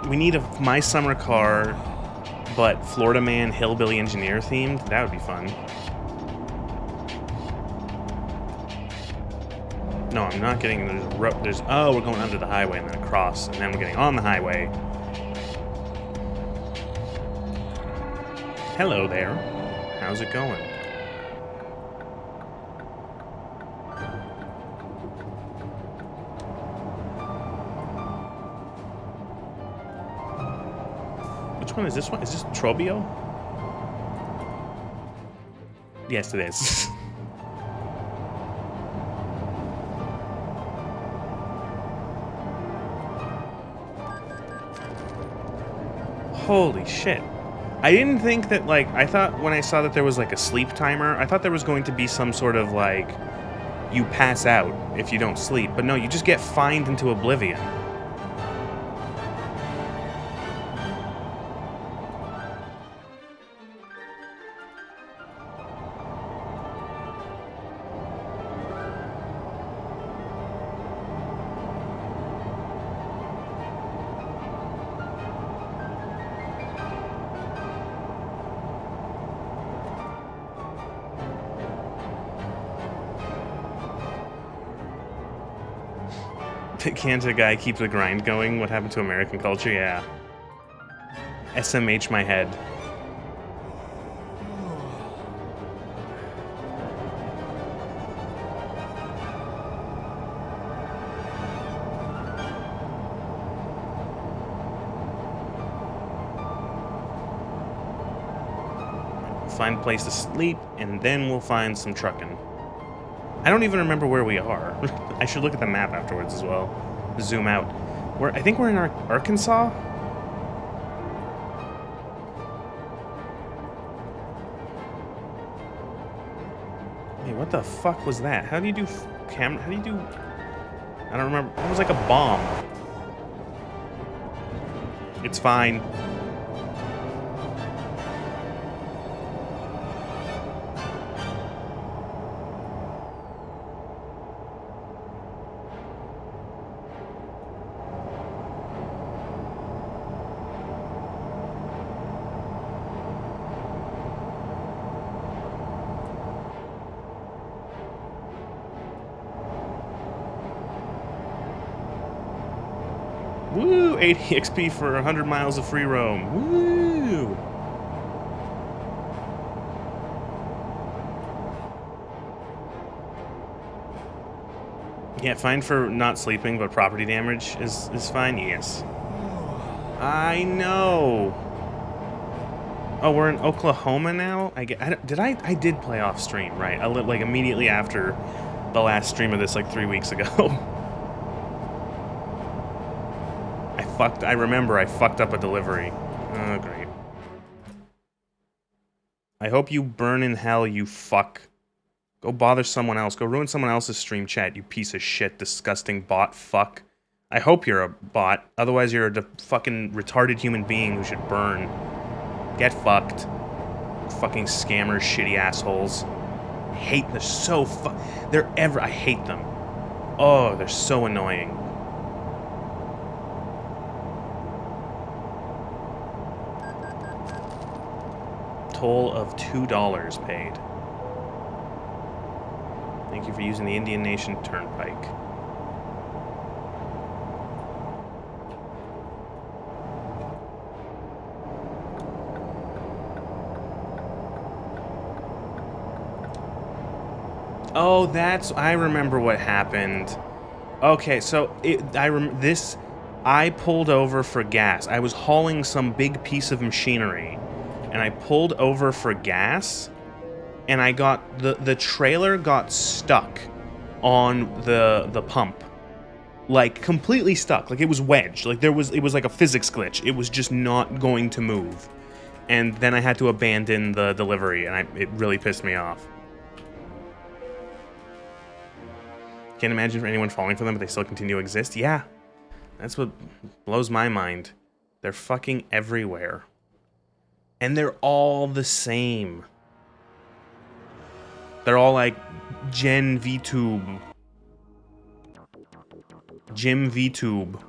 We need a My Summer Car, but Florida Man Hillbilly Engineer themed. That would be fun. No, I'm not getting... Oh, we're going under the highway and then across, and then we're getting on the highway. Hello there. How's it going? Which one is this one? Is this Trobio? Yes, it is. Holy shit. I didn't think that, like, I thought when I saw that there was, like, a sleep timer, I thought there was going to be some sort of, like, you pass out if you don't sleep. But no, you just get fined into oblivion. Can't a guy keep the grind going? What happened to American culture? Yeah. SMH my head. Find a place to sleep, and then we'll find some trucking. I don't even remember where we are. I should look at the map afterwards as well. Zoom out. I think we're in Arkansas? Hey, what the fuck was that? How do you do camera? How do you do... I don't remember. It was like a bomb. It's fine. Woo! 80 XP for 100 miles of free roam. Woo! Yeah, fine for not sleeping, but property damage is fine? Yes. I know! Oh, we're in Oklahoma now? I did play off stream, right? Like, immediately after the last stream of this, like, 3 weeks ago. I remember I fucked up a delivery. Oh, great. I hope you burn in hell, you fuck. Go bother someone else. Go ruin someone else's stream chat, you piece of shit, disgusting bot fuck. I hope you're a bot. Otherwise, you're a fucking retarded human being who should burn. Get fucked. Fucking scammers, shitty assholes. I hate them. I hate them. Oh, they're so annoying. Toll of $2 paid. Thank you for using the Indian Nation Turnpike. Oh, I remember what happened. Okay, so I pulled over for gas. I was hauling some big piece of machinery, and I pulled over for gas, and I got the trailer got stuck on the pump, like completely stuck. Like it was wedged. Like it was like a physics glitch. It was just not going to move, and then I had to abandon the delivery, and it really pissed me off. Can't imagine anyone falling for them, but they still continue to exist. Yeah, that's what blows my mind. They're fucking everywhere. And they're all the same. They're all like Gen VTube. Jim VTube.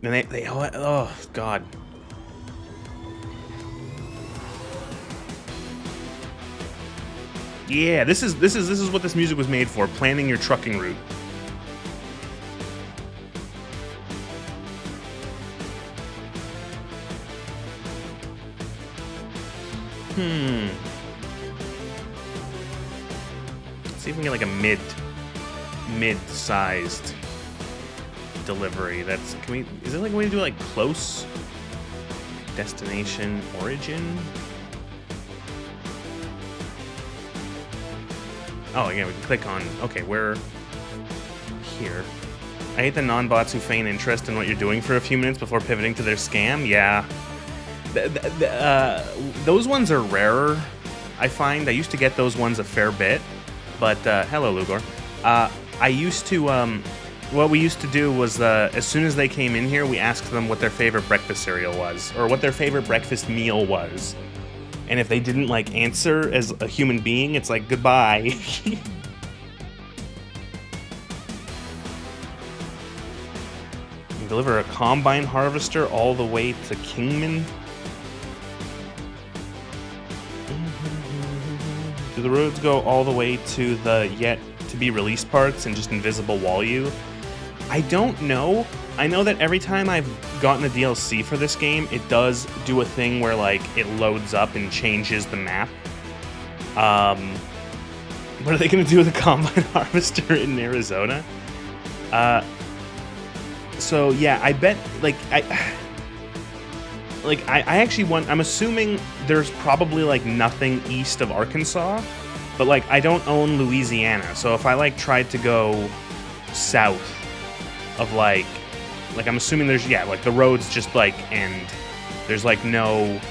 And they oh god. Yeah, this is what this music was made for, planning your trucking route. Let's see if we can get like a mid-sized delivery. Is there like a way to do like close destination origin? Oh yeah, we can click on, okay, we're here. I hate the non-bots who feign interest in what you're doing for a few minutes before pivoting to their scam. Yeah. Those ones are rarer, I find. I used to get those ones a fair bit, but, hello, Lugor. I used to, what we used to do was, as soon as they came in here, we asked them what their favorite breakfast cereal was, or what their favorite breakfast meal was. And if they didn't, like, answer as a human being, it's like, goodbye. Deliver a combine harvester all the way to Kingman. Do the roads go all the way to the yet-to-be-released parts and just invisible wall you? I don't know. I know that every time I've gotten a DLC for this game, it does do a thing where, like, it loads up and changes the map. What are they going to do with a combine harvester in Arizona? So, yeah, I bet, like, I actually want, I'm assuming there's probably, like, nothing east of Arkansas, but, like, I don't own Louisiana, so if I, like, tried to go south of, like, I'm assuming there's, yeah, like, the roads just, like, end. There's, like, no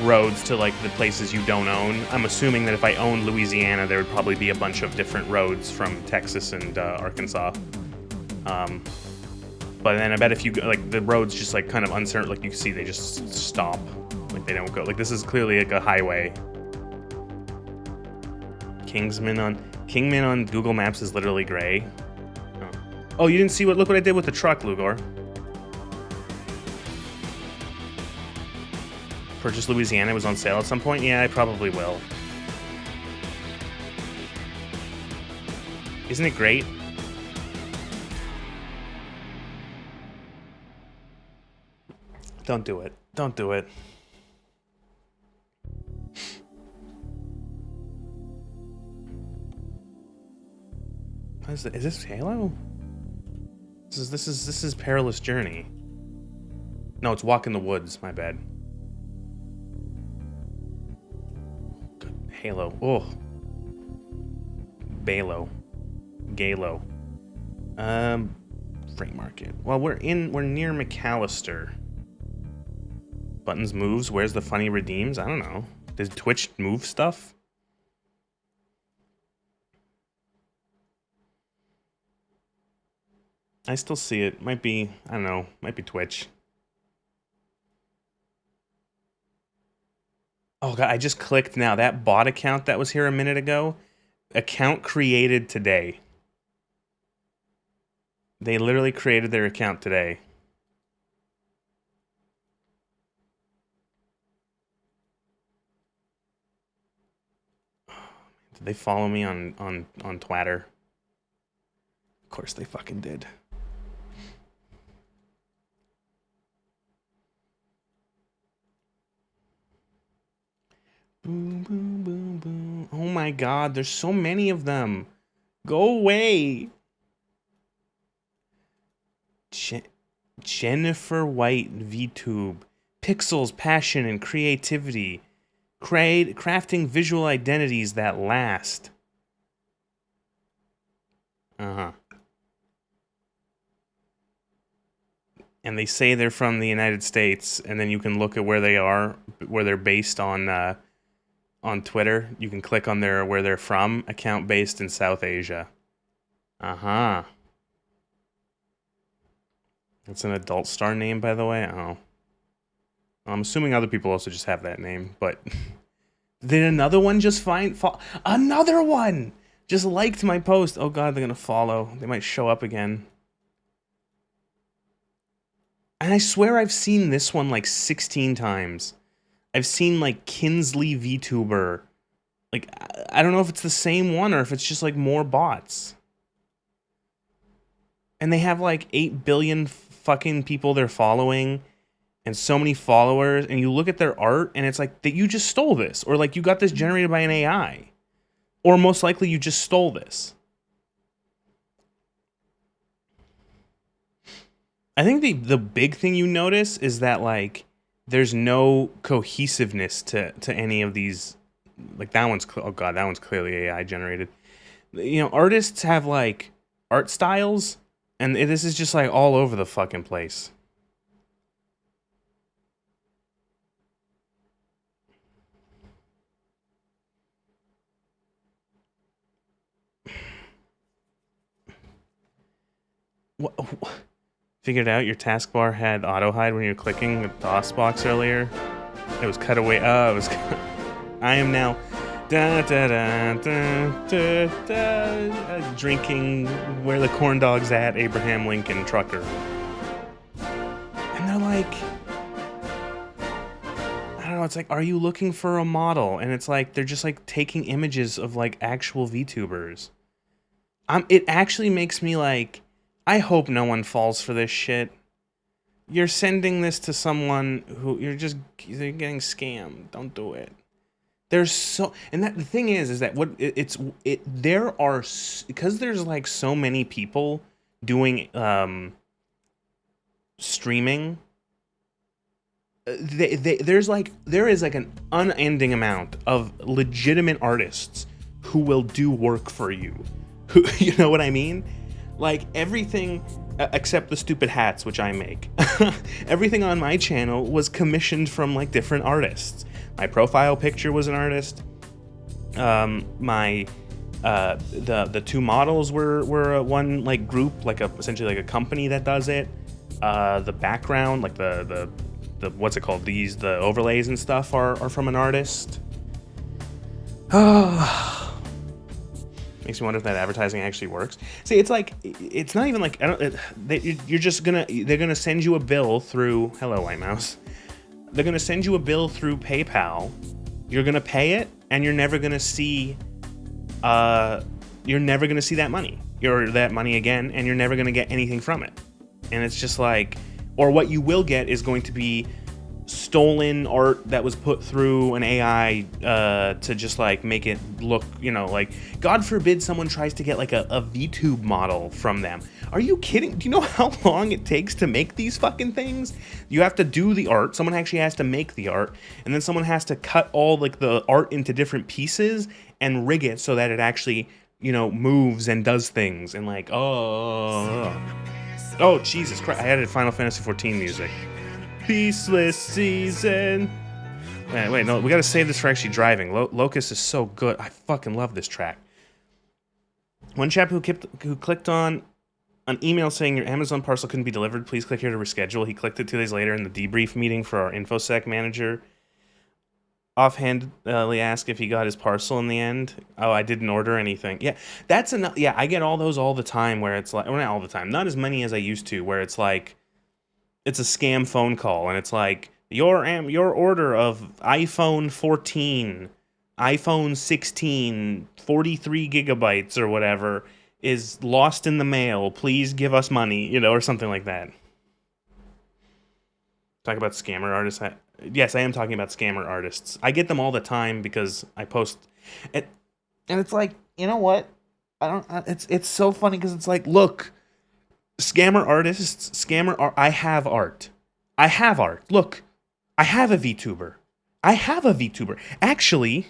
roads to, like, the places you don't own. I'm assuming that if I owned Louisiana, there would probably be a bunch of different roads from Texas and Arkansas. But then I bet if you, like, the roads just, like, kind of uncertain, like, you can see they just stop. Like, they don't go. Like, this is clearly, like, a highway. Kingman on Google Maps is literally gray. Oh, you didn't see look what I did with the truck, Lugor. Purchase Louisiana was on sale at some point? Yeah, I probably will. Isn't it great? Don't do it. Don't do it. What is it? Is this Halo? This is Perilous Journey. No, it's Walk in the Woods. My bad. Good. Halo. Oh. Balo. Galo. Freight Market. Well, we're near McAllister. Buttons moves. Where's the funny redeems? I don't know. Does Twitch move stuff? I still see it. Might be, I don't know, might be Twitch. Oh god, I just clicked now. That bot account that was here a minute ago, account created today. They literally created their account today. Did they follow me on Twitter? Of course they fucking did. Boom, boom, boom, boom. Oh my god, there's so many of them. Go away. Jennifer White VTube. Pixels, passion, and creativity. Crafting visual identities that last. Uh-huh. And they say they're from the United States, and then you can look at where they are, where they're based on Twitter. You can click on where they're from, account based in South Asia. Uh-huh. That's an adult star name, by the way? Oh. I'm assuming other people also just have that name, but... Did another one just another one! Just liked my post. Oh god, they're gonna follow. They might show up again. And I swear I've seen this one like 16 times. I've seen like Kinsley VTuber. Like, I don't know if it's the same one or if it's just like more bots. And they have like 8 billion fucking people they're following and so many followers. And you look at their art and it's like that you just stole this. Or like you got this generated by an AI. Or most likely you just stole this. I think the big thing you notice is that like there's no cohesiveness to any of these. Like that one's oh god, that one's clearly AI generated. You know, artists have like art styles, and this is just like all over the fucking place. What? Figured out your taskbar had auto hide when you were clicking the DOS box earlier. It was cut away. Oh, it was. I am now drinking Where the Corn Dog's At, Abraham Lincoln Trucker. And they're like, I don't know, it's like, are you looking for a model? And it's like, they're just like taking images of like actual VTubers. It actually makes me like, I hope no one falls for this shit. You're sending this to someone who they're getting scammed. Don't do it. There's so, and that the thing is that what there are, because there's like so many people doing streaming. There is like an unending amount of legitimate artists who will do work for you. Who, you know what I mean? Like everything except the stupid hats which I make. Everything on my channel was commissioned from like different artists. My profile picture was an artist. The two models were one like group, like essentially like a company that does it. The background, like the what's it called? The overlays and stuff are from an artist. Makes me wonder if that advertising actually works. See, it's like, it's not even like, they're gonna send you a bill through, hello, White Mouse. They're gonna send you a bill through PayPal. You're gonna pay it, and you're never gonna see that money. That money again, and you're never gonna get anything from it. And it's just like, or what you will get is going to be stolen art that was put through an AI to just like make it look, you know, like God forbid someone tries to get like a VTube model from them. Are you kidding? Do you know how long it takes to make these fucking things? You have to do the art. Someone actually has to make the art, and then someone has to cut all like the art into different pieces and rig it so that it actually, you know, moves and does things. And like, oh Jesus Christ! I added Final Fantasy XIV music. Peaceless season. Wait, no, we gotta save this for actually driving. Locust is so good. I fucking love this track. One chap who clicked on an email saying your Amazon parcel couldn't be delivered, please click here to reschedule. He clicked it 2 days later in the debrief meeting for our InfoSec manager. Offhandedly asked if he got his parcel in the end. Oh, I didn't order anything. Yeah, that's enough. Yeah, I get all those all the time where it's like, well, not all the time, not as many as I used to, where it's like, it's a scam phone call, and it's like, your order of iPhone 14, iPhone 16, 43 gigabytes or whatever is lost in the mail. Please give us money, you know, or something like that. Talk about scammer artists. Yes, I am talking about scammer artists. I get them all the time because I post it, and it's like, you know what? It's so funny because it's like, look, scammer artists, I have art. Look, I have a VTuber. Actually,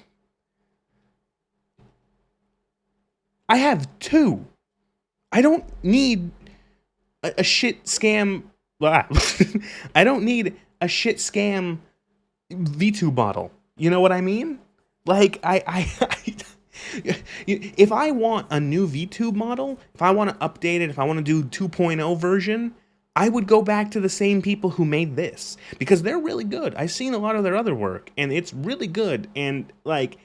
I have two. I don't need a shit scam. I don't need a shit scam VTube model. You know what I mean? Like, if I want a new VTube model, if I want to update it, if I want to do 2.0 version, I would go back to the same people who made this because they're really good. I've seen a lot of their other work and it's really good. And like,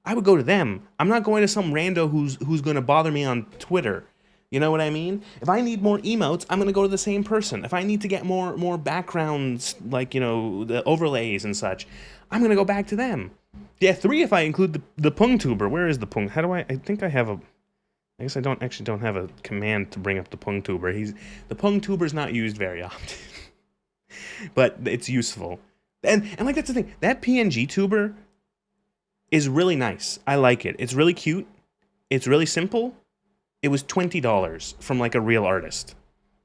I would go to them. I'm not going to some rando who's going to bother me on Twitter You know what I mean? If I need more emotes, I'm gonna go to the same person. If I need to get more backgrounds, like, you know, the overlays and such, I'm gonna go back to them. Yeah, 3 if I include the PungTuber. Where is the Pung? How do I think I have a... I guess I don't have a command to bring up the PungTuber. The PungTuber's not used very often. But it's useful. And like, that's the thing. That PNG tuber is really nice. I like it. It's really cute. It's really simple. It was $20 from like a real artist.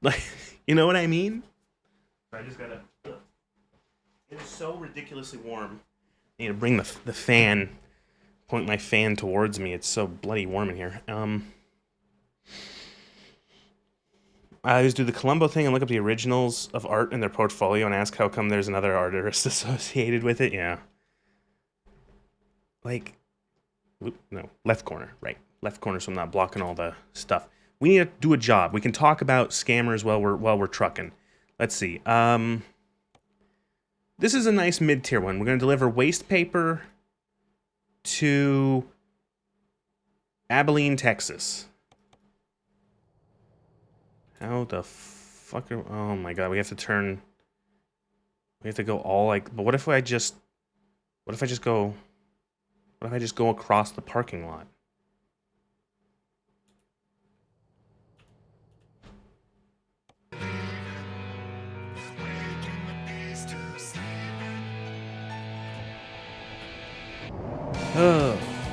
Like, you know what I mean? I just gotta... It's so ridiculously warm. I need to bring the fan, point my fan towards me. It's so bloody warm in here. I always do the Columbo thing and look up the originals of art in their portfolio and ask how come there's another artist associated with it. Yeah. Like, no, left corner, right. Left corner, so I'm not blocking all the stuff. We need to do a job. We can talk about scammers while we're trucking. Let's see. This is a nice mid-tier one. We're going to deliver waste paper to Abilene, Texas. How the fuck are... Oh my god, we have to turn... We have to go all like... But what if I just... What if I just go... What if I just go across the parking lot?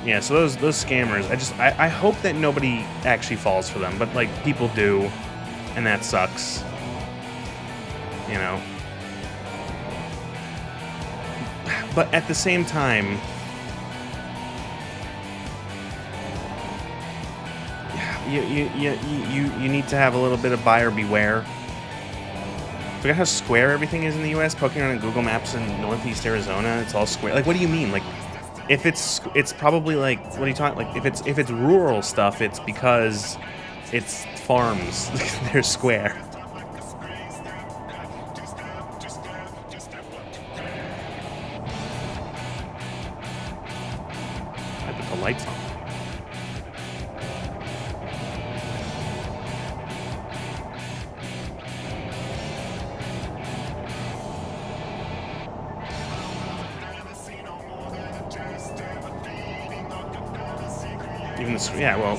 Yeah, so those scammers, I hope that nobody actually falls for them, but like people do, and that sucks. You know. But at the same time, you need to have a little bit of buyer beware. Forget how square everything is in the US. Poking around on Google Maps in Northeast Arizona, it's all square. Like, what do you mean? Like, if it's probably like, what are you talking? Like, if it's rural stuff, it's because it's farms. They're square. I put the lights on. Yeah, well,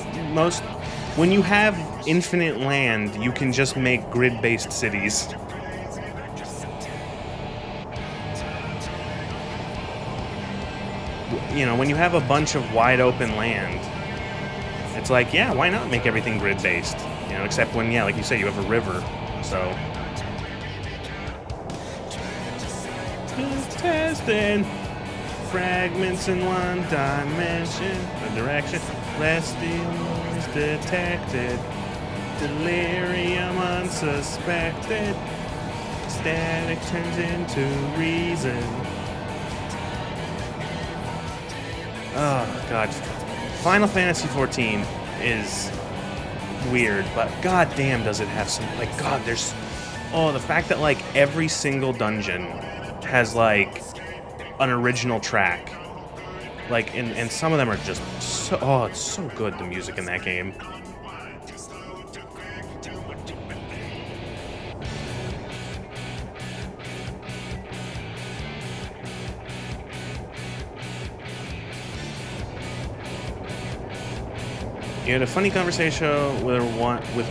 when you have infinite land, you can just make grid-based cities. You know, when you have a bunch of wide open land, it's like, yeah, why not make everything grid-based? You know, except when, yeah, like you say, you have a river, so... Just testing fragments in one dimension, a direction. Celestial is detected, delirium unsuspected, static turns into reason. Oh god, Final Fantasy XIV is weird, but goddamn does it have some, like, god, there's, oh, the fact that like every single dungeon has like an original track. Like, and some of them are just so... Oh, it's so good, the music in that game. You had a funny conversation with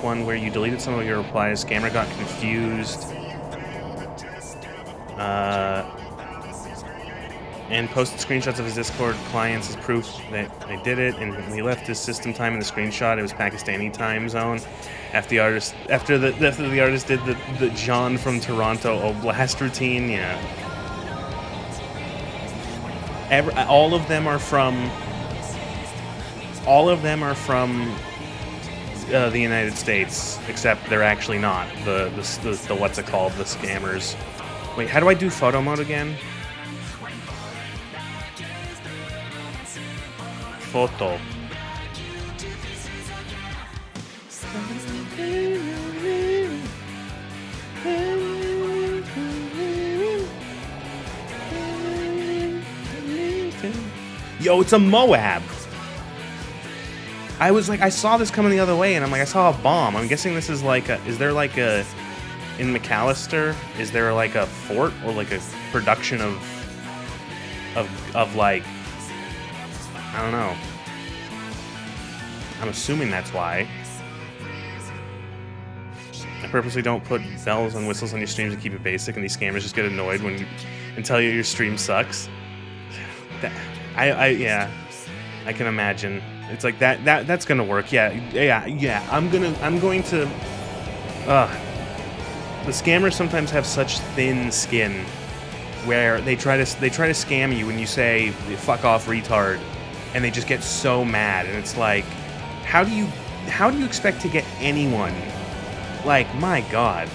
one where you deleted some of your replies. Scammer got confused. And posted screenshots of his Discord clients as proof that I did it, and when he left his system time in the screenshot, it was Pakistani time zone. After the artist did the John from Toronto Oblast routine, yeah. All of them are from the United States, except they're actually not the what's it called, the scammers. Wait, how do I do photo mode again? Photo. Yo, it's a Moab. I was like, I saw this coming the other way, and I'm like, I saw a bomb. I'm guessing this is like a, is there like a, in McAllister, is there like a fort or like a production of like, I don't know. I'm assuming that's why. I purposely don't put bells and whistles on your streams to keep it basic, and these scammers just get annoyed when you, and tell you your stream sucks. Yeah, I can imagine. It's like that's gonna work. Yeah. I'm going to. The scammers sometimes have such thin skin, where they try to scam you when you say "fuck off, retard," and they just get so mad, and it's like, how do you expect to get anyone? Like, my God.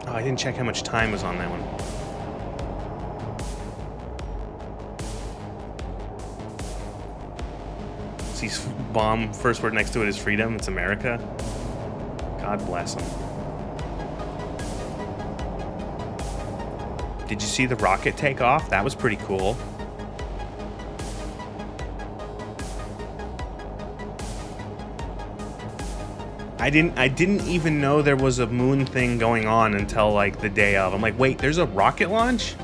Oh, I didn't check how much time was on that one. See, bomb, first word next to it is freedom. It's America. God bless them. Did you see the rocket take off? That was pretty cool. I didn't even know there was a moon thing going on until like the day of. I'm like, wait, there's a rocket launch?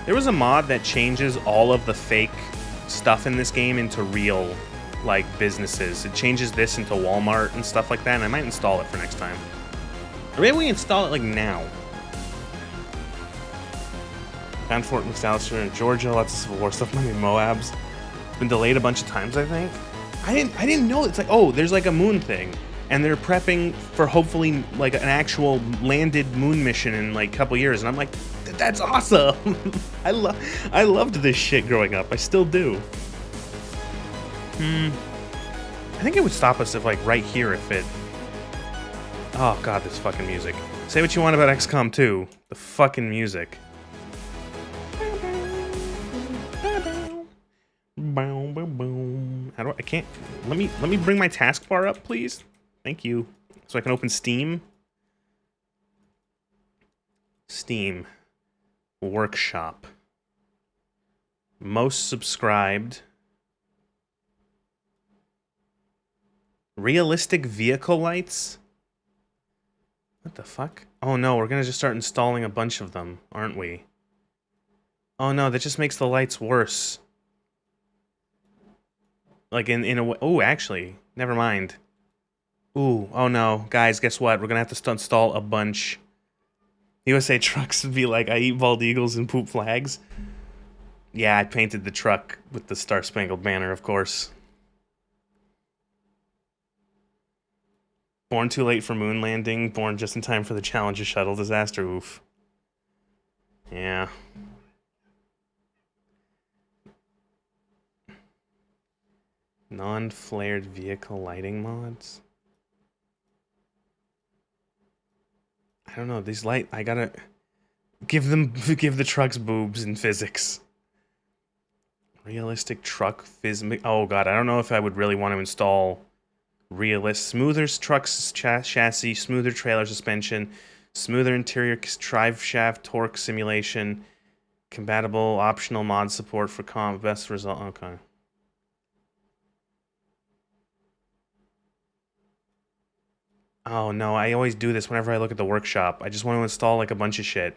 There was a mod that changes all of the fake stuff in this game into real, like, businesses. It changes this into Walmart and stuff like that, and I might install it for next time. Or maybe we install it, like, now. Found Fort McAllister in Georgia, lots of Civil War stuff, maybe Moab's. Been delayed a bunch of times, I think. I didn't know. It's like, oh, there's like a moon thing. And they're prepping for hopefully like an actual landed moon mission in like a couple years. And I'm like, that's awesome. I loved this shit growing up. I still do. I think it would stop us if like right here if it... Oh god, this fucking music. Say what you want about XCOM 2. The fucking music. How do I can't... Let me bring my taskbar up, please. Thank you. So I can open Steam. Steam. Workshop. Most subscribed. Realistic vehicle lights? What the fuck? Oh no, we're gonna just start installing a bunch of them, aren't we? Oh no, that just makes the lights worse. Like in a way... Oh, actually, never mind. Ooh, oh no. Guys, guess what? We're gonna have to install a bunch. USA Trucks would be like, I eat bald eagles and poop flags. Yeah, I painted the truck with the Star Spangled Banner, of course. Born too late for moon landing, born just in time for the Challenger shuttle disaster, oof. Yeah. Non-flared vehicle lighting mods? I don't know, these light... I gotta... give the trucks boobs in physics. Realistic truck phys... Oh god, I don't know if I would really want to install... smoother trucks chassis, smoother trailer suspension, smoother interior drive shaft torque simulation, compatible optional mod support for best result. Okay. Oh no, I always do this whenever I look at the workshop. I just want to install like a bunch of shit.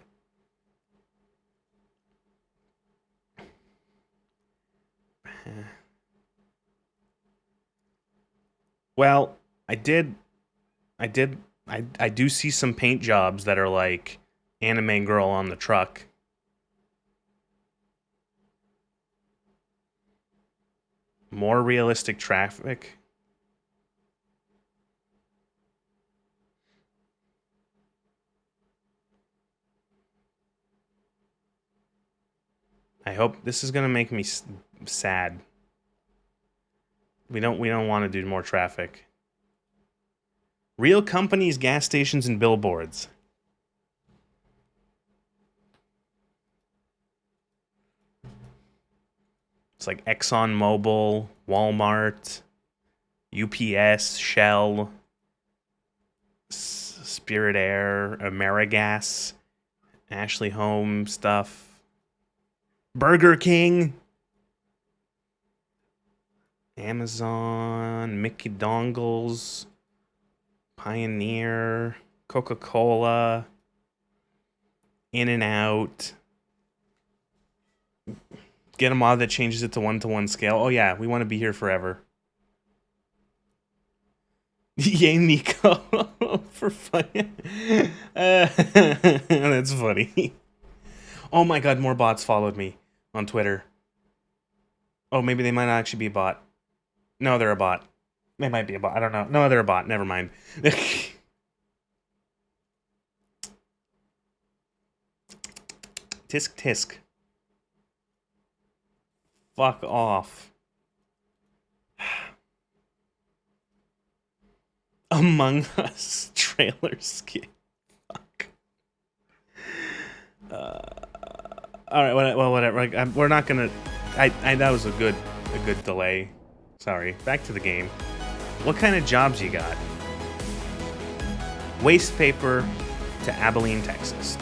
Well, I do see some paint jobs that are like anime girl on the truck. More realistic traffic. I hope this is gonna make me sad. We don't want to do more traffic. Real companies, gas stations, and billboards. It's like ExxonMobil, Walmart, UPS, Shell, Spirit Air, Amerigas, Ashley Home stuff, Burger King, Amazon, Mickey Dongles, Pioneer, Coca-Cola, In-N-Out. Get a mod that changes it to 1-to-1 scale. Oh yeah, we want to be here forever. Yay, Nico. For fun. That's funny. Oh my god, more bots followed me on Twitter. Oh, maybe they might not actually be a bot. No, they're a bot. They might be a bot. I don't know. No, they're a bot. Never mind. Tisk tisk. Fuck off. Among Us trailer skit. Fuck. All right. Well, whatever. We're not gonna. That was a good delay. Sorry. Back to the game. What kind of jobs you got? Waste paper to Abilene, Texas.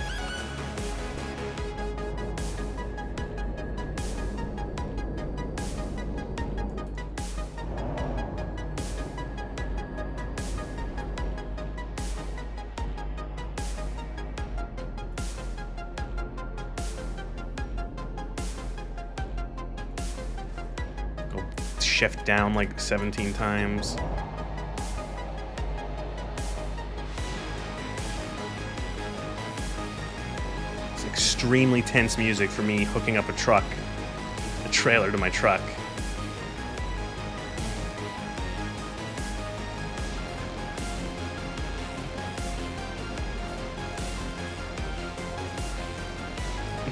Shift down like 17 times. It's extremely tense music for me hooking up a trailer to my truck.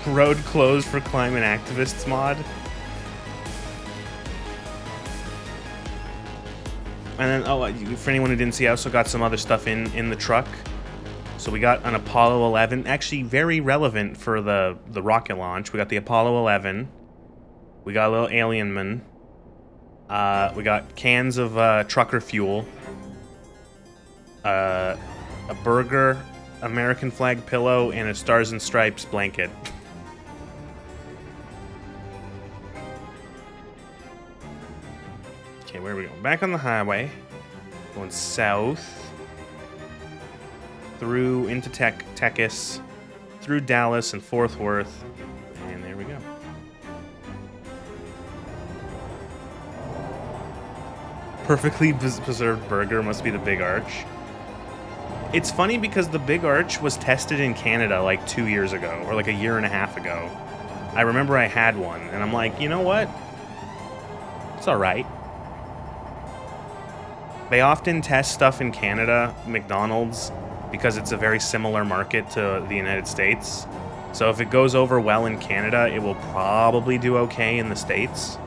Road closed for climate activists mod. And then, for anyone who didn't see, I also got some other stuff in the truck. So we got an Apollo 11, actually very relevant for the rocket launch. We got the Apollo 11. We got a little alien man. We got cans of trucker fuel. A burger, American flag pillow, and a Stars and Stripes blanket. Okay, where are we going? Back on the highway. Going south. Through into Texas. Through Dallas and Fort Worth. And there we go. Perfectly preserved burger must be the Big Arch. It's funny because the Big Arch was tested in Canada like 2 years ago, or like a year and a half ago. I remember I had one, and I'm like, you know what? It's alright. They often test stuff in Canada, McDonald's, because it's a very similar market to the United States. So if it goes over well in Canada, it will probably do okay in the States.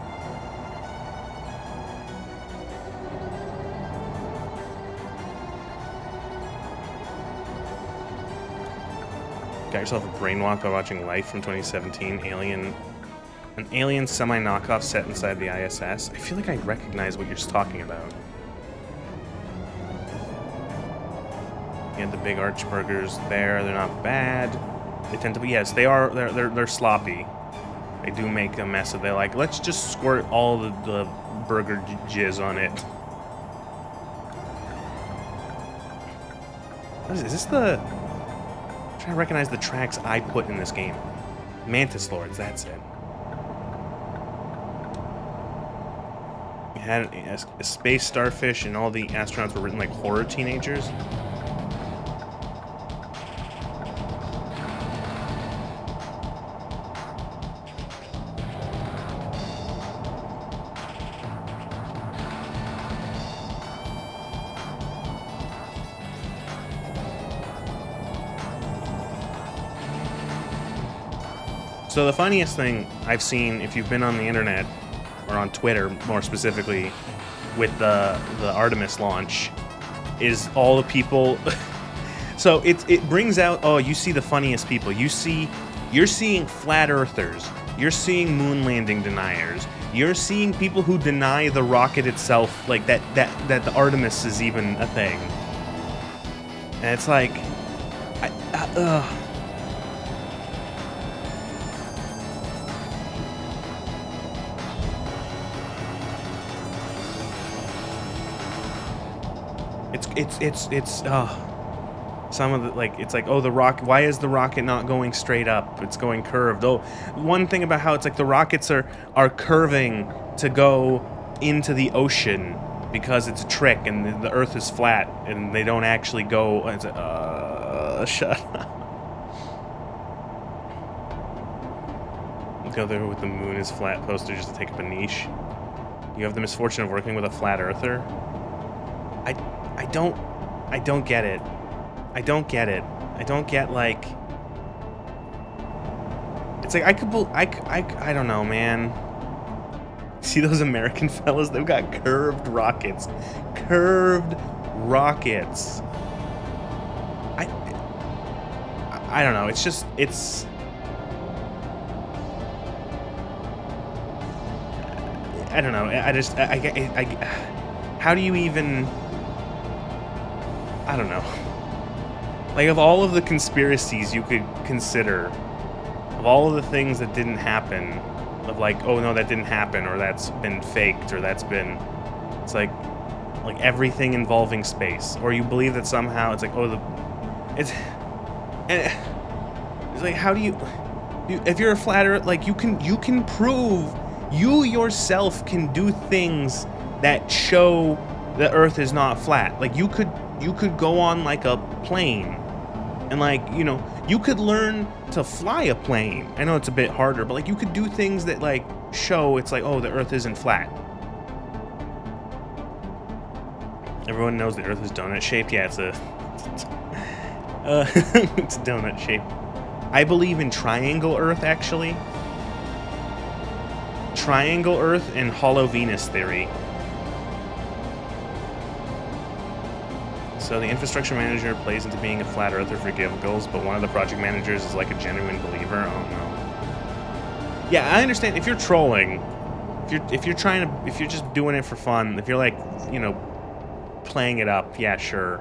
Got yourself a brainwalk by watching Life from 2017, an alien semi-knockoff set inside the ISS. I feel like I recognize what you're talking about. You had the Big Arch burgers there. They're not bad. They tend to be, yes, they are. They're sloppy. They do make a mess of it. Like, let's just squirt all the burger jizz on it. What is this? I'm trying to recognize the tracks I put in this game. Mantis Lords, that's it. You had a space starfish, and all the astronauts were written like horror teenagers. So the funniest thing I've seen, if you've been on the internet, or on Twitter more specifically, with the Artemis launch, is all the people. So it brings out, oh, you see the funniest people. You're seeing flat earthers. You're seeing moon landing deniers. You're seeing people who deny the rocket itself, like that the Artemis is even a thing. And it's like, it's some of the, like, it's like, oh, the rocket, why is the rocket not going straight up? It's going curved. Oh, one thing about how it's like the rockets are curving to go into the ocean because it's a trick and the Earth is flat and they don't actually go. It's shut up. Go there with the moon is flat poster just to take up a niche. You have the misfortune of working with a flat earther. I don't get it. I don't get it. I don't get, like, it's like I don't know, man. See those American fellas? They've got curved rockets. Curved rockets. I don't know. It's just, I don't know. I how do you even, I don't know. Like, of all of the conspiracies you could consider, of all of the things that didn't happen, of like, oh no, that didn't happen, or that's been faked, or that's been, it's like everything involving space, or you believe that somehow it's like, oh, it's like, how do you if you're a flat earth, like, you can prove, you yourself can do things that show the Earth is not flat. Like, you could go on, like, a plane and, like, you know, you could learn to fly a plane. I know it's a bit harder, but, like, you could do things that, like, show it's like, oh, the Earth isn't flat. Everyone knows the Earth is donut shaped. Yeah, it's it's donut shaped. I believe in triangle Earth, actually. Triangle Earth and hollow Venus theory. So the infrastructure manager plays into being a flat earther for giggles, but one of the project managers is like a genuine believer. Oh no. Yeah, I understand if you're trolling, if you're just doing it for fun, if you're, like, you know, playing it up, yeah, sure.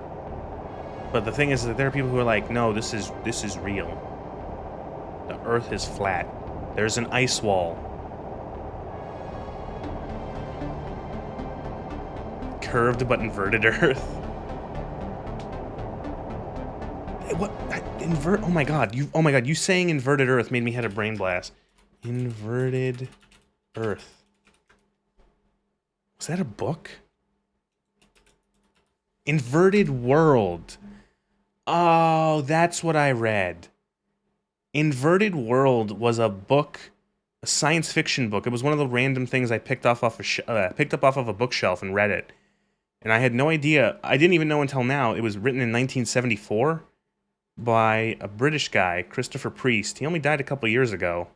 But the thing is that there are people who are like, no, this is real. The Earth is flat. There's an ice wall. Curved but inverted Earth. What? Oh my god, you saying inverted Earth made me had a brain blast. Inverted Earth. Was that a book? Inverted World. Oh, that's what I read. Inverted World was a book, a science fiction book. It was one of the random things I picked up off of a bookshelf and read it. And I had no idea. I didn't even know until now. It was written in 1974 by a British guy, Christopher Priest. He only died a couple years ago.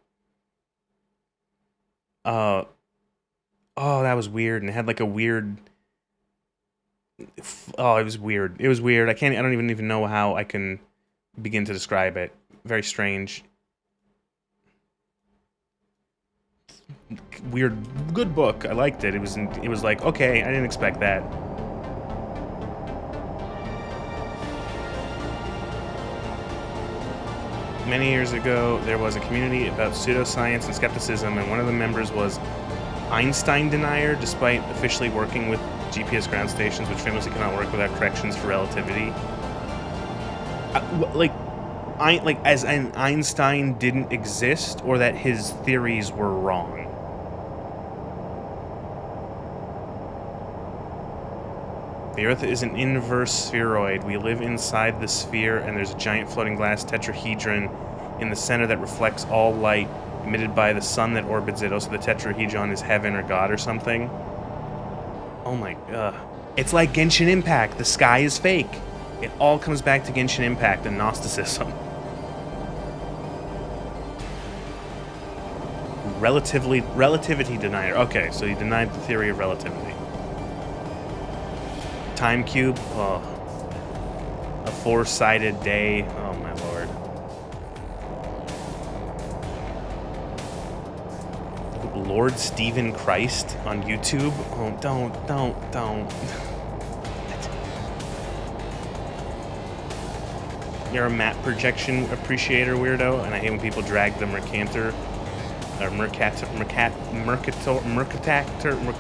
Oh, that was weird, and it had like a weird. Oh, it was weird. It was weird. I don't even know how I can begin to describe it. Very strange. Weird. Good book. I liked it. It was like, okay, I didn't expect that. Many years ago, there was a community about pseudoscience and skepticism, and one of the members was Einstein denier, despite officially working with GPS ground stations, which famously cannot work without corrections for relativity. As in Einstein didn't exist, or that his theories were wrong. The Earth is an inverse spheroid. We live inside the sphere, and there's a giant floating glass tetrahedron in the center that reflects all light emitted by the sun that orbits it. Also, the tetrahedron is heaven or God or something. Oh my god. It's like Genshin Impact. The sky is fake. It all comes back to Genshin Impact and Gnosticism. Relativity denier. Okay, so he denied the theory of relativity. Time cube. Oh. A four-sided day. Oh my lord. Lord Stephen Christ on YouTube. Oh, don't. You're a map projection appreciator, weirdo, and I hate when people drag the Mercator, or Mercator,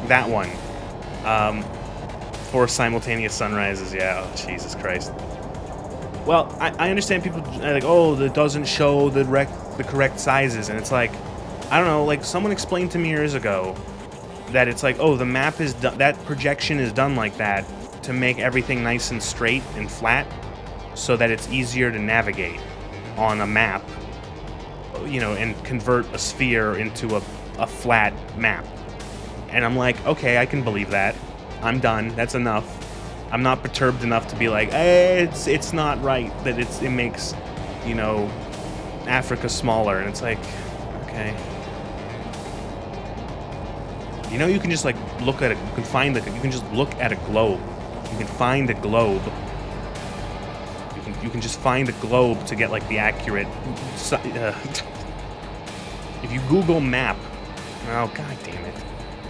that one. For simultaneous sunrises, yeah. Oh, Jesus Christ. Well, I understand people like, oh, that doesn't show the correct sizes, and it's like, I don't know, like someone explained to me years ago that it's like, oh, the map is that projection is done like that to make everything nice and straight and flat, so that it's easier to navigate on a map, you know, and convert a sphere into a flat map. And I'm like, okay, I can believe that. I'm done. That's enough. I'm not perturbed enough to be like, hey, it's not right that it makes, you know, Africa smaller. And it's like, okay. You know, you can just like look at it. You can just look at a globe. You can find a globe. You can just find a globe to get like the accurate. If you Google map, oh god damn it,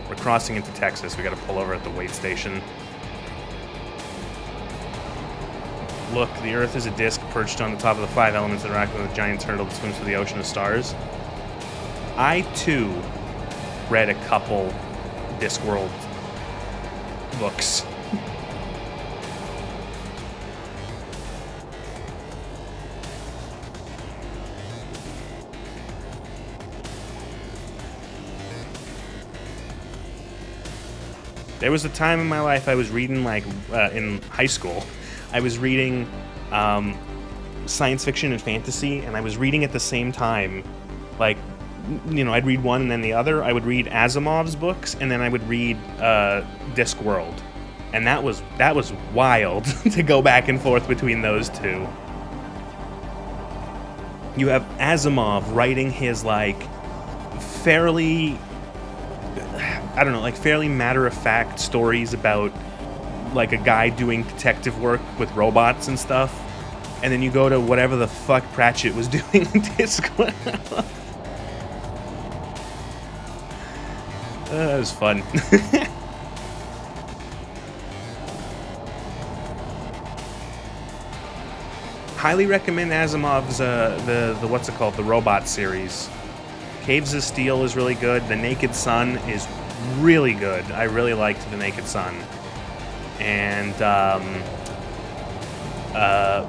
we're crossing into Texas. We got to pull over at the wait station. Look, the Earth is a disc perched on the top of the 5 elements interacting with a giant turtle that swims through the ocean of stars. I too read a couple Discworld books. There was a time in my life I was reading, like, in high school, I was reading science fiction and fantasy, and I was reading at the same time, like, you know, I'd read one and then the other. I would read Asimov's books, and then I would read Discworld. And that was wild to go back and forth between those two. You have Asimov writing his, like, fairly, I don't know, like fairly matter-of-fact stories about like a guy doing detective work with robots and stuff, and then you go to whatever the fuck Pratchett was doing in Discworld. That was fun. Highly recommend Asimov's the what's it called, the Robot series. Caves of Steel is really good. The Naked Sun is really good. I really liked The Naked Sun. And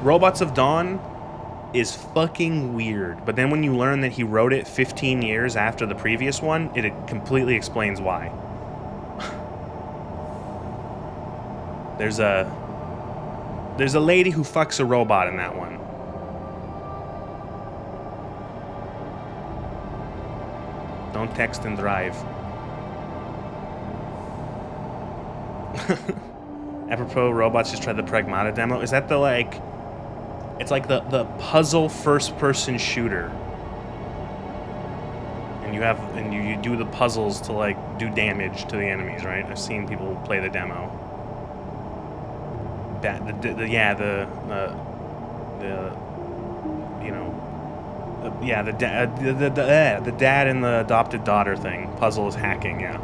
Robots of Dawn is fucking weird. But then when you learn that he wrote it 15 years after the previous one, it completely explains why. There's a lady who fucks a robot in that one. Don't text and drive. Apropos, robots just tried the Pragmata demo. Is that the, like... It's like the puzzle first-person shooter. And you do the puzzles to, like, do damage to the enemies, right? I've seen people play the demo. The dad and the adopted daughter thing. Puzzle is hacking, yeah.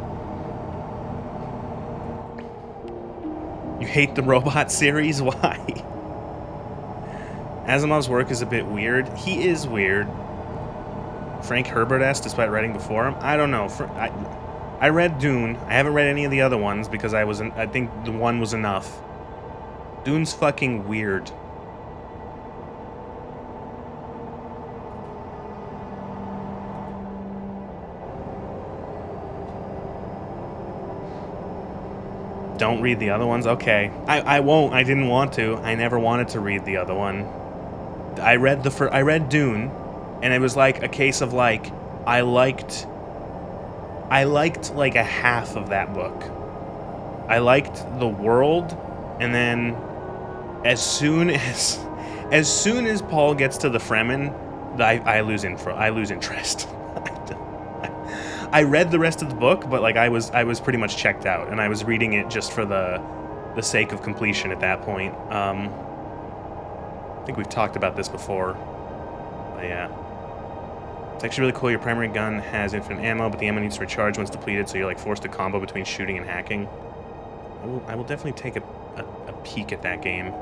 You hate the Robot series? Why? Asimov's work is a bit weird. He is weird. Frank Herbert-esque, despite writing before him. I don't know. I read Dune. I haven't read any of the other ones because I think the one was enough. Dune's fucking weird. Don't read the other ones? Okay. I won't. I didn't want to. I never wanted to read the other one. I read Dune, and it was like a case of like I liked like a half of that book. I liked the world, and then as soon as Paul gets to the Fremen, I lose interest. I read the rest of the book, but like I was pretty much checked out, and I was reading it just for the sake of completion at that point. think we've talked about this before. But yeah. It's actually really cool. Your primary gun has infinite ammo, but the ammo needs to recharge once depleted, so you're like forced to combo between shooting and hacking. I will definitely take a peek at that game.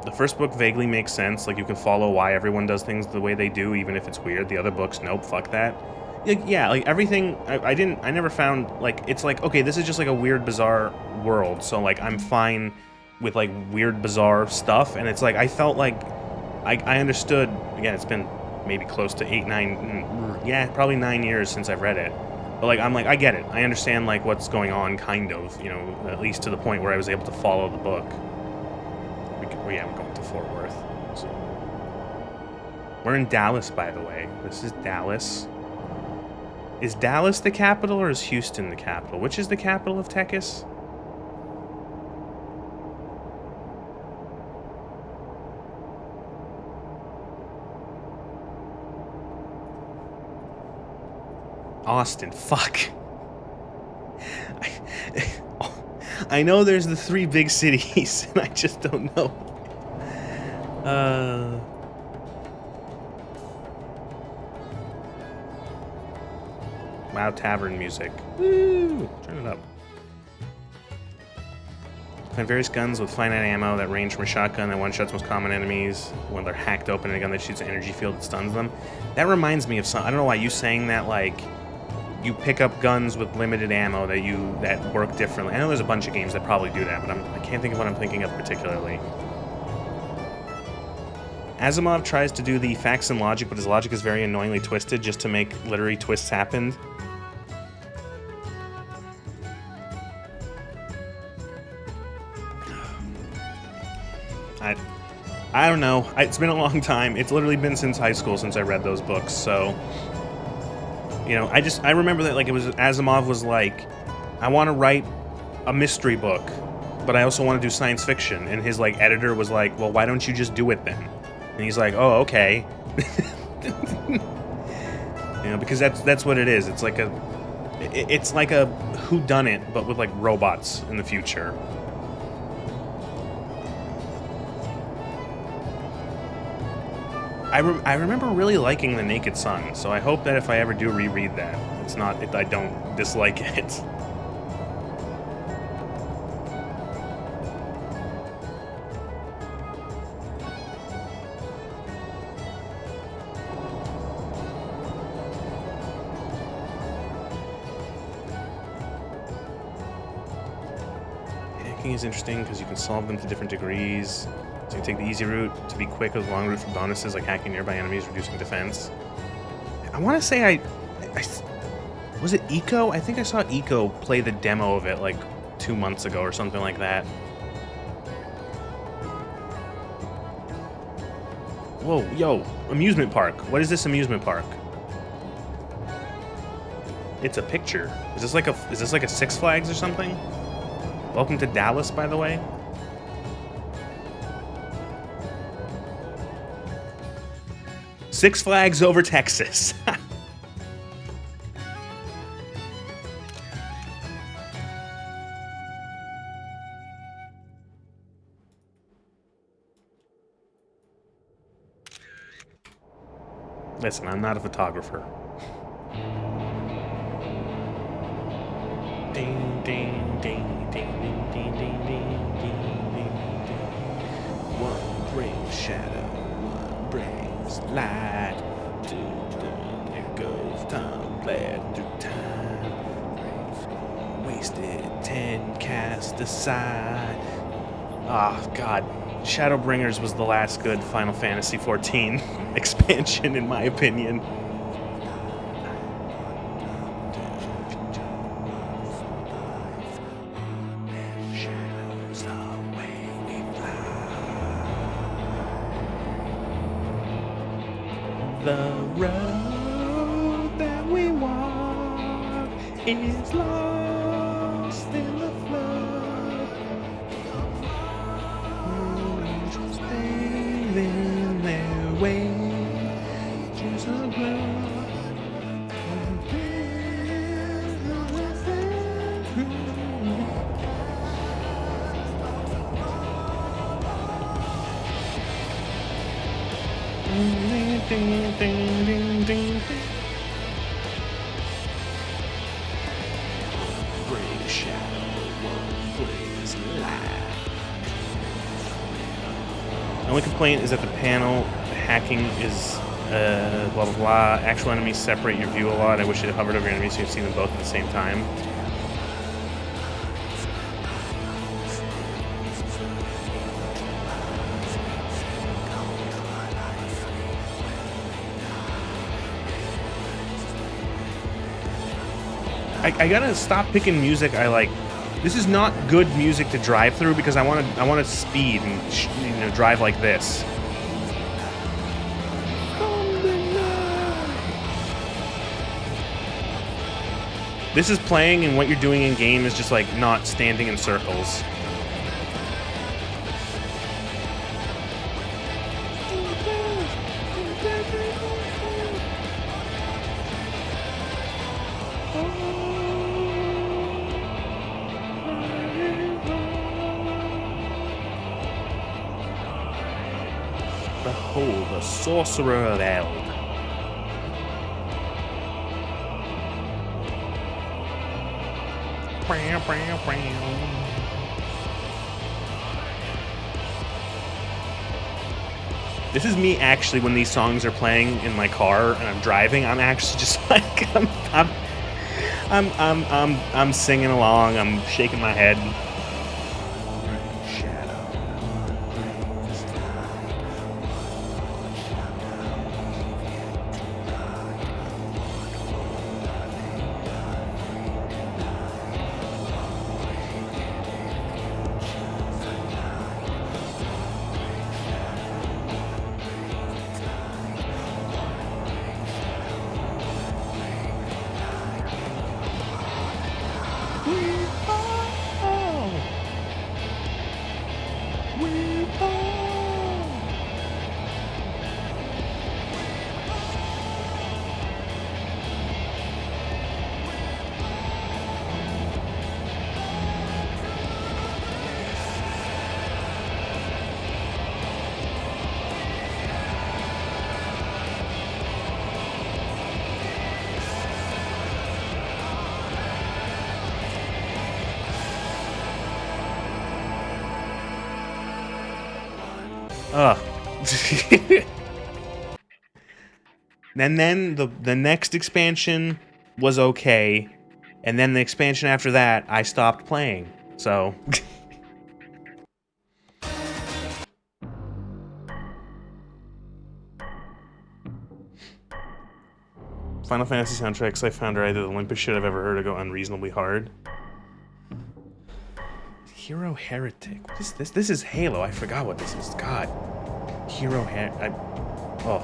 The first book vaguely makes sense. Like, you can follow why everyone does things the way they do, even if it's weird. The other books, nope, fuck that. Like, yeah, like, everything, I never found, like, it's like, okay, this is just, like, a weird, bizarre world, so, like, I'm fine with, like, weird, bizarre stuff, and it's like, I felt like, I understood, again, it's been maybe close to probably 9 years since I've read it, but, like, I'm like, I get it. I understand, like, what's going on, kind of, you know, at least to the point where I was able to follow the book. Yeah, we're going to Fort Worth. So. We're in Dallas, by the way. This is Dallas. Is Dallas the capital or is Houston the capital? Which is the capital of Texas? Austin. Fuck. I know there's the 3 big cities, and I just don't know. Wow, tavern music. Woo! Turn it up. Find various guns with finite ammo that range from a shotgun that one-shots most common enemies when they're hacked open, and a gun that shoots an energy field that stuns them. That reminds me of some... I don't know why you saying that, like... You pick up guns with limited ammo that work differently. I know there's a bunch of games that probably do that, but I can't think of what I'm thinking of particularly. Asimov tries to do the facts and logic, but his logic is very annoyingly twisted just to make literary twists happen. I don't know. It's been a long time. It's literally been since high school since I read those books, so... You know, I remember that, like, it was... Asimov was like, I want to write a mystery book, but I also want to do science fiction. And his, like, editor was like, well, why don't you just do it then? And he's like, oh, okay. You know, because that's what it is. It's like a whodunit, but with, like, robots in the future. I remember really liking The Naked Sun, so I hope that if I ever do reread that, I don't dislike it. Hacking is interesting because you can solve them to different degrees. So you can take the easy route to be quick, or the long route for bonuses like hacking nearby enemies, reducing defense. I want to say I was it Eco? I think I saw Eco play the demo of it like 2 months ago or something like that. Whoa, yo, amusement park. What is this amusement park? It's a picture. Is this like a Six Flags or something? Welcome to Dallas, by the way. Six Flags over Texas. Listen, I'm not a photographer. Ding, ding, ding, ding, ding, ding, ding, ding, ding, ding. One brings shadow, one brings light. There goes Tom Glad through time. Wasted 10 cast aside. Oh, God. Shadowbringers was the last good Final Fantasy XIV expansion, in my opinion. The road that we walk is lost in the flood. Angels paving their way to the road. Brave shadow won't blaze light. The only complaint is that the panel hacking is blah blah blah. Actual enemies separate your view a lot. I wish it hovered over your enemies so you'd see them both at the same time. I gotta stop picking music I like. This is not good music to drive through because I want to speed and drive like this. This is playing and what you're doing in game is just like not standing in circles. Behold, the Sorcerer of Eld. This is me actually when these songs are playing in my car and I'm driving. I'm actually just like I'm singing along. I'm shaking my head. Ugh. And then the next expansion was okay, and then the expansion after that, I stopped playing. So. Final Fantasy soundtracks I found are either the limpest shit I've ever heard or go unreasonably hard. Hero Heretic. What is this? This is Halo. I forgot what this is. God. Hero Heretic. Oh.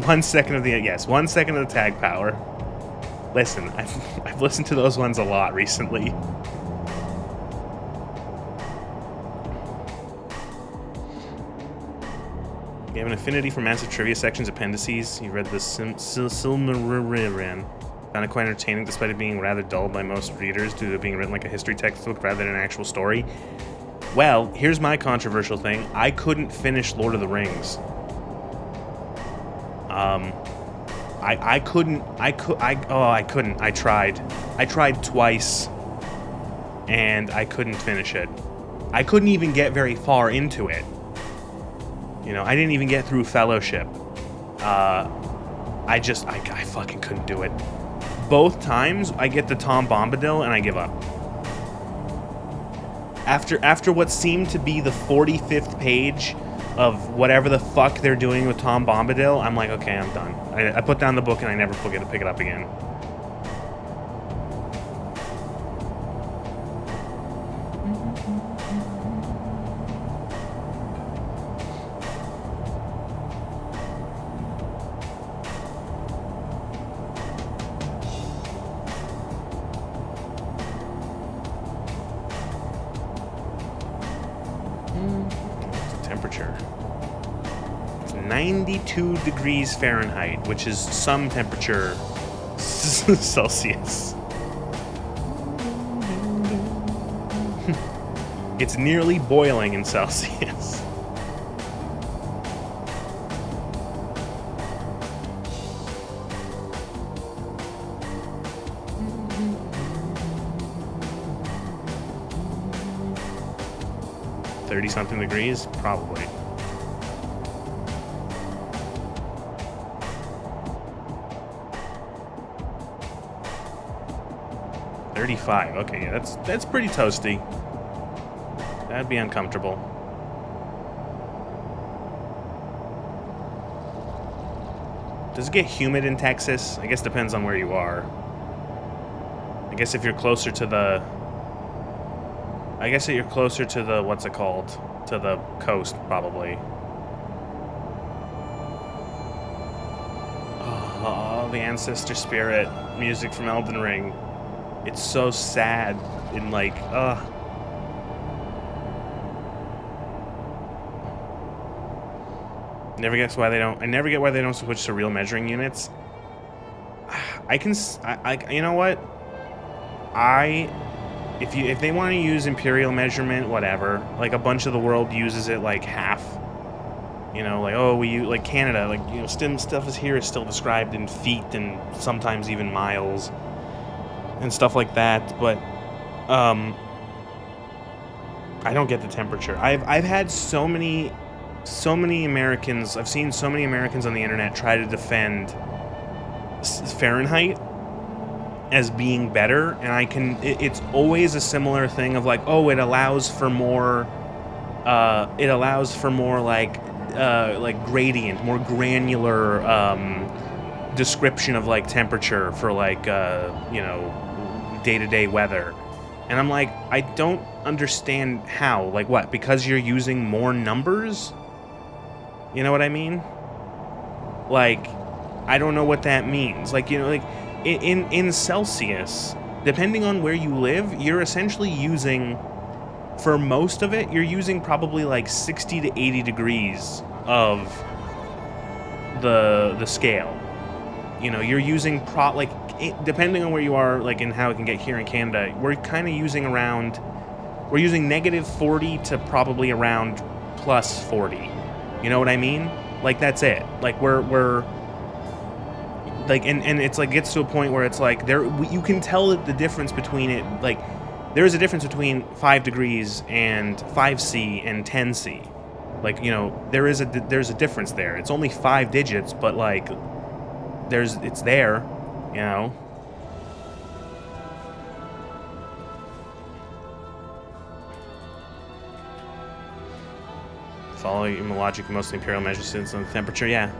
1 second of the... Yes, 1 second of the tag power. Listen, I've listened to those ones a lot recently. You have an affinity for massive trivia sections, appendices. You read the Silmarillion. Found it quite entertaining despite it being rather dull by most readers due to it being written like a history textbook rather than an actual story. Well, here's my controversial thing. I couldn't finish Lord of the Rings. I couldn't. I couldn't. I tried twice, and I couldn't finish it. I couldn't even get very far into it. You know, I didn't even get through Fellowship. I fucking couldn't do it. Both times, I get to Tom Bombadil, and I give up. After what seemed to be the 45th page of whatever the fuck they're doing with Tom Bombadil, I'm like, okay, I'm done. I put down the book, and I never forget to pick it up again. Temperature. It's 92 degrees Fahrenheit, which is some temperature Celsius. It's nearly boiling in Celsius. 30-something degrees? Probably. $35. Okay, yeah, that's pretty toasty. That'd be uncomfortable. Does it get humid in Texas? I guess depends on where you are. I guess if you're closer to the... what's it called? To the coast, probably. Oh, the ancestor spirit. Music from Elden Ring. It's so sad and like, I never get why they don't switch to real measuring units. You know what? If they want to use imperial measurement, whatever. Like a bunch of the world uses it like half. You know, like, oh, we use, like Canada, like, you know, stuff is still described in feet and sometimes even miles and stuff like that. But I don't get the temperature. I've had so many Americans. I've seen so many Americans on the internet try to defend Fahrenheit as being better, and it's always a similar thing of like, oh, it allows for more like gradient, more granular description of like temperature for like you know, day-to-day weather. And I'm like, I don't understand how. Like what? Because you're using more numbers? You know what I mean? Like, I don't know what that means. Like, you know, like in Celsius, depending on where you live, you're essentially using, for most of it, you're using probably like 60 to 80 degrees of the scale. You know, you're using depending on where you are, like, and how it can get here in Canada, we're kind of using we're using negative 40 to probably around plus 40. You know what I mean? Like, that's it. Like, we're like, and it's like, gets to a point where it's like, you can tell the difference between it. Like, there is a difference between 5 degrees and 5C and 10C. Like, you know, there's a difference there. It's only 5 digits, but like, it's there, you know. Following the logic of most imperial measurements on temperature, yeah.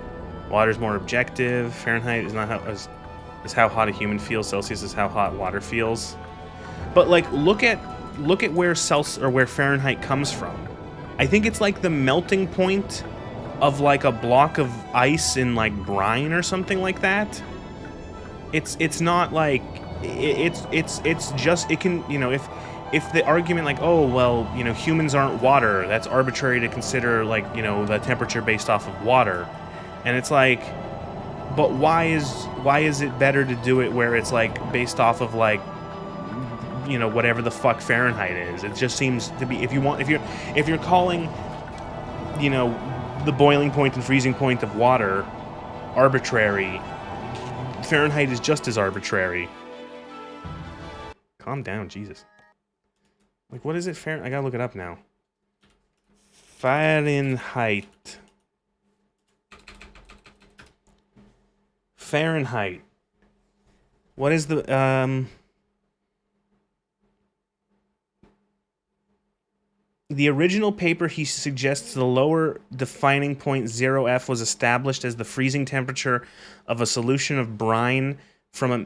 Water's more objective. Fahrenheit is not is how hot a human feels. Celsius is how hot water feels. But like, look at where where Fahrenheit comes from. I think it's like the melting point of like a block of ice in like brine or something like that. It's not like it's just, it can, you know, if the argument like, oh, well, you know, humans aren't water, that's arbitrary to consider, like, you know, the temperature based off of water. And it's like, but why is it better to do it where it's like based off of like, you know, whatever the fuck Fahrenheit is? It just seems to be, if you're calling, you know, the boiling point and freezing point of water arbitrary, Fahrenheit is just as arbitrary. Calm down, Jesus. Like, what is it? I gotta look it up now. Fahrenheit. What is the original paper, he suggests the lower defining point 0F was established as the freezing temperature of a solution of brine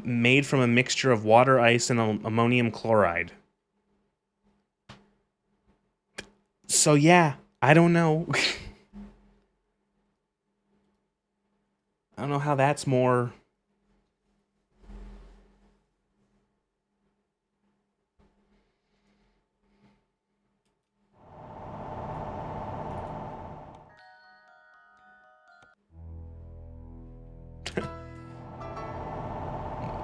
made from a mixture of water, ice, and ammonium chloride. So yeah, I don't know. I don't know how that's more...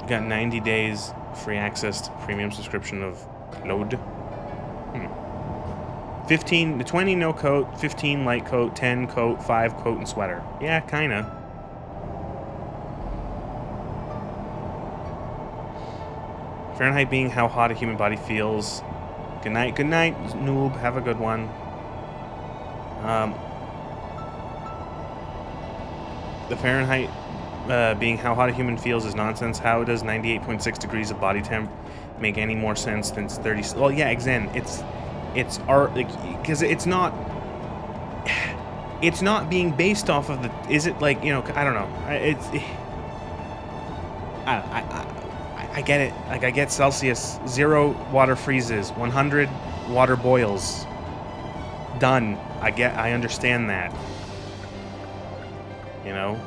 Got 90 days free access to premium subscription of Node. 20 no coat, 15 light coat, 10 coat, 5 coat and sweater. Yeah, kinda. Fahrenheit being how hot a human body feels. Good night, noob. Have a good one. The Fahrenheit being how hot a human feels is nonsense. How does 98.6 degrees of body temp make any more sense than 30? Well, yeah, Xen, it's art, because it's not being based off of the. Is it like, you know? I don't know. I get it. Like, I get Celsius. 0 water freezes. 100 water boils. Done. I understand that. You know?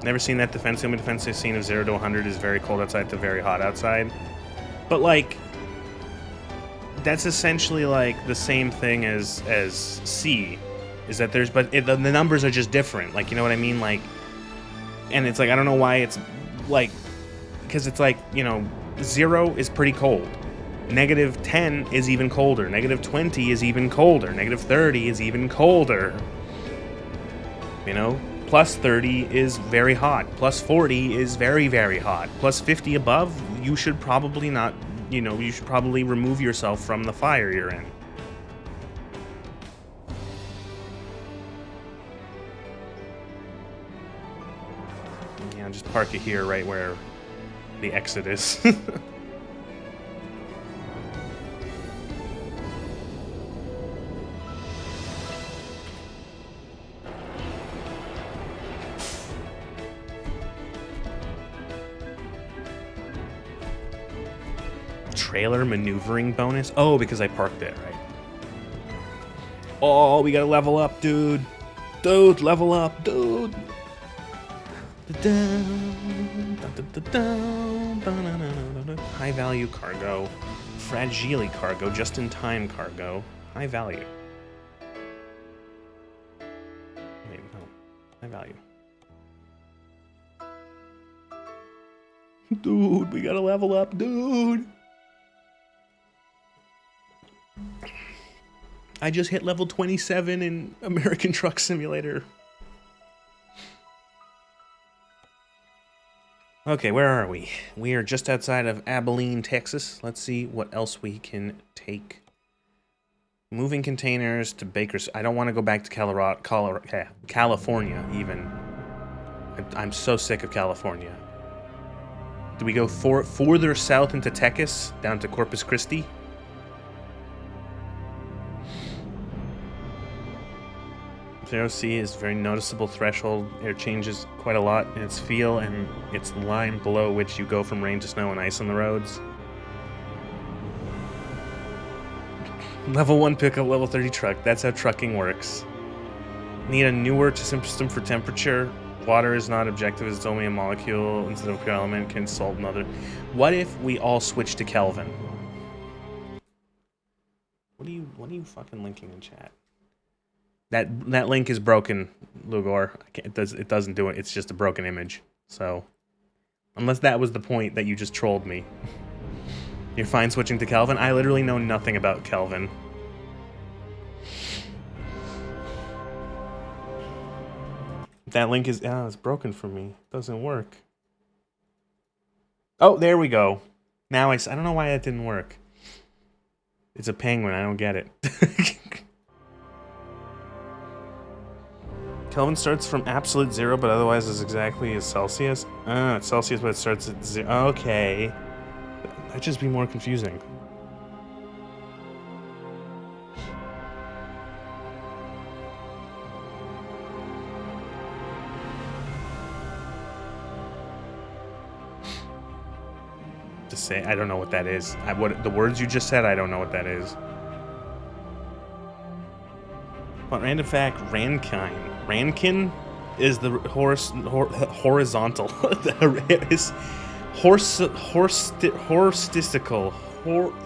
Never seen that defense. The only defense I've seen of 0 to 100 is very cold outside to very hot outside. But, like, that's essentially, like, the same thing as C. Is that there's... But the numbers are just different. Like, you know what I mean? Like... And it's like, I don't know why it's, like... Because it's like, you know, 0 is pretty cold. -10 is even colder. -20 is even colder. -30 is even colder. You know? +30 is very hot. +40 is very, very hot. +50 above, you should probably not, you know, you should probably remove yourself from the fire you're in. Yeah, just park it here right where the exit is. Trailer maneuvering bonus? Oh, because I parked it, right? Oh, we gotta level up, dude. Dude, level up, dude. High value cargo. Fragile cargo. Just in time cargo. High value. Wait, no. High value. Dude, we gotta level up, dude. I just hit level 27 in American Truck Simulator. Okay, where are we? We are just outside of Abilene, Texas. Let's see what else we can take. Moving containers to Baker's. I don't want to go back to California, even. I'm so sick of California. Do we go further south into Texas, down to Corpus Christi? Zero C is very noticeable threshold. It changes quite a lot in its feel, and it's the line below which you go from rain to snow and ice on the roads. Level 1 pickup, level 30 truck. That's how trucking works. Need a newer system for temperature. Water is not objective, it's only a molecule instead of a pure element. Can solve another. What if we all switch to Kelvin? What are you fucking linking in chat? That link is broken, Lugor. It doesn't do it. It's just a broken image. So, unless that was the point that you just trolled me, you're fine switching to Kelvin. I literally know nothing about Kelvin. That link is it's broken for me. It doesn't work. Oh, there we go. Now I don't know why that didn't work. It's a penguin. I don't get it. Kelvin starts from absolute 0, but otherwise is exactly as Celsius. It's Celsius, but it starts at 0. Okay. That'd just be more confusing. To say, I don't know what that is. What the words you just said, I don't know what that is. But random fact, Rankin is the horizontal. Is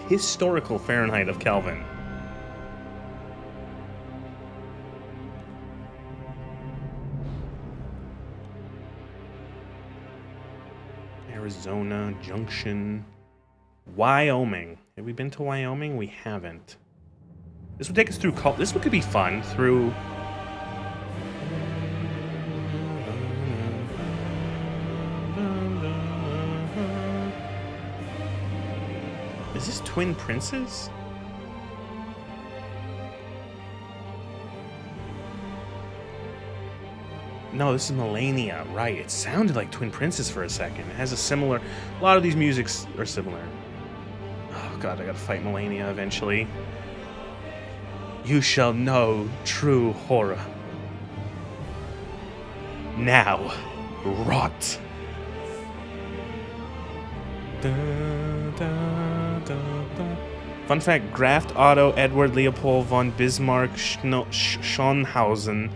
historical Fahrenheit of Kelvin. Arizona Junction, Wyoming. Have we been to Wyoming? We haven't. This would take us through. This could be fun through. Is this Twin Princes? No, this is Melania, right. It sounded like Twin Princess for a second. It has a similar... A lot of these musics are similar. Oh god, I gotta fight Melania eventually. You shall know true horror. Now, rot. Da, da, da, da. Fun fact, Graf Otto Edward Leopold von Bismarck Schonhausen,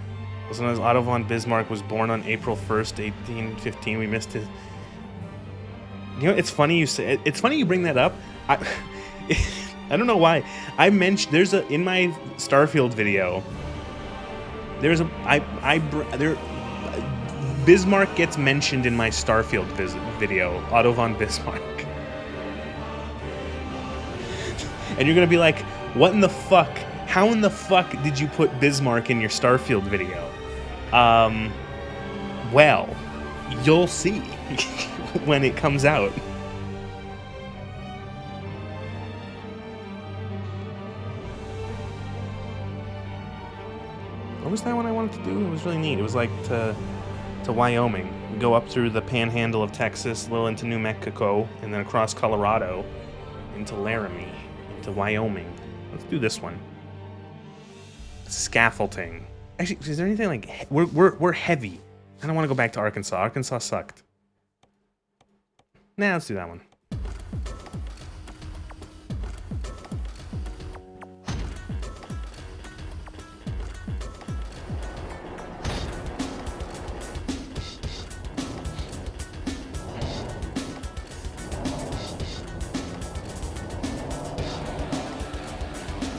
also known as Otto von Bismarck, was born on April 1st, 1815. We missed it. You know, it's funny you say it's funny you bring that up. I don't know why. I mentioned there's a in my Starfield video. There's a Bismarck gets mentioned in my Starfield video. Otto von Bismarck. And you're gonna be like, what in the fuck? How in the fuck did you put Bismarck in your Starfield video? Well, you'll see when it comes out. What was that one I wanted to do? It was really neat. It was like to Wyoming. You go up through the panhandle of Texas, a little into New Mexico, and then across Colorado into Laramie, into Wyoming. Let's do this one. Scaffolding. Actually, is there anything like we're heavy? I don't want to go back to Arkansas. Arkansas sucked. Nah, let's do that one.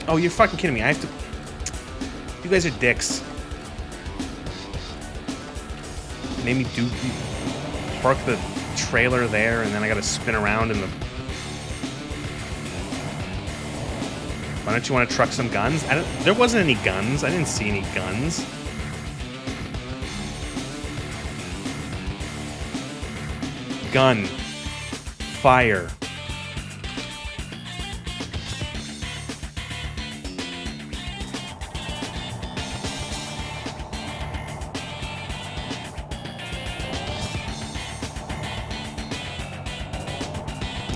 Oh, you're fucking kidding me. I have to... You guys are dicks. Made me park the trailer there, and then I gotta spin around in the... Why don't you want to truck some guns? There wasn't any guns. I didn't see any guns. Gun. Fire.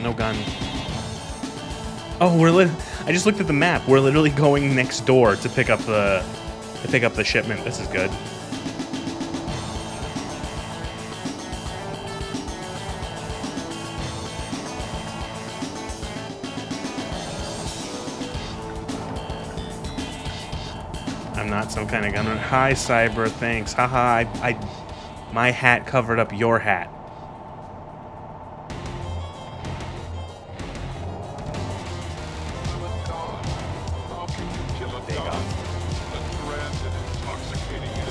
No gun. Oh, I just looked at the map. We're literally going next door to pick up the shipment. This is good. I'm not some kind of gunner. Hi, Cyber. Thanks. Haha. My hat covered up your hat.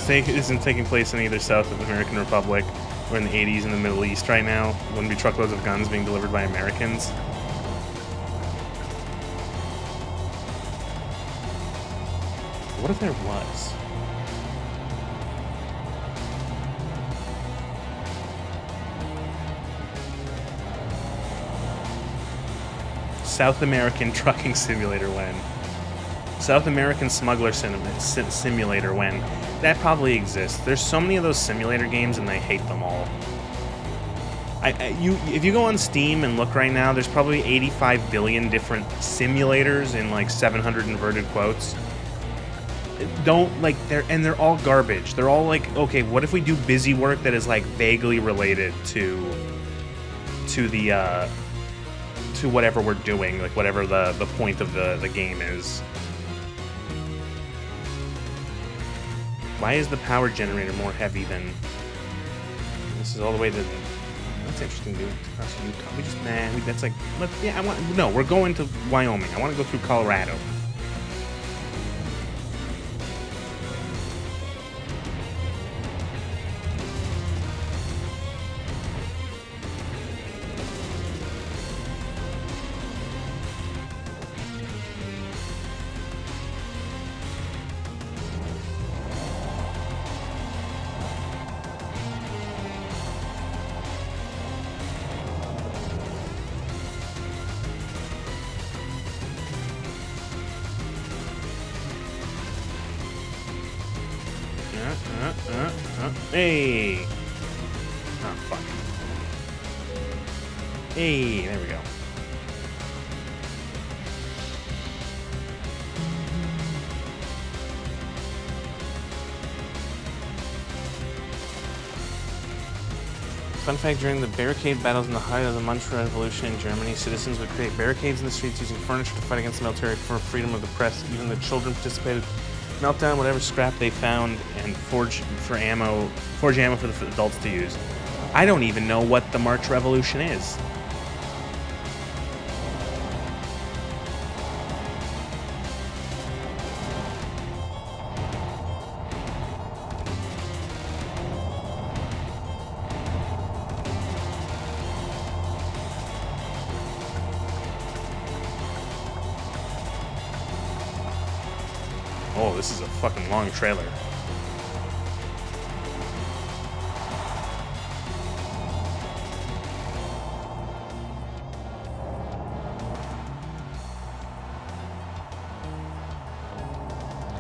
This isn't taking place in either South of the American Republic or in the 80s in the Middle East right now. Wouldn't be truckloads of guns being delivered by Americans. What if there was? South American trucking simulator when? South American smuggler simulator when? That probably exists. There's so many of those simulator games and I hate them all. If you go on Steam and look right now, there's probably 85 billion different simulators in like 700 inverted quotes. They're all garbage. They're all like, okay, what if we do busy work that is like vaguely related to whatever we're doing, like whatever the point of the game is. Why is the power generator more heavy than... This is all the way to... That's interesting, dude. Across Utah. We just... Nah, that's like... No, we're going to Wyoming. I want to go through Colorado. Hey. Oh, fuck. Hey, there we go. Fun fact, during the barricade battles in the height of the Munch Revolution in Germany, citizens would create barricades in the streets using furniture to fight against the military for freedom of the press. Even the children participated. Melt down whatever scrap they found and forge ammo for the adults to use. I don't even know what the March Revolution is. Oh, this is a fucking long trailer.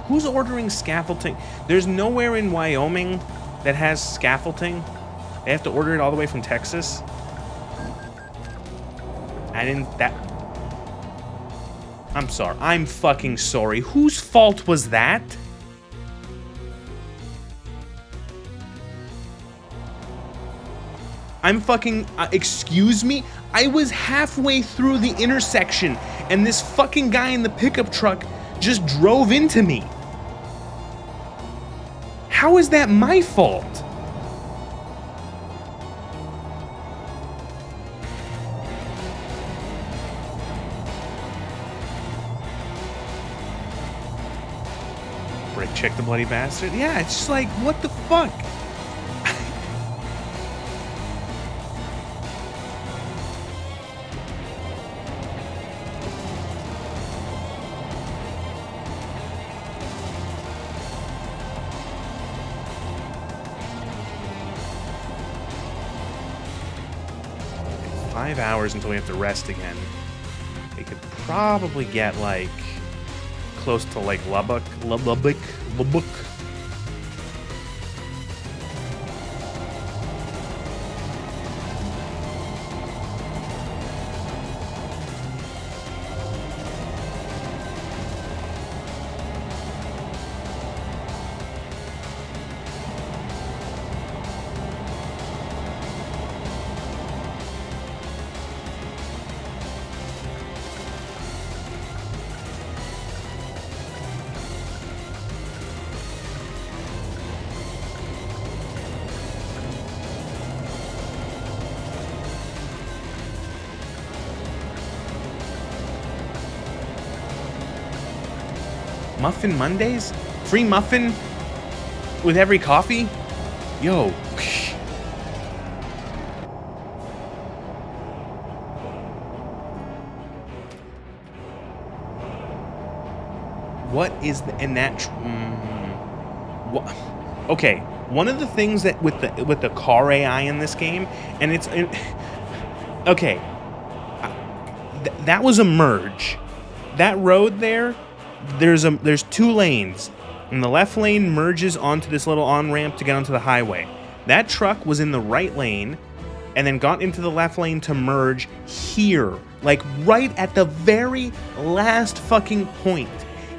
Who's ordering scaffolding? There's nowhere in Wyoming that has scaffolding. They have to order it all the way from Texas. I'm sorry. I'm fucking sorry. Whose fault was that? I'm fucking, excuse me? I was halfway through the intersection and this fucking guy in the pickup truck just drove into me. How is that my fault? Brake check the bloody bastard. Yeah, it's just like, what the fuck? Hours until we have to rest again. We could probably get like close to like Lubbock. Muffin Mondays? Free muffin with every coffee? Yo. What is the, and that what? Okay, one of the things that with the car AI in this game, and it's okay, that was a merge. That road there's two lanes, and the left lane merges onto this little on-ramp to get onto the highway. That truck was in the right lane and then got into the left lane to merge here, like right at the very last fucking point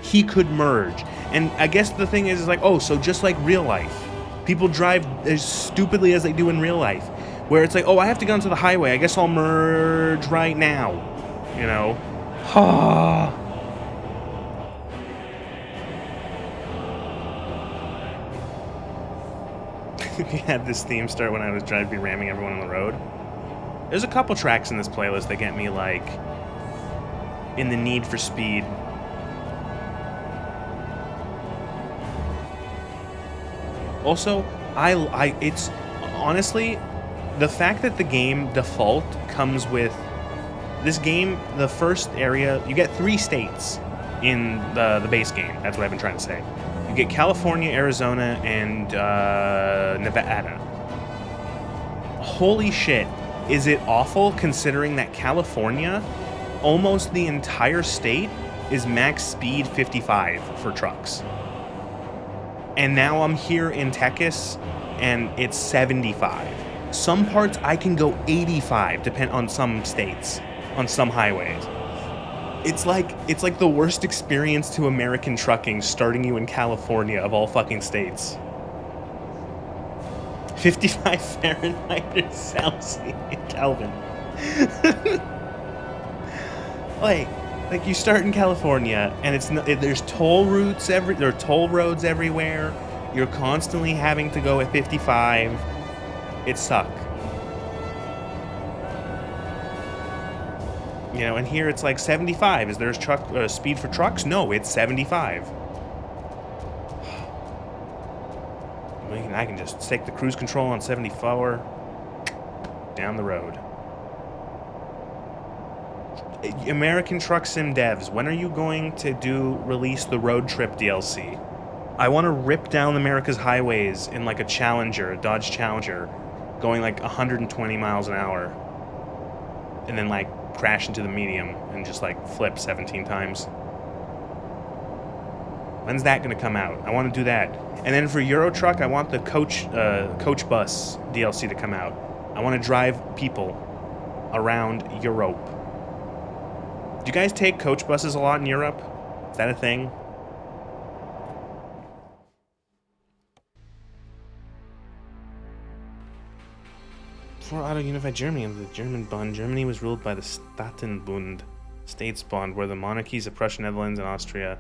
he could merge. And I guess the thing is like, oh, so just like real life, people drive as stupidly as they do in real life, where it's like, oh, I have to get onto the highway, I guess I'll merge right now, you know. We had this theme start when I was driving, ramming everyone on the road. There's a couple tracks in this playlist that get me like in the need for speed. Also, it's honestly the fact that the game default comes with this game. The first area, you get 3 states in the base game. That's what I've been trying to say. You get California, Arizona, and Nevada. Holy shit, is it awful considering that California, almost the entire state, is max speed 55 for trucks. And now I'm here in Texas, and it's 75. Some parts I can go 85, depend on some states, on some highways. It's like the worst experience to American trucking, starting you in California of all fucking states. 55 Fahrenheit or Celsius, Kelvin. like like you start in California and there's toll routes there are toll roads everywhere. You're constantly having to go at 55. It sucks. And here it's like 75. Is there truck speed for trucks? No, it's 75. I can just take the cruise control on 74 down the road. American Truck Sim devs, when are you going to release the road trip DLC? I want to rip down America's highways in like a Dodge Challenger, going like 120 miles an hour, and then like crash into the medium and just like flip 17 times. When's that going to come out? I want to do that. And then for Euro Truck, I want the coach bus DLC to come out. I want to drive people around Europe. Do you guys take coach buses a lot in Europe? Is that a thing? Before auto-unified Germany, the German Bund, Germany was ruled by the Staatenbund, Statesbund, where the monarchies of Prussia, Netherlands, and Austria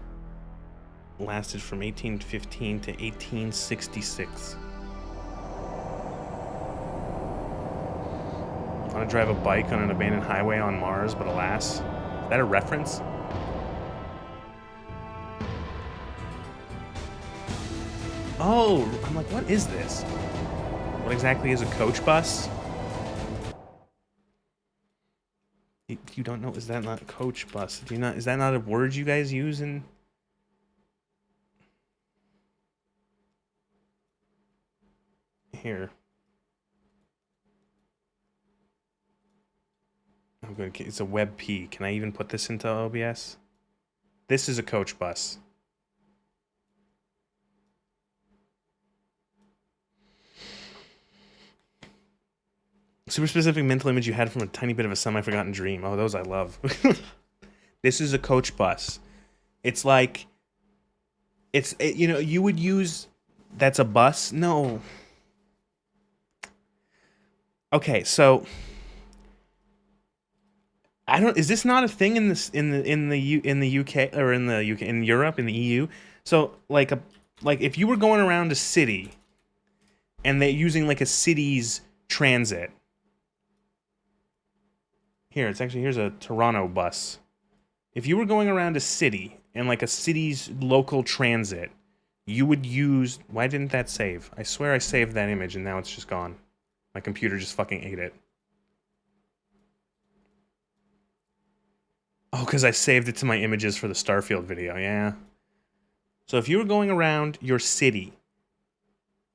lasted from 1815 to 1866. I want to drive a bike on an abandoned highway on Mars, but alas. Is that a reference? Oh, I'm like, what is this? What exactly is a coach bus? You don't know? Is that not coach bus? Is that not a word you guys use in... Here. I'm good. It's a WebP. Can I even put this into OBS? This is a coach bus. Super specific mental image you had from a tiny bit of a semi-forgotten dream. Oh, those I love. This is a coach bus. It's like... you would use... That's a bus? No. Okay, so... I don't... Is this not a thing in the UK, or in the UK, in Europe, in the EU? So, like if you were going around a city, and they're using like a city's transit... Here's a Toronto bus. If you were going around a city and like a city's local transit, you would use... Why didn't that save? I swear I saved that image and now it's just gone. My computer just fucking ate it. Oh, because I saved it to my images for the Starfield video, yeah. So if you were going around your city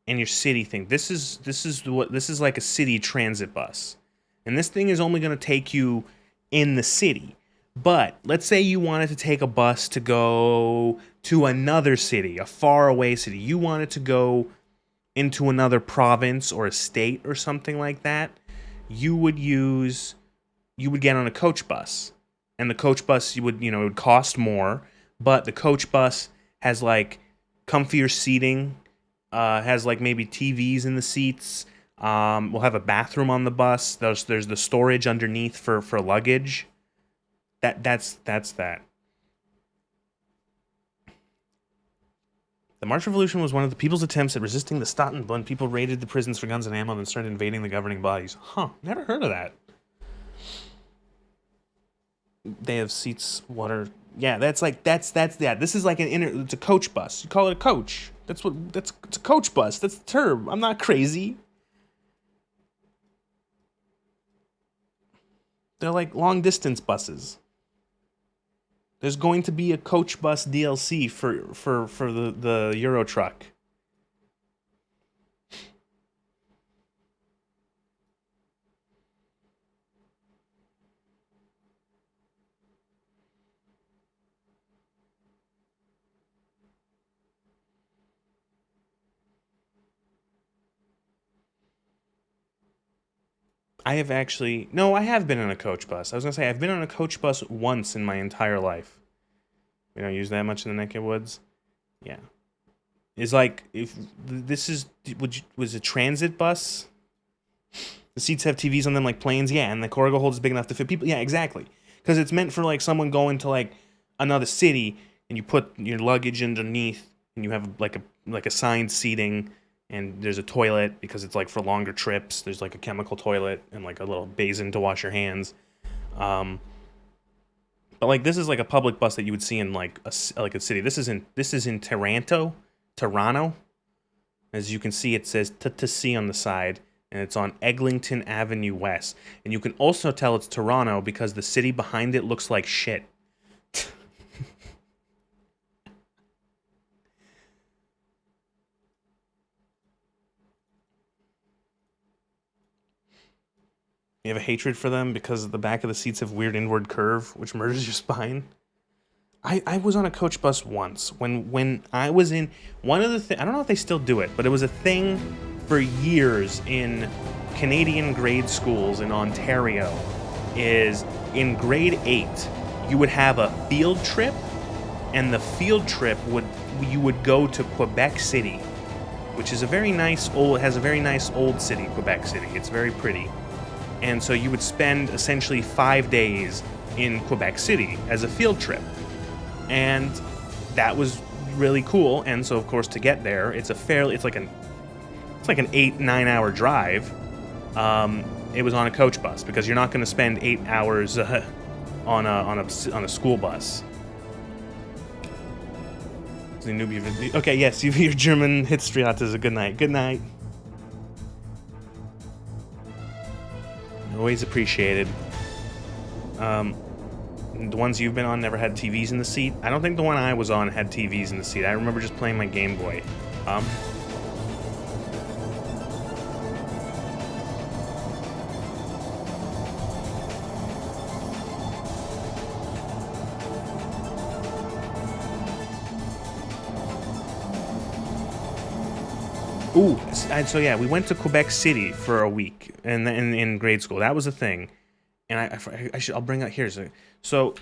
and your city thing, this is like a city transit bus. And this thing is only going to take you in the city. But let's say you wanted to take a bus to go to another city, a faraway city. You wanted to go into another province or a state or something like that. You would get on a coach bus. And the coach bus, it would cost more. But the coach bus has like comfier seating, has like maybe TVs in the seats. We'll have a bathroom on the bus. There's the storage underneath for luggage. That's that. The March Revolution was one of the people's attempts at resisting the Staatenbund. People raided the prisons for guns and ammo, then started invading the governing bodies. Huh? Never heard of that. They have seats. Water. Yeah, that's. This is like it's a coach bus. You call it a coach. It's a coach bus. That's the term. I'm not crazy. They're like long distance buses. There's going to be a coach bus DLC for the Euro Truck. I have actually no, I have been on a coach bus. I was gonna say I've been on a coach bus once in my entire life. We don't use that much in the neck of woods. Yeah, it's like if this is was a transit bus. The seats have TVs on them like planes. Yeah, and the cargo hold is big enough to fit people. Yeah, exactly. Because it's meant for like someone going to like another city, and you put your luggage underneath, and you have like assigned seating, and there's a toilet because it's like for longer trips. There's like a chemical toilet and like a little basin to wash your hands. Um, but like this is like a public bus that you would see in like a city. This is in Toronto. As you can see, it says TTC on the side, and it's on Eglinton Avenue West. And you can also tell it's Toronto because the city behind it looks like shit. You have a hatred for them because the back of the seats have weird inward curve, which murders your spine. I was on a coach bus once when I was in one of the I don't know if they still do it, but it was a thing for years in Canadian grade schools in Ontario. Is in grade 8 you would have a field trip, and the field trip would you would go to Quebec City, which is a very nice old has a very nice old city. Quebec City, it's very pretty. And so you would spend essentially 5 days in Quebec City as a field trip. And that was really cool. And so of course to get there, it's like an 8-9 hour drive. It was on a coach bus because you're not going to spend 8 hours on a school bus. Okay, yes, your German History is a good night. Good night. Always appreciated. The ones you've been on never had TVs in the seat. I don't think the one I was on had TVs in the seat. I remember just playing my Game Boy. Ooh, so yeah, we went to Quebec City for a week in grade school. That was a thing, and I'll bring up here's a so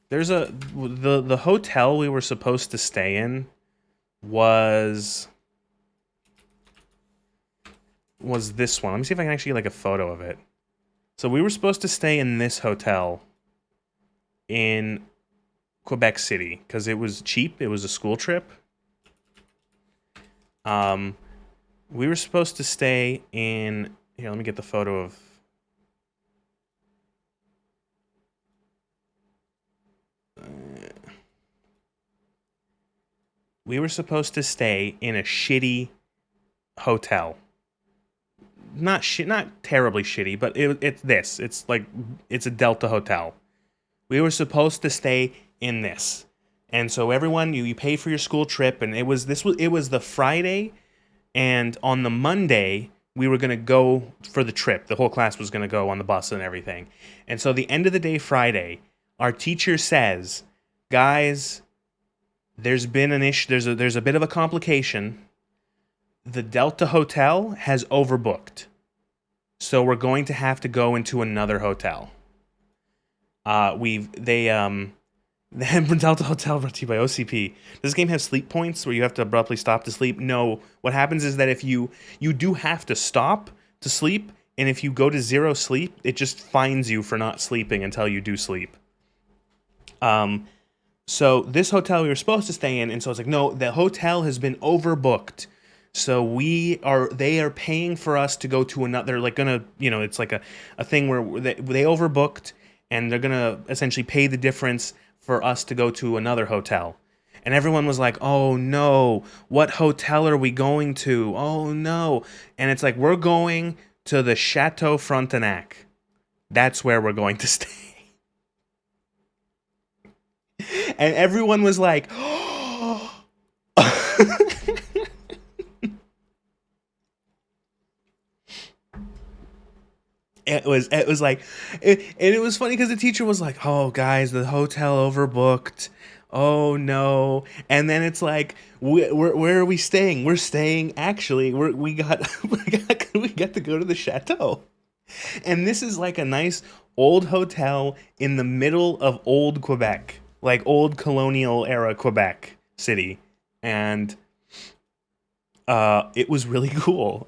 there's the hotel we were supposed to stay in was this one. Let me see if I can actually get like a photo of it. So we were supposed to stay in this hotel in Quebec City because it was cheap. It was a school trip. We were supposed to stay in here. Let me get the photo of. We were supposed to stay in a shitty hotel. Not terribly shitty, but it's a Delta hotel. We were supposed to stay in this. And so everyone, you pay for your school trip, and it was the Friday, and on the Monday we were gonna go for the trip. The whole class was gonna go on the bus and everything. And so the end of the day, Friday, our teacher says, "Guys, there's been an issue. There's a bit of a complication. The Delta Hotel has overbooked, so we're going to have to go into another hotel." The Delta Hotel brought to you by OCP. Does this game have sleep points where you have to abruptly stop to sleep? No. What happens is that if you do have to stop to sleep, and if you go to 0 sleep, it just fines you for not sleeping until you do sleep. So this hotel we were supposed to stay in, and so it's like, no, the hotel has been overbooked. So they are paying for us to go to another, they're like gonna, it's like a thing where they overbooked, and they're gonna essentially pay the difference for us to go to another hotel. And everyone was like, "Oh no, what hotel are we going to? Oh no." And it's like, we're going to the Chateau Frontenac. That's where we're going to stay. And everyone was like, "Oh." It was like, and it was funny because the teacher was like, "Oh, guys, the hotel overbooked. Oh no. And then it's like, where are we staying? We're staying, actually, we got, we got to go to the chateau. And this is like a nice old hotel in the middle of old Quebec, like old colonial era Quebec City. And it was really cool.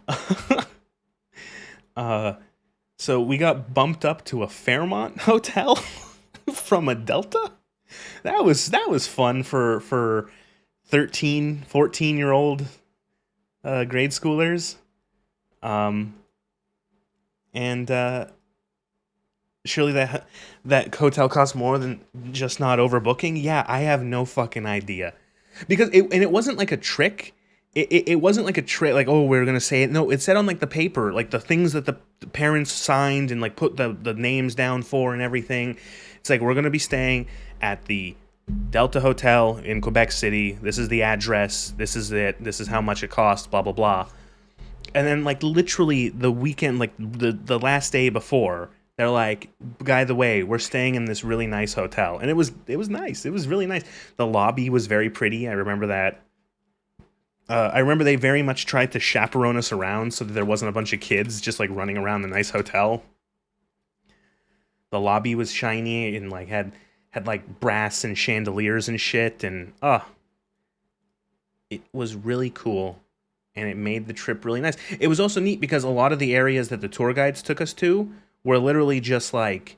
uh, so we got bumped up to a Fairmont hotel from a Delta. That was fun for 13, 14 year old grade schoolers. Um, and surely that hotel costs more than just not overbooking. Yeah, I have no fucking idea, because it wasn't like a trick. It wasn't like a trick, like, oh, we're gonna say it. No, it said on like the paper, like the things that the parents signed and like put the names down for and everything. It's like, we're gonna be staying at the Delta Hotel in Quebec City. This is the address. This is it. This is how much it costs. Blah blah blah. And then like literally the weekend, like the last day before, they're like, by the way, we're staying in this really nice hotel. And it was nice. It was really nice. The lobby was very pretty. I remember that. I remember they very much tried to chaperone us around so that there wasn't a bunch of kids just like running around the nice hotel. The lobby was shiny and like had like brass and chandeliers and shit, and it was really cool, and it made the trip really nice. It was also neat because a lot of the areas that the tour guides took us to were literally just like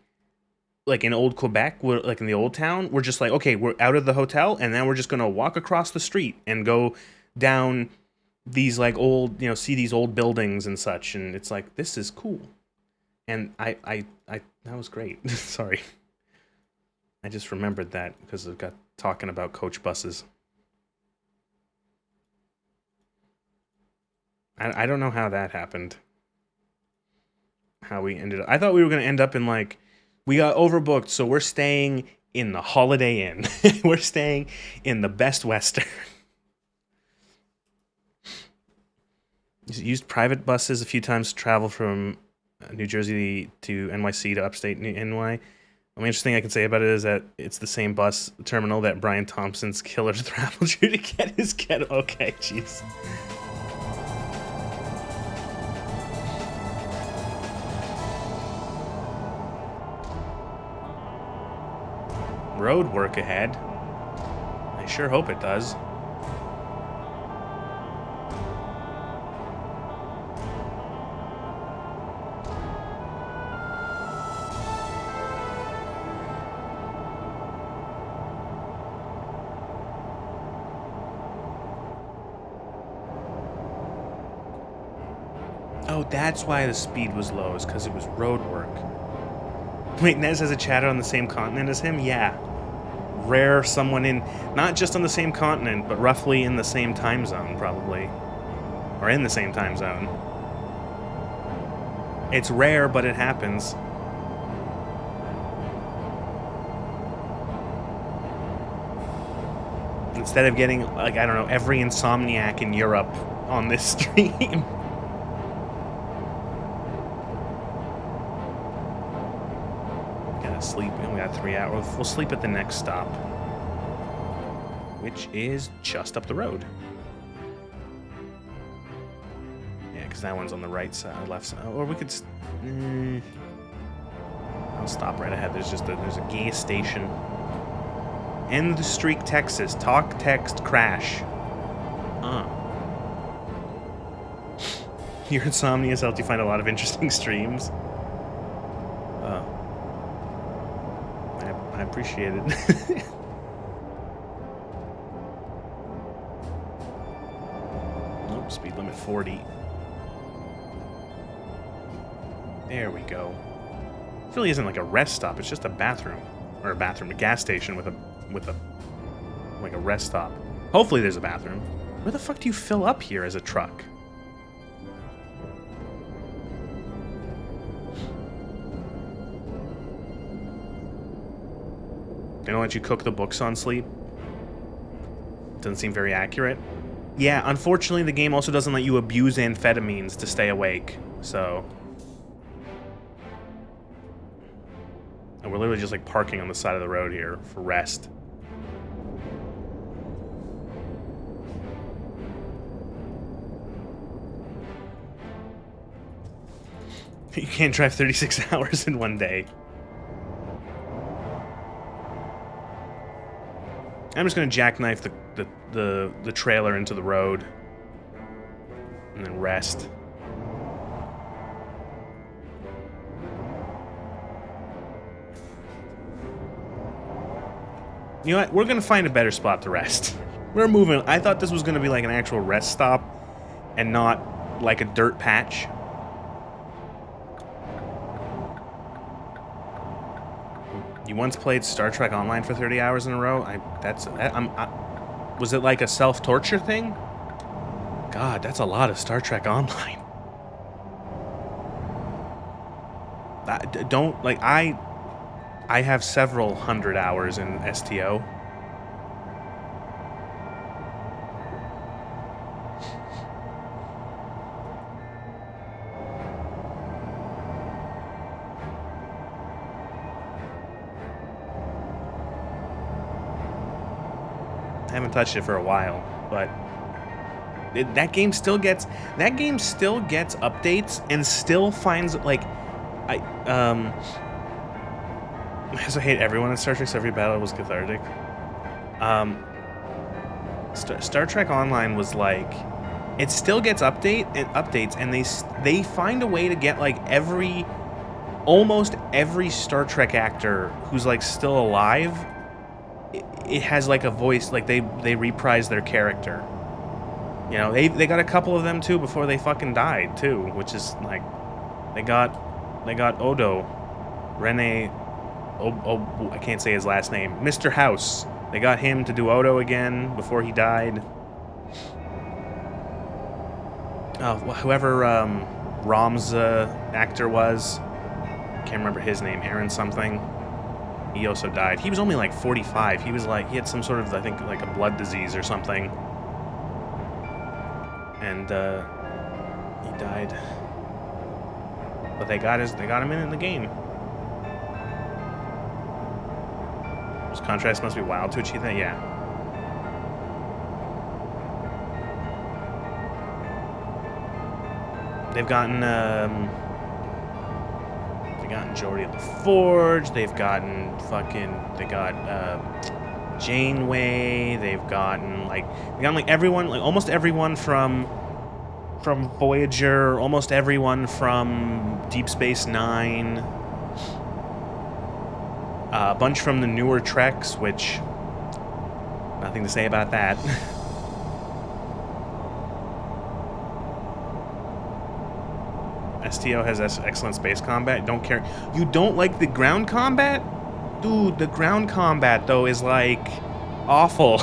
in old Quebec, like in the old town, we're just like, okay, we're out of the hotel, and then we're just gonna walk across the street and go down these like old, see these old buildings and such, and it's like, this is cool. And I that was great. Sorry, I just remembered that because I got talking about coach buses. I don't know how that happened. How we ended up. I thought we were gonna end up in like, we got overbooked, so we're staying in the Holiday Inn. We're staying in the Best Western. Used private buses a few times to travel from New Jersey to NYC to upstate NY. The only interesting I can say about it is that it's the same bus terminal that Brian Thompson's killer traveled through to get his get. Okay, jeez. Road work ahead. I sure hope it does. Oh, that's why the speed was low, is because it was road work. Wait, Nez has a chatter on the same continent as him? Yeah. Rare someone in, not just on the same continent, but roughly in the same time zone, probably. Or in the same time zone. It's rare, but it happens. Instead of getting, like, I don't know, every insomniac in Europe on this stream. Sleep. We got 3 hours. We'll sleep at the next stop, which is just up the road. Yeah, because that one's on the right side, left side. Or we could. I'll stop right ahead. There's a gas station. End the streak, Texas. Talk, text, crash. Your insomnia has helped you find a lot of interesting streams. I appreciate it. Nope, speed limit 40. There we go. It really isn't like a rest stop, it's just a bathroom. Or a gas station with a like a rest stop. Hopefully there's a bathroom. Where the fuck do you fill up here as a truck? They don't let you cook the books on sleep? Doesn't seem very accurate. Yeah, unfortunately the game also doesn't let you abuse amphetamines to stay awake, so... And we're literally just like parking on the side of the road here for rest. You can't drive 36 hours in one day. I'm just gonna jackknife the trailer into the road and then rest. You know what? We're gonna find a better spot to rest. We're moving. I thought this was gonna be like an actual rest stop and not like a dirt patch. You once played Star Trek Online for 30 hours in a row? Was it like a self-torture thing? God, that's a lot of Star Trek Online. I have several hundred hours in STO. I haven't touched it for a while, but that game still gets updates and still finds like I hate everyone in Star Trek. So every battle was cathartic. Star Trek Online was like, it still gets updates, and they find a way to get like almost every Star Trek actor who's like still alive. It has like a voice, like they reprise their character. You know, they got a couple of them too before they fucking died too, which is like they got Odo, Rene, I can't say his last name, Mr. House. They got him to do Odo again before he died. Whoever Rom's actor was, can't remember his name, Aaron something. He also died. He was only like 45. He had some sort of, I think, like a blood disease or something. And he died. But they got him in the game. His contrast must be wild to achieve that, yeah. They've gotten Geordi of the Forge. They got Janeway. They've gotten like everyone, like almost everyone from Voyager, almost everyone from Deep Space Nine. A bunch from the newer Treks, which nothing to say about that. STO has excellent space combat. Don't care. You don't like the ground combat? Dude, the ground combat though is like awful.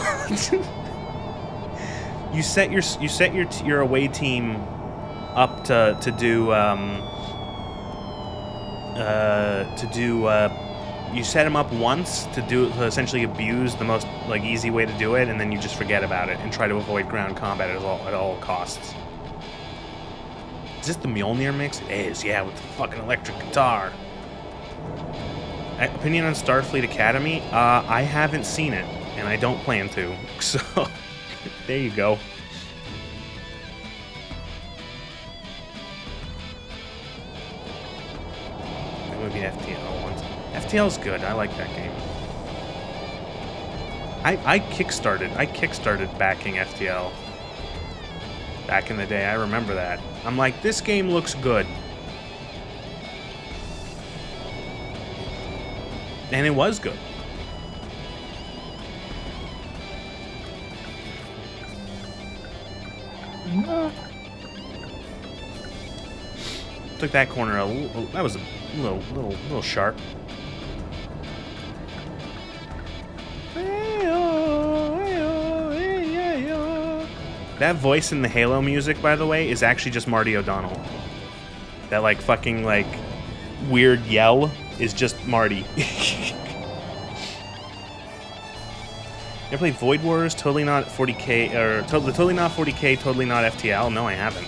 You set your away team up to you set them up once to essentially abuse the most like easy way to do it, and then you just forget about it and try to avoid ground combat at all costs. Is this the Mjolnir mix? It is, yeah, with the fucking electric guitar. Opinion on Starfleet Academy? I haven't seen it, and I don't plan to. So, there you go. That would be FTL once. FTL's good. I like that game. I kickstarted backing FTL. Back in the day, I remember that. I'm like, this game looks good. And it was good. Took that corner that was a little sharp. That voice in the Halo music, by the way, is actually just Marty O'Donnell. That like fucking like weird yell is just Marty. You ever play Void Wars? Totally Not 40K, or Totally Not 40K, Totally Not FTL? No, I haven't.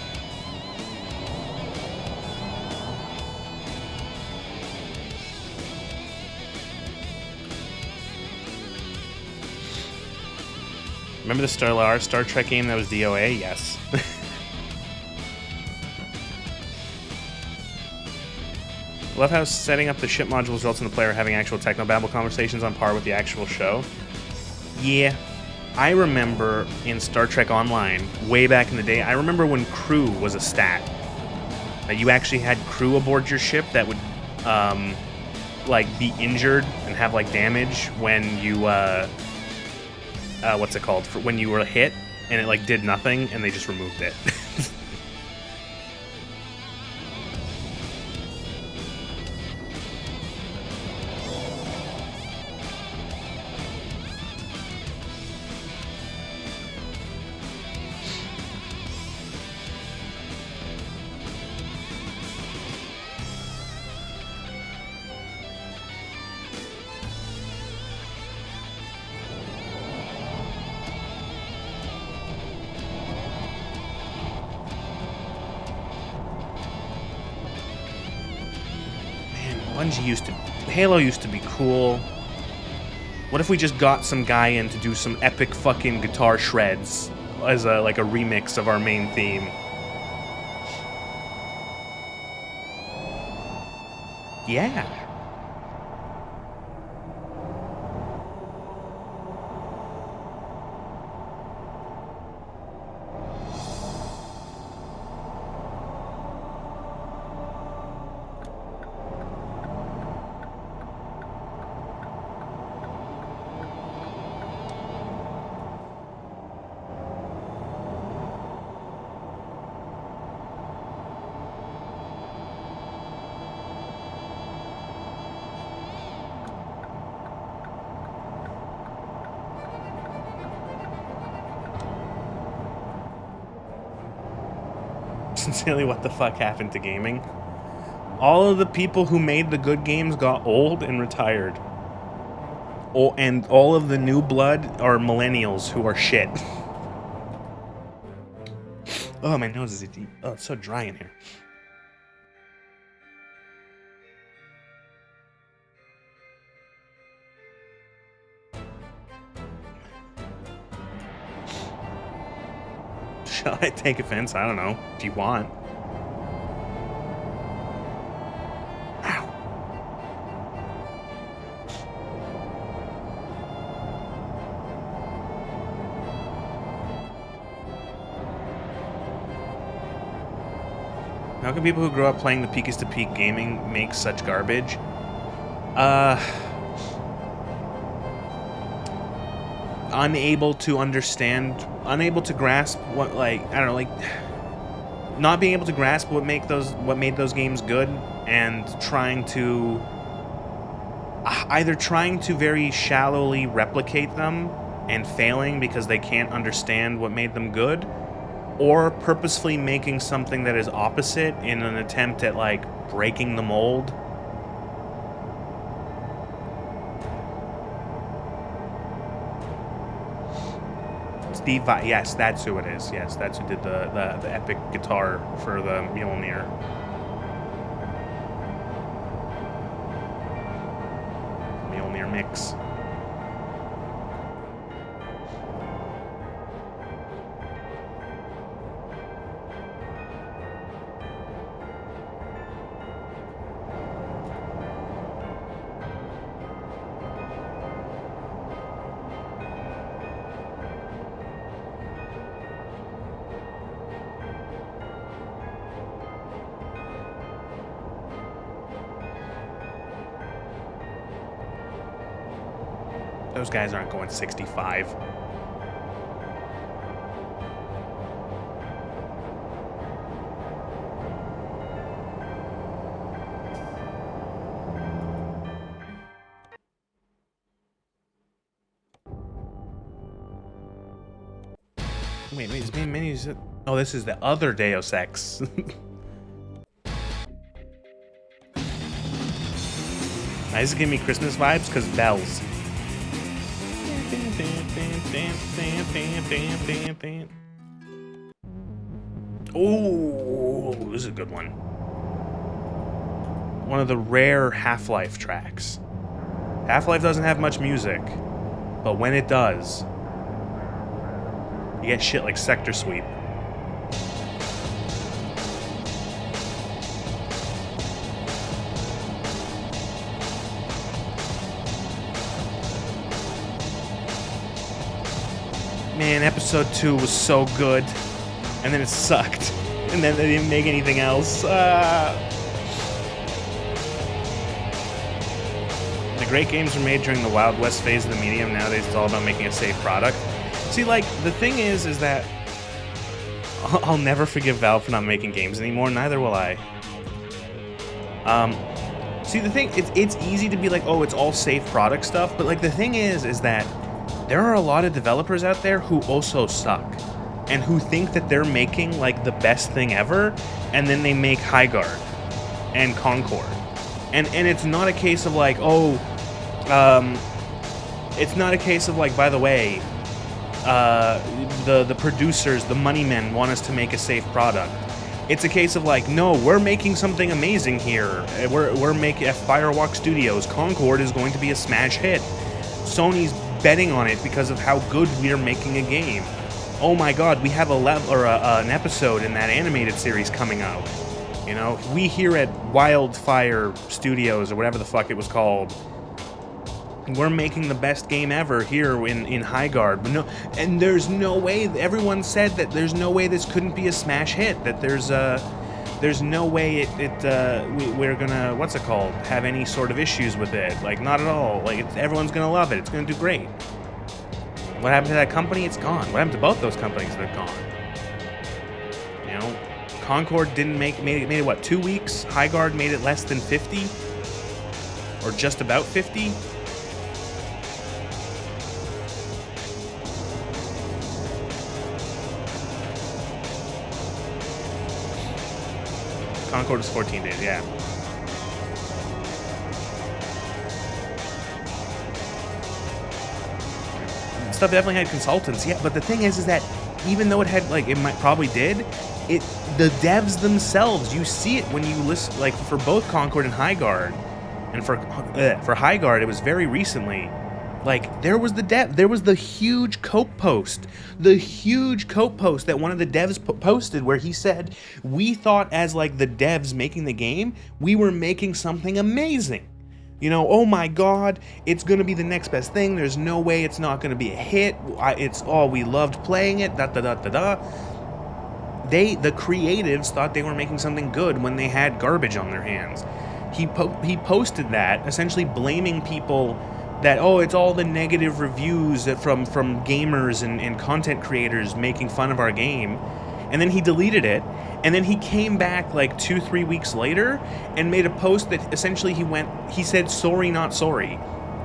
Remember the Star Trek game that was DOA? Yes. Love how setting up the ship module results in the player having actual technobabble conversations on par with the actual show. Yeah. I remember in Star Trek Online, way back in the day, I remember when crew was a stat. That you actually had crew aboard your ship that would, like, be injured and have, like, damage when you, what's it called? When you were hit, and it, like, did nothing, and they just removed it. Halo used to be cool. What if we just got some guy in to do some epic fucking guitar shreds as a remix of our main theme? Yeah. Sincerely, what the fuck happened to gaming? All of the people who made the good games got old and retired. Oh, and all of the new blood are millennials who are shit. Oh, my nose is deep. Oh, it's so dry in here. Shall I take offense? I don't know. If you want. Ow. How can people who grow up playing the Peak to Peak gaming make such garbage? Unable to understand, unable to grasp what, like, I don't know, like, not being able to grasp what made those games good, and trying to either trying to very shallowly replicate them and failing because they can't understand what made them good, or purposefully making something that is opposite in an attempt at, like, breaking the mold. Yes, that's who it is. Yes, that's who did the epic guitar for the Mjolnir. Mjolnir mix. Those guys aren't going 65. Wait, is main menu? Oh, this is the other Deus Ex. Why does it give me Christmas vibes? Because bells. Oh, this is a good one. One of the rare Half-Life tracks. Half-Life doesn't have much music, but when it does, you get shit like Sector Sweep. man, episode 2 was so good, and then it sucked, and then they didn't make anything else. The great games were made during the Wild West phase of the medium. Nowadays, it's all about making a safe product. See, like, the thing is that I'll never forgive Valve for not making games anymore. Neither will I. See, the thing, it's easy to be like, oh, it's all safe product stuff, but like the thing is that there are a lot of developers out there who also suck and who think that they're making like the best thing ever, and then they make Highguard and Concord. And it's not a case of like, oh, it's not a case of like, by the way, the producers, the money men want us to make a safe product. It's a case of like, no, we're making something amazing here. We're making at Firewalk Studios. Concord is going to be a smash hit. Sony's betting on it because of how good we're making a game. Oh my God, we have an episode in that animated series coming out. You know, we here at Wildfire Studios or whatever the fuck it was called, we're making the best game ever here in Highguard. But no, and there's no way. Everyone said that there's no way this couldn't be a smash hit. That there's no way we're gonna have any sort of issues with it. Like, not at all. Like, everyone's gonna love it. It's gonna do great. What happened to that company? It's gone. What happened to both those companies? They're gone. You know, Concord didn't made it what, 2 weeks? Highguard made it less than 50, or just about 50. Concord is 14 days, yeah. Stuff definitely had consultants, yeah, but the thing is that even though it had, like, probably did, the devs themselves, you see it when you listen, like, for both Concord and Highguard, and for Highguard, it was very recently. Like, there was the huge Cope post. The huge Cope post that one of the devs posted where he said, we thought as, like, the devs making the game, we were making something amazing. You know, oh my God, it's going to be the next best thing. There's no way it's not going to be a hit. We loved playing it, da-da-da-da-da. The creatives thought they were making something good when they had garbage on their hands. He posted that, essentially blaming people that, oh, it's all the negative reviews from gamers and content creators making fun of our game. And then he deleted it. And then he came back like 2-3 weeks later and made a post that essentially he said, sorry, not sorry.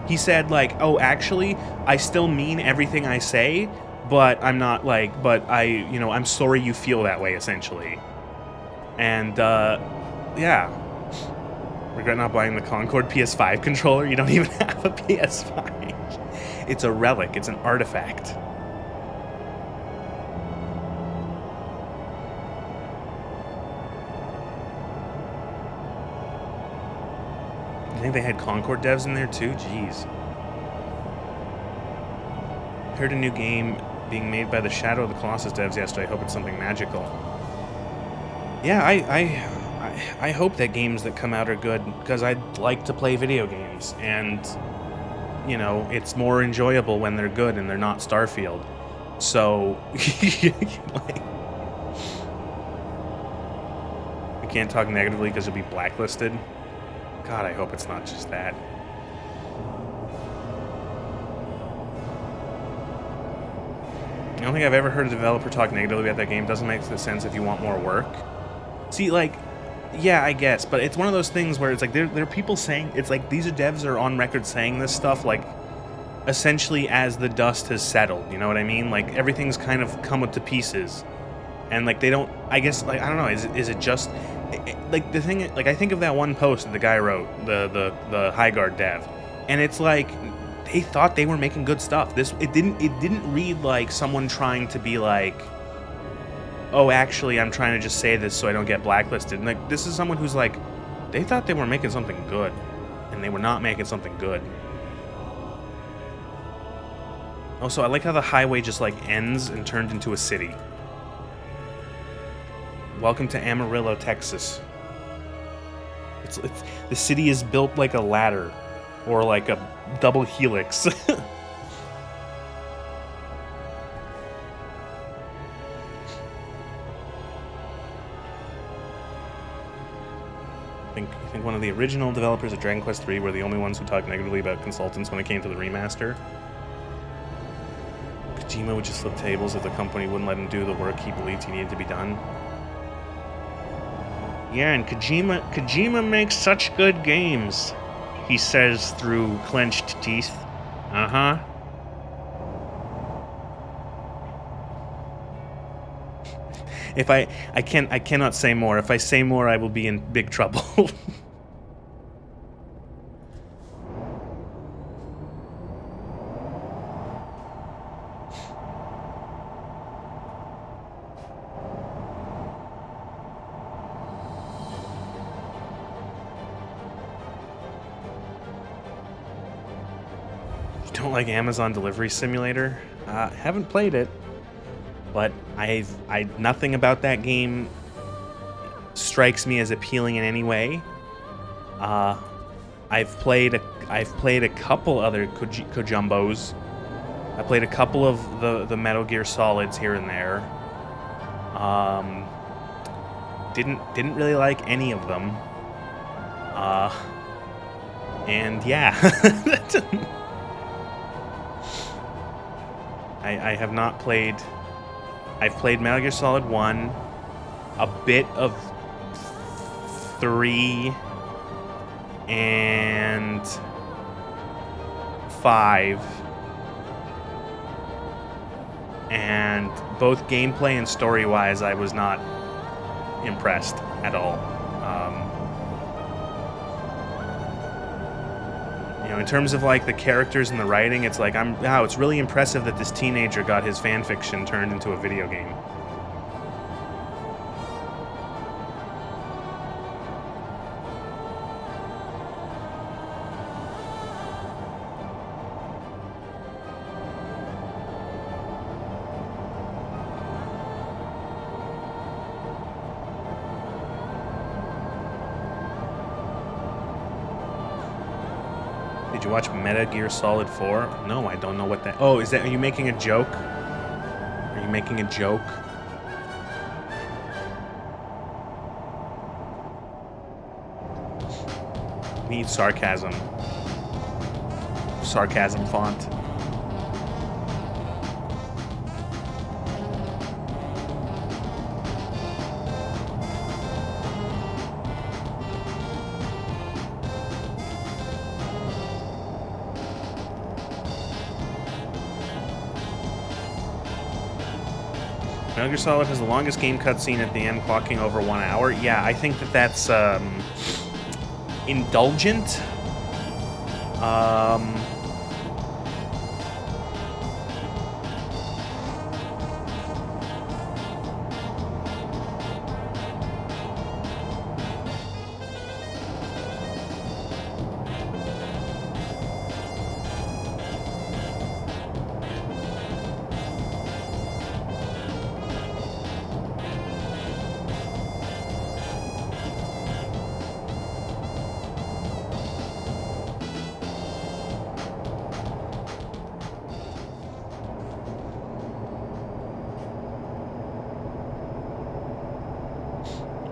He said, like, oh, actually, I still mean everything I say, but I'm not like, I'm sorry you feel that way, essentially. And, yeah. Regret not buying the Concord PS5 controller. You don't even have a PS5. It's a relic. It's an artifact. I think they had Concord devs in there too? Jeez. Heard a new game being made by the Shadow of the Colossus devs yesterday. I hope it's something magical. Yeah, I hope that games that come out are good, because I like to play video games, and, you know, it's more enjoyable when they're good and they're not Starfield. So, like, I can't talk negatively because you'll be blacklisted. God, I hope it's not just that. I don't think I've ever heard a developer talk negatively about that game. Doesn't make sense if you want more work. See, like, yeah, I guess, but it's one of those things where it's like there are people saying, it's like these devs are on record saying this stuff, like, essentially as the dust has settled, you know what I mean? Like, everything's kind of come to pieces, and like they don't, I guess, like, I don't know, is it just, like, the thing, like, I think of that one post that the guy wrote, the Highguard dev, and it's like, they thought they were making good stuff. It didn't read like someone trying to be like, oh, actually, I'm trying to just say this so I don't get blacklisted. And like, this is someone who's like, they thought they were making something good, and they were not making something good. Also, I like how the highway just like ends and turned into a city. Welcome to Amarillo, Texas. It's the city is built like a ladder, or like a double helix. I think one of the original developers of Dragon Quest III were the only ones who talked negatively about consultants when it came to the remaster. Kojima would just flip tables if the company wouldn't let him do the work he believed he needed to be done. Yeah, and Kojima makes such good games, he says through clenched teeth. Uh-huh. If I cannot say more. If I say more, I will be in big trouble. You don't like Amazon Delivery Simulator? Haven't played it. But nothing about that game strikes me as appealing in any way. I've played a couple other Kojumbos. I played a couple of the Metal Gear Solids here and there. Didn't really like any of them. And yeah, I have not played. I've played Metal Gear Solid 1, a bit of 3, and 5. And both gameplay and story-wise, I was not impressed at all. You know, in terms of like the characters and the writing, it's like wow, it's really impressive that this teenager got his fan fiction turned into a video game. Did you watch Metal Gear Solid 4? No, I don't know what that... Oh, are you making a joke? Are you making a joke? Need sarcasm. Sarcasm font. Metal Gear Solid has the longest game cutscene at the end, clocking over 1 hour. Yeah, I think that's indulgent.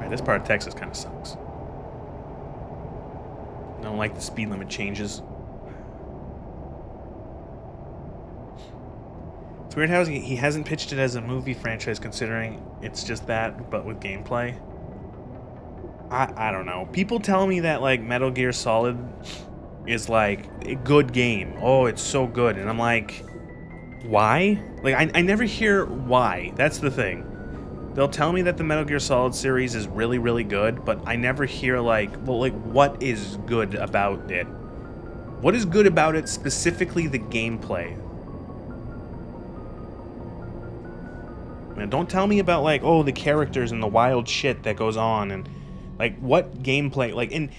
This part of Texas kind of sucks. I don't like the speed limit changes. It's weird how he hasn't pitched it as a movie franchise, considering it's just that, but with gameplay. I don't know. People tell me that like Metal Gear Solid is like a good game. Oh, it's so good. And I'm like, why? Like, I never hear why. That's the thing. They'll tell me that the Metal Gear Solid series is really, really good, but I never hear, like, well, like, what is good about it? What is good about it, specifically the gameplay? Man, don't tell me about, like, oh, the characters and the wild shit that goes on, and, like, what gameplay, like, and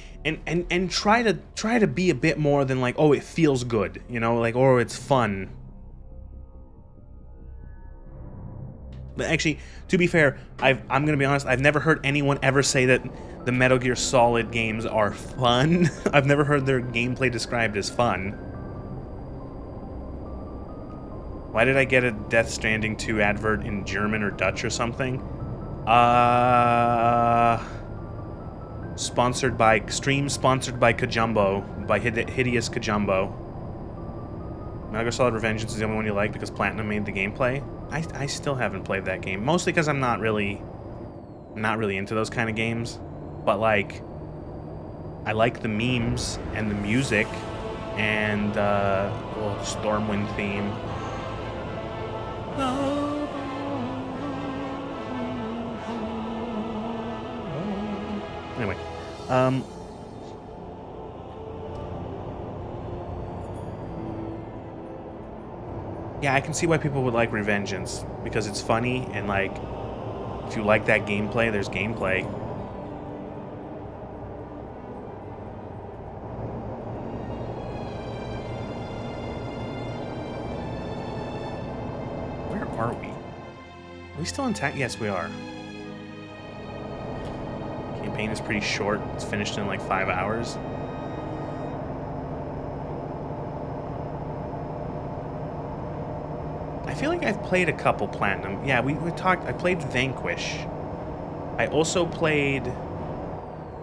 try to be a bit more than, like, oh, it feels good, you know, like, or it's fun. But actually, to be fair, I'm going to be honest, I've never heard anyone ever say that the Metal Gear Solid games are fun. I've never heard their gameplay described as fun. Why did I get a Death Stranding 2 advert in German or Dutch or something? sponsored by Kajumbo, by Hideous Kajumbo. Metal Gear Solid Revengeance is the only one you like because Platinum made the gameplay. I still haven't played that game, mostly because I'm not really into those kind of games. But like, I like the memes and the music and the Stormwind theme. Anyway, yeah, I can see why people would like Revengeance, because it's funny, and like, if you like that gameplay, there's gameplay. Where are we? Are we still intact? Yes, we are. Campaign is pretty short. It's finished in like 5 hours. I feel like I've played a couple Platinum. Yeah, we talked. I played Vanquish. I also played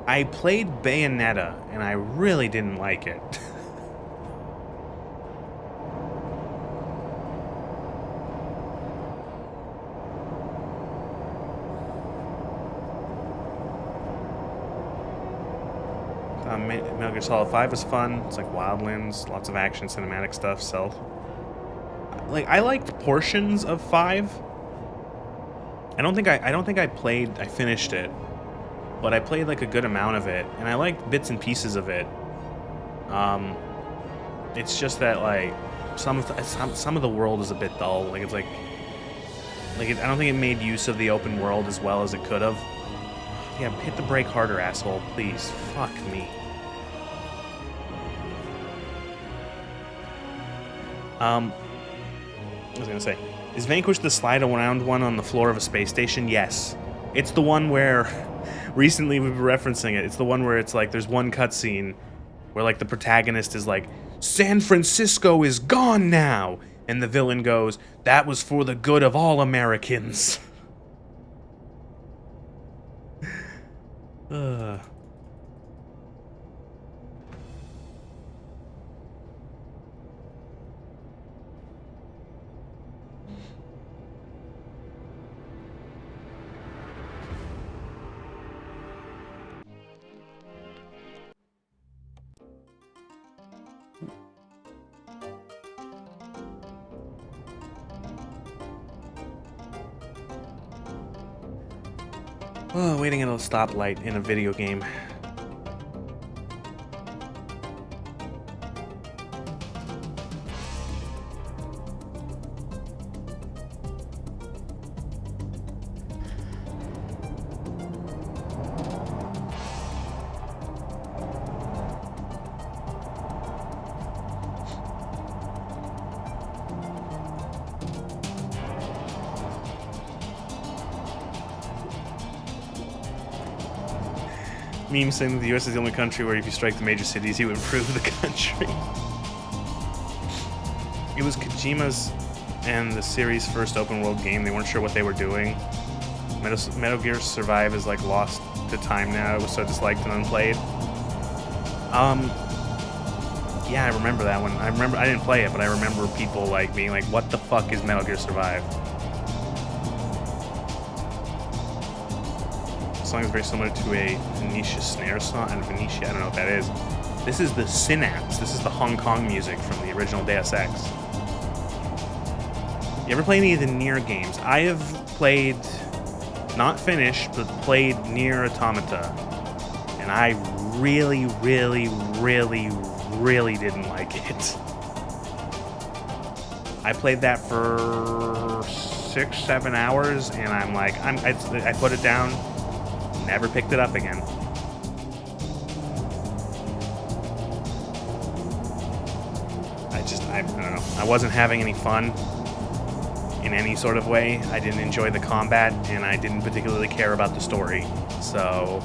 Bayonetta, and I really didn't like it. Metal Gear Solid 5 was fun. It's like Wildlands, lots of action, cinematic stuff. Stealth. Like, I liked portions of 5. I don't think I finished it, but I played like a good amount of it, and I liked bits and pieces of it. It's just that like some of the world is a bit dull. Like it's like I don't think it made use of the open world as well as it could have. Yeah, hit the brake harder, asshole, please. Fuck me. I was gonna say, is Vanquish the slide around one on the floor of a space station? Yes. It's the one where, recently we've been referencing it, it's the one where it's like, there's one cutscene where like the protagonist is like, San Francisco is gone now! And the villain goes, that was for the good of all Americans. Oh, waiting at a stoplight in a video game. Meme saying that the US is the only country where if you strike the major cities, you improve the country. It was Kojima's and the series' first open world game. They weren't sure what they were doing. Metal Gear Survive is like lost to time now. It was so disliked and unplayed. Yeah, I remember that one. I didn't play it, but I remember people like being like, what the fuck is Metal Gear Survive? The song is very similar to a Venetia snare song, and Venetia, I don't know what that is. This is the Synapse. This is the Hong Kong music from the original Deus Ex. You ever play any of the Nier games? I have played, not finished, but played Nier Automata. And I really, really, really, really didn't like it. I played that for 6-7 hours, and I'm like, I put it down, never picked it up again. I don't know. I wasn't having any fun in any sort of way. I didn't enjoy the combat, and I didn't particularly care about the story. So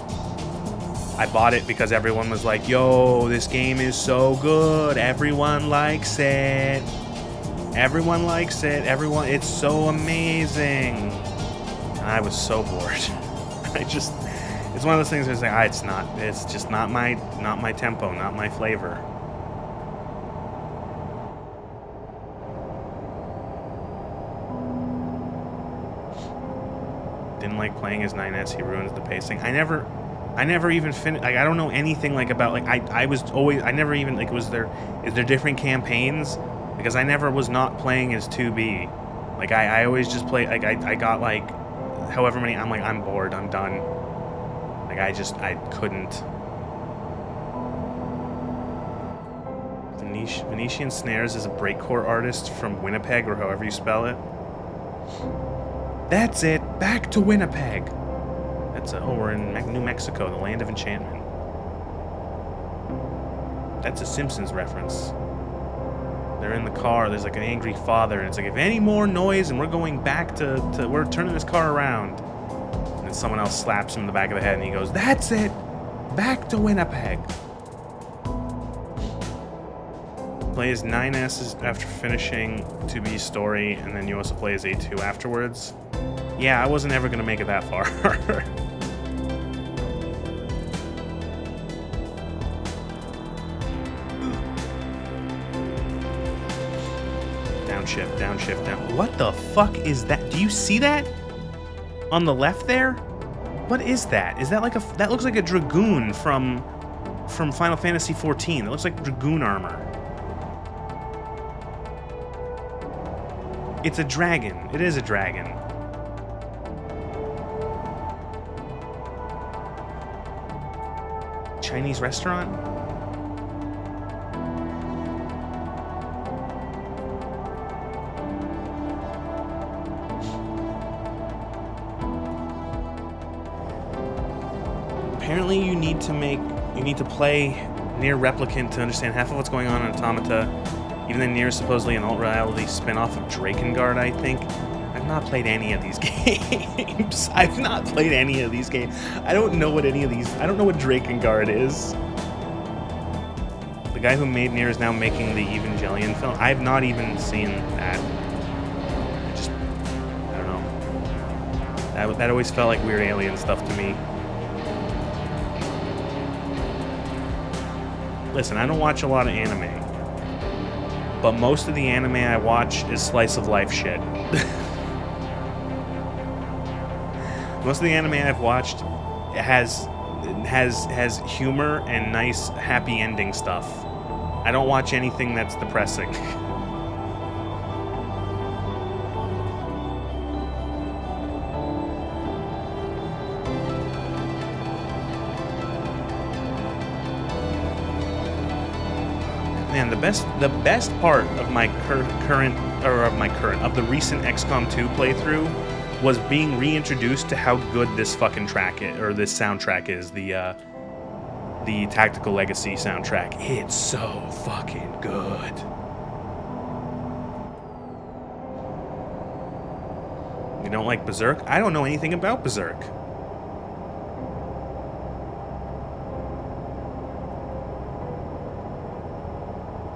I bought it because everyone was like, yo, this game is so good. Everyone likes it. Everyone likes it. It's so amazing. And I was so bored. It's It's one of those things where it's like, it's just not my tempo, not my flavor. Didn't like playing as 9S, he ruins the pacing. I never even finished, like, I don't know anything, like, about, like, I never even, like, is there different campaigns? Because I never was not playing as 2B. Like, I always just play, like, I got, like, however many, I'm like, I'm bored, I'm done. Like, I couldn't. Venetian Snares is a breakcore artist from Winnipeg, or however you spell it. That's it, back to Winnipeg. That's, we're in New Mexico, the land of enchantment. That's a Simpsons reference. They're in the car, there's like an angry father, and it's like, if any more noise and we're going back to we're turning this car around. And then someone else slaps him in the back of the head and he goes, that's it, back to Winnipeg. Play as 9S after finishing 2B's story, and then you also play as A2 afterwards. Yeah, I wasn't ever gonna make it that far. Downshift, down. What the fuck is that? Do you see that? On the left there? What is that? Is that like that looks like a Dragoon from Final Fantasy XIV. It looks like Dragoon armor. It's a dragon. It is a dragon. Chinese restaurant? Apparently you need to play Nier Replicant to understand half of what's going on in Automata. Even though Nier is supposedly an alt-reality spin-off of Drakengard, I think. I've not played any of these games. I don't know what Drakengard is. The guy who made Nier is now making the Evangelion film. I've not even seen that. I don't know. That always felt like weird alien stuff to me. Listen, I don't watch a lot of anime. But most of the anime I watch is slice of life shit. Most of the anime I've watched has humor and nice happy ending stuff. I don't watch anything that's depressing. Man, the best part of my of the recent XCOM 2 playthrough was being reintroduced to how good this fucking track is, or this soundtrack is, the Tactical Legacy soundtrack. It's so fucking good. You don't like Berserk? I don't know anything about Berserk.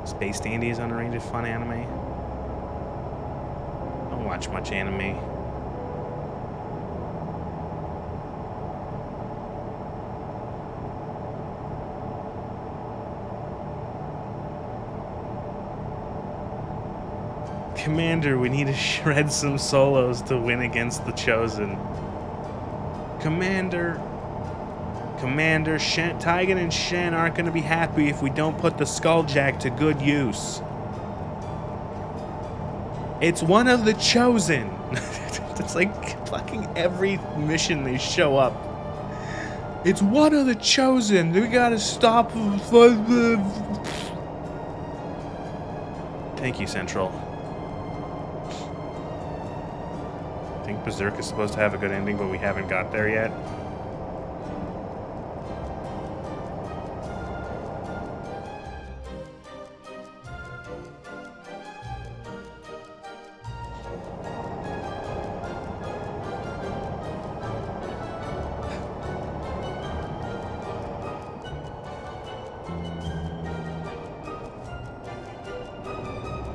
Space Dandy is underrated fun anime. I don't watch much anime. Commander, we need to shred some solos to win against the Chosen. Commander, Taigen and Shen aren't going to be happy if we don't put the Skulljack to good use. It's one of the Chosen. It's like fucking every mission they show up. It's one of the Chosen. We gotta stop. Thank you, Central. I think Berserk is supposed to have a good ending, but we haven't got there yet.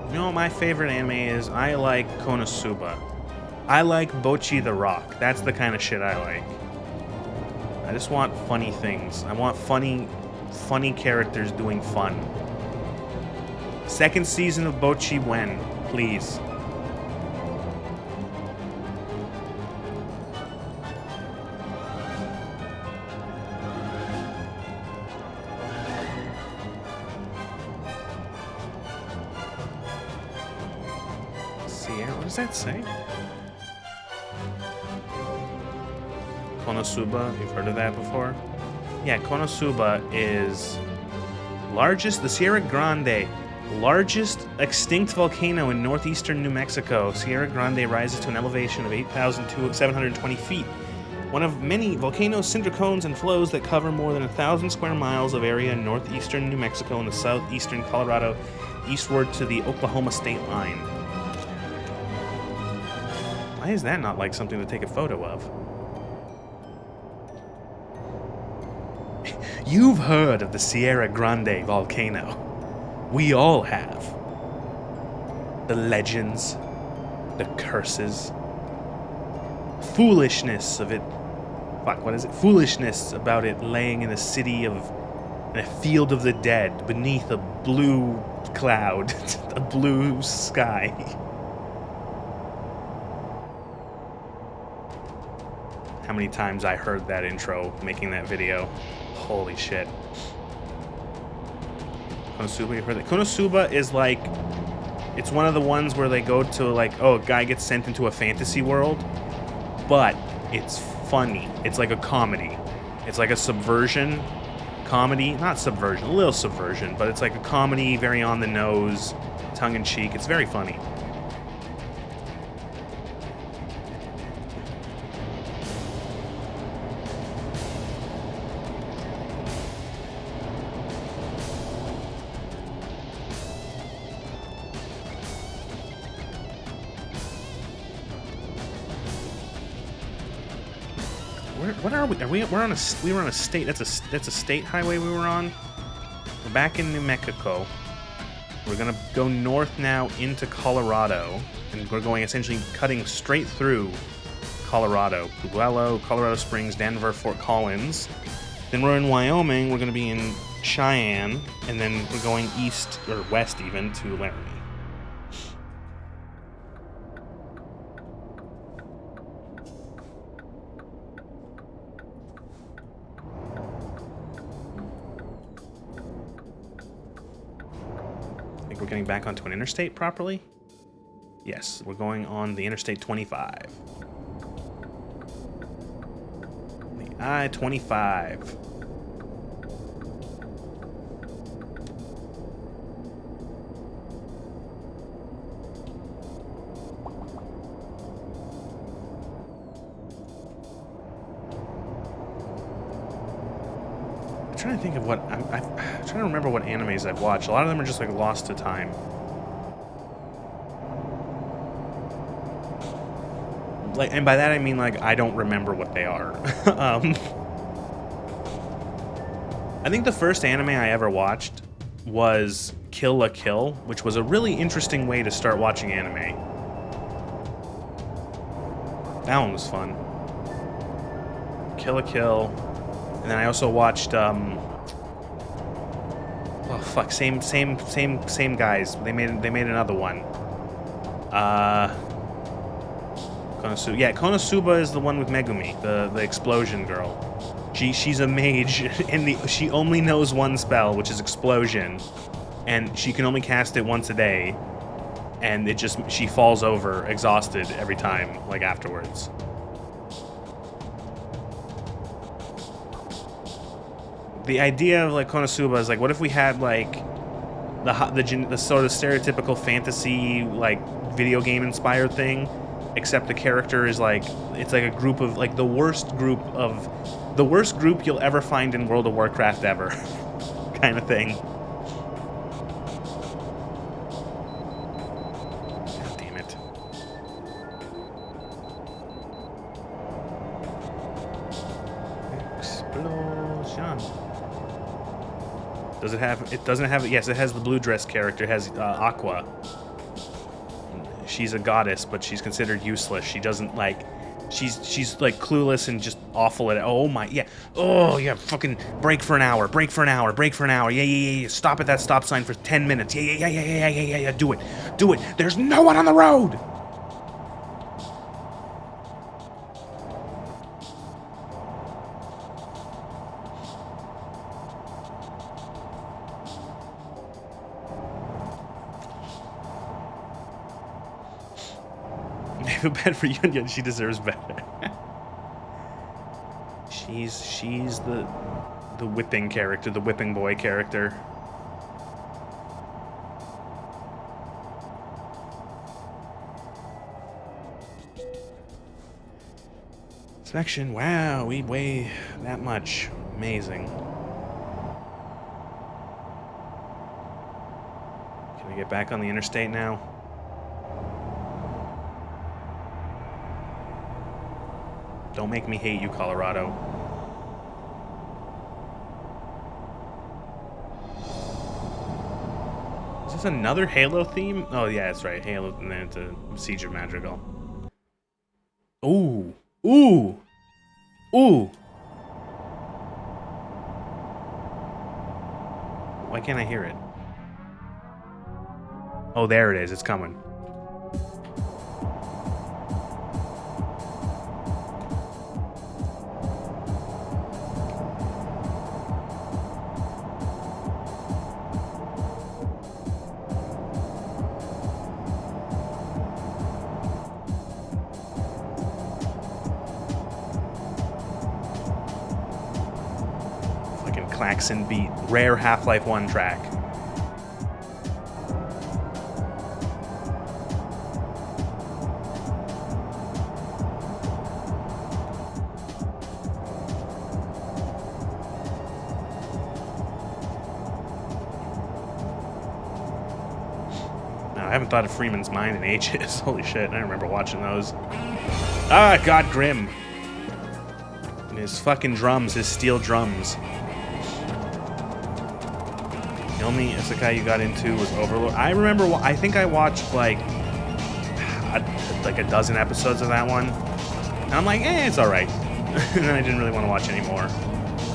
You know what my favorite anime is? I like Konosuba. I like Bocchi the Rock. That's the kind of shit I like. I just want funny things. I want funny characters doing fun. Second season of Bocchi when, please. Sierra, what does that say? Konosuba, you've heard of that before? Yeah, Konosuba is the Sierra Grande, largest extinct volcano in northeastern New Mexico. Sierra Grande rises to an elevation of 8,720 feet. One of many volcanoes, cinder cones, and flows that cover more than 1,000 square miles of area in northeastern New Mexico and the southeastern Colorado, eastward to the Oklahoma state line. Why is that not like something to take a photo of? You've heard of the Sierra Grande volcano. We all have. The legends, the curses, foolishness of it. Fuck, what is it? Foolishness about it laying in a field of the dead beneath a blue cloud, a blue sky. How many times I heard that intro making that video. Holy shit. Konosuba, you heard that? Konosuba is like, it's one of the ones where they go to like, oh, a guy gets sent into a fantasy world, but it's funny. It's like a comedy. It's like a subversion comedy. Not subversion, a little subversion, but it's like a comedy, very on the nose, tongue-in-cheek. It's very funny. What are we? We were on a state. That's a state highway we were on. We're back in New Mexico. We're gonna go north now into Colorado, and we're going essentially cutting straight through Colorado. Pueblo, Colorado Springs, Denver, Fort Collins. Then we're in Wyoming. We're gonna be in Cheyenne, and then we're going east or west even to Laramie. We're getting back onto an interstate properly? Yes, we're going on the Interstate 25. The I-25. I'm trying to think of what I'm trying to remember what animes I've watched. A lot of them are just like lost to time. Like, and by that I mean like I don't remember what they are. I think the first anime I ever watched was Kill la Kill, which was a really interesting way to start watching anime. That one was fun. Kill la Kill. And then I also watched, oh fuck, same guys. They made another one. Konosuba. Yeah, Konosuba is the one with Megumi, the explosion girl. She's a mage, and she only knows one spell, which is explosion, and she can only cast it once a day, and she falls over exhausted every time, like afterwards. The idea of like Konosuba is like, what if we had like the sort of stereotypical fantasy like video game inspired thing, except the character is like, it's like a group of like the worst group you'll ever find in World of Warcraft ever, kind of thing. God damn it. Explosion. Does it have? It doesn't have. Yes, it has the blue dress character. It has Aqua. She's a goddess, but she's considered useless. She doesn't like. She's like clueless and just awful at it. Oh my, yeah. Oh yeah, fucking break for an hour, break for an hour, break for an hour. Yeah, yeah, yeah, yeah. Stop at that stop sign for 10 minutes. Yeah, yeah, yeah, yeah, yeah, yeah, yeah, yeah. Do it. Do it. There's no one on the road. I feel bad for Yunya. She deserves better. she's the whipping character, the whipping boy character. Inspection. Wow, we weigh that much. Amazing. Can I get back on the interstate now? Don't make me hate you, Colorado. Is this another Halo theme? Oh, yeah, that's right. Halo, and then it's a Siege of Madrigal. Ooh. Ooh. Ooh. Why can't I hear it? Oh, there it is. It's coming. Klaxon beat, rare Half-Life 1 track. I haven't thought of Freeman's Mind in ages. Holy shit, I remember watching those. Ah, God, Grimm. And his fucking drums, his steel drums. The only isekai you got into was Overlord. I remember, I think I watched like a dozen episodes of that one. And I'm like, it's alright. And then I didn't really want to watch anymore.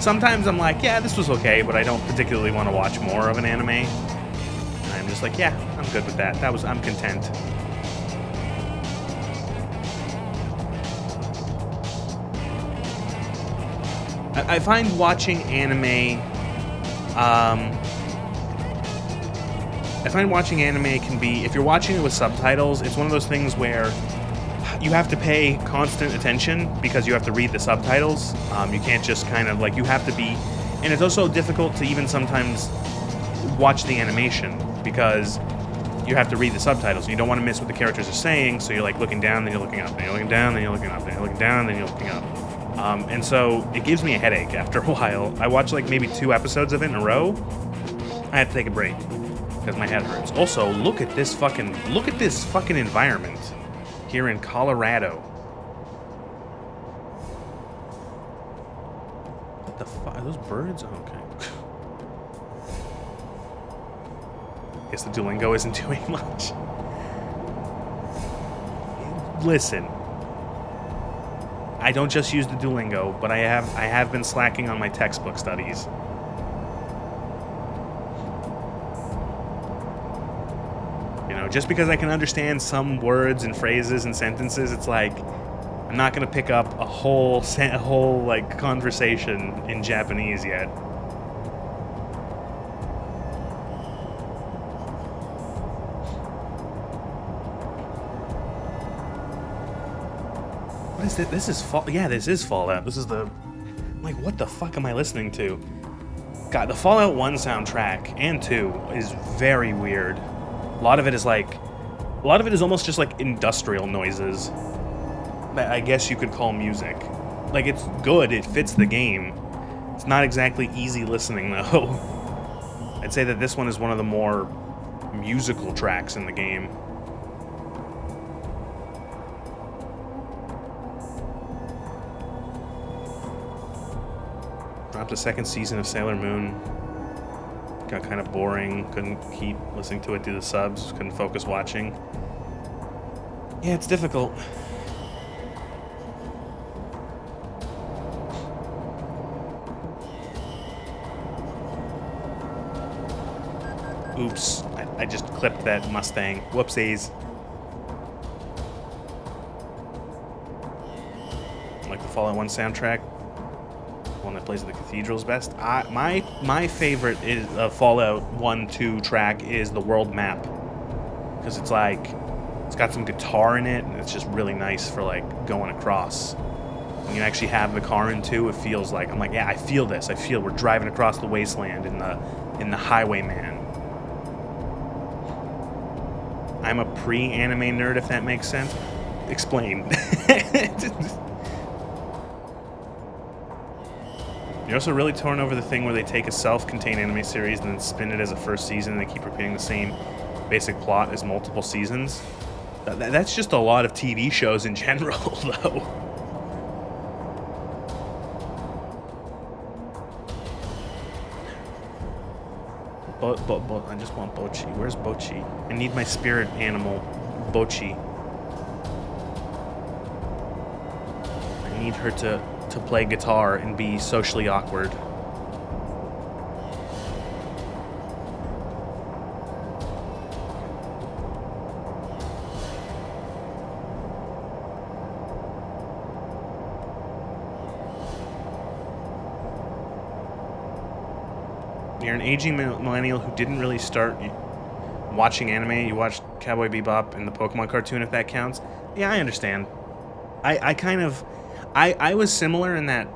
Sometimes I'm like, yeah, this was okay, but I don't particularly want to watch more of an anime. And I'm just like, yeah, I'm good with that. I'm content. I find watching anime, can be, if you're watching it with subtitles, it's one of those things where you have to pay constant attention because you have to read the subtitles. You can't just kind of, like, you have to be, and it's also difficult to even sometimes watch the animation because you have to read the subtitles. You don't want to miss what the characters are saying, so you're like looking down, then you're looking up, then you're looking down, then you're looking up, then you're looking down, then you're looking up. And so it gives me a headache after a while. I watch like maybe 2 episodes of it in a row. I have to take a break because my head hurts. Also, look at this fucking environment here in Colorado. What the fuck? Are those birds? Oh, okay. Guess the Duolingo isn't doing much. Listen, I don't just use the Duolingo, but I have been slacking on my textbook studies. You know, just because I can understand some words and phrases and sentences, it's like I'm not gonna pick up a whole like conversation in Japanese yet. What is this? This is yeah, this is Fallout. This is the, like, what the fuck am I listening to? God, the Fallout 1 soundtrack and 2 is very weird. A lot of it is almost just like industrial noises that I guess you could call music. Like, it's good, it fits the game. It's not exactly easy listening though. I'd say that this one is one of the more musical tracks in the game. Dropped the 2nd season of Sailor Moon. Got kind of boring, couldn't keep listening to it through the subs, couldn't focus watching. Yeah, it's difficult. Oops, I just clipped that Mustang. Whoopsies. Like the Fallout 1 soundtrack, one that plays at the cathedrals best. My favorite is Fallout 1-2 track is the world map, because it's like it's got some guitar in it and it's just really nice for like going across. When you actually have the car in 2, it feels like I'm like, yeah, I feel this. I feel we're driving across the wasteland in the Highwayman. I'm a pre-anime nerd, if that makes sense. Explain. You're also really torn over the thing where they take a self-contained anime series and then spin it as a first season and they keep repeating the same basic plot as multiple seasons. That's just a lot of TV shows in general, though. I just want Bochi. Where's Bochi? I need my spirit animal, Bochi. I need her to play guitar and be socially awkward. You're an aging millennial who didn't really start watching anime. You watched Cowboy Bebop and the Pokemon cartoon, if that counts. Yeah, I understand. I was similar in that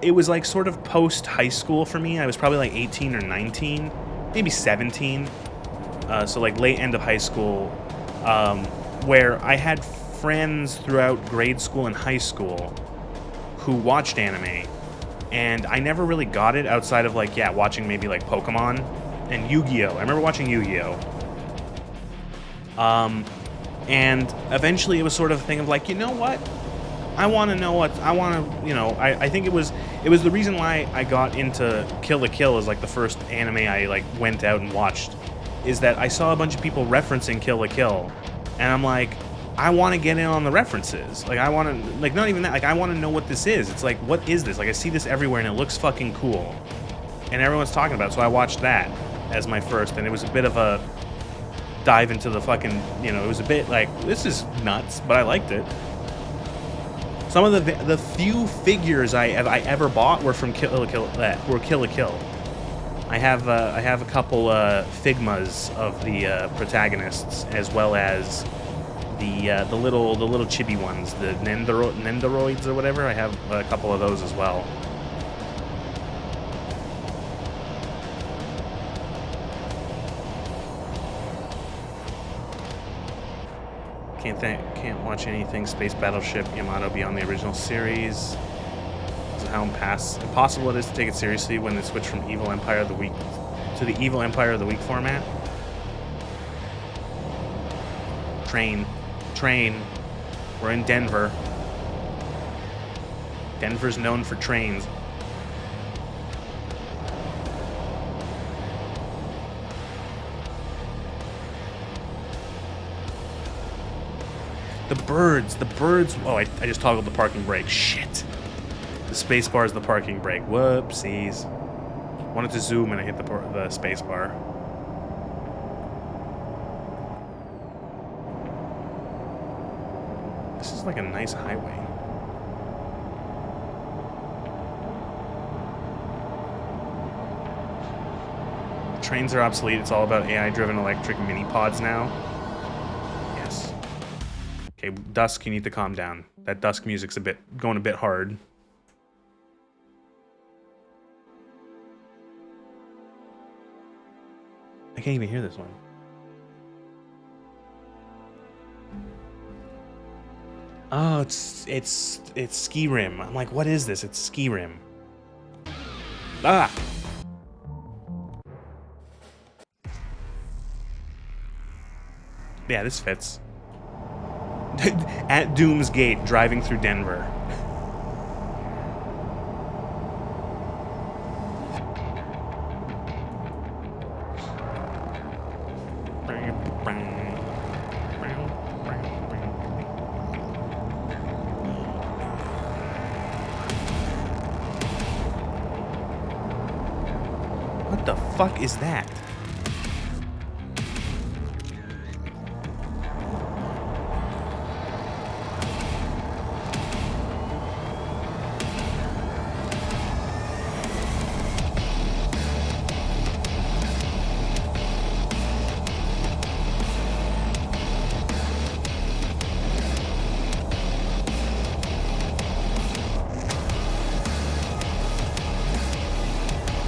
it was like sort of post high school for me. I was probably like 18 or 19, maybe 17. So like late end of high school, where I had friends throughout grade school and high school who watched anime. And I never really got it outside of like, yeah, watching maybe like Pokemon and Yu-Gi-Oh! I remember watching Yu-Gi-Oh! And eventually it was sort of a thing of like, you know what? I want to know I think it was the reason why I got into Kill la Kill as like the first anime I like went out and watched, is that I saw a bunch of people referencing Kill la Kill, and I'm like, I want to get in on the references. Like, I want to, like, not even that, like, I want to know what this is. It's like, what is this? Like, I see this everywhere and it looks fucking cool. And everyone's talking about it, so I watched that as my first, and it was a bit of a dive into the fucking, it was a bit like, this is nuts, but I liked it. Some of the few figures I ever bought were from Kill la Kill. I have a couple Figmas of the protagonists, as well as the little chibi ones, the Nendoroids or whatever. I have a couple of those as well. Can't watch anything Space Battleship Yamato beyond the original series. This is how impossible it is to take it seriously when they switch from Evil Empire of the Week to the Evil Empire of the Week format. Train. We're in Denver. Denver's known for trains. The birds. Oh, I just toggled the parking brake. Shit. The space bar is the parking brake. Whoopsies. Wanted to zoom and I hit the space bar. This is like a nice highway. Trains are obsolete. It's all about AI-driven electric mini-pods now. Yes. Okay, Dusk, you need to calm down. That Dusk music's going a bit hard. I can't even hear this one. Oh, it's Skyrim. I'm like, what is this? It's Skyrim. Ah! Yeah, this fits. At Doom's Gate, driving through Denver. What the fuck is that?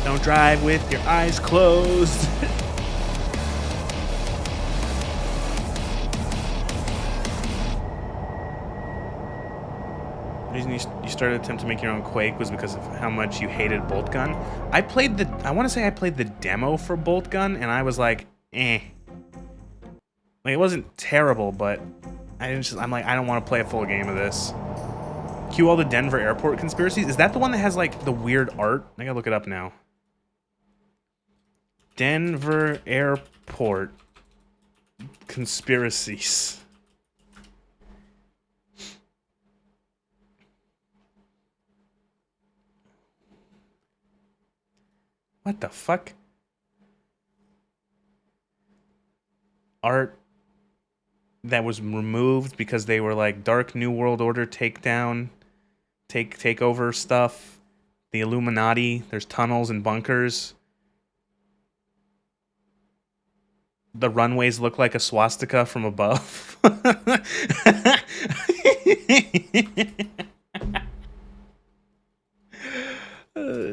Don't drive with your eyes closed. The reason you started attempt to make your own Quake was because of how much you hated Bolt Gun. I want to say I played the demo for Bolt Gun, and I was like, eh. Like, it wasn't terrible, but I'm like, I don't want to play a full game of this. Cue all the Denver airport conspiracies. Is that the one that has, like, the weird art? I gotta look it up now. Denver airport conspiracies. What the fuck? Art that was removed because they were like Dark New World Order takedown, take over stuff. The Illuminati. There's tunnels and bunkers. The runways look like a swastika from above.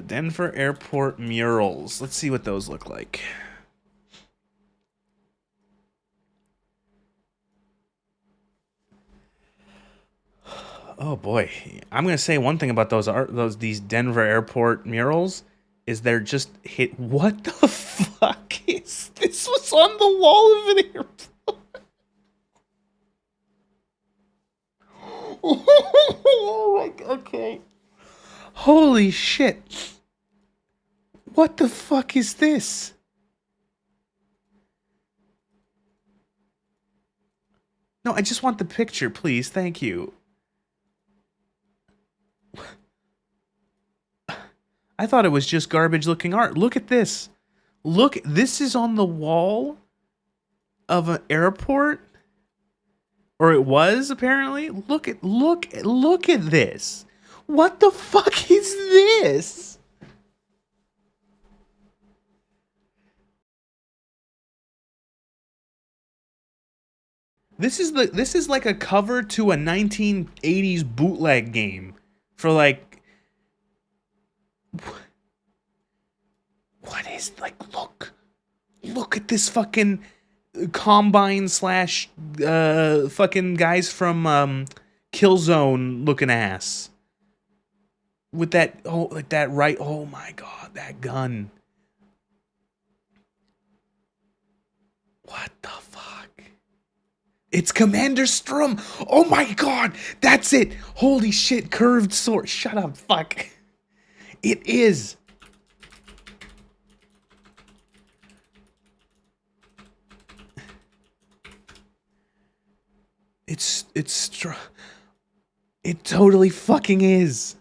Denver airport murals. Let's see what those look like. Oh boy, I'm gonna say one thing about these Denver airport murals is they're just hit. What the fuck is this? Was on the wall of an airport. Oh my god, okay. Holy shit. What the fuck is this? No, I just want the picture, please. Thank you. I thought it was just garbage looking art. Look at this. Look, this is on the wall of an airport. Or it was, apparently. Look at this. What the fuck is this? This is like a cover to a 1980s bootleg game for like what is like look at this fucking Combine slash fucking guys from Killzone looking ass with that oh my god, that gun. What the fuck? It's Commander Strum. Oh my god, that's it. Holy shit, curved sword. Shut up, fuck. It is. It totally fucking is.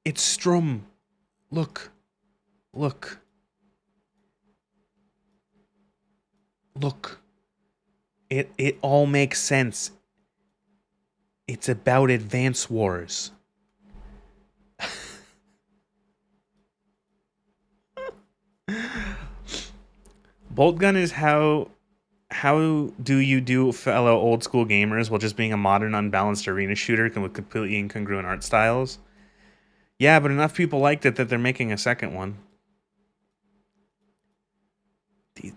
It's Strum. Look. Look. Look. It all makes sense. It's about Advance Wars. Bolt Gun is how do you do, fellow old school gamers, while just being a modern unbalanced arena shooter with completely incongruent art styles? Yeah, but enough people liked it that they're making a second one.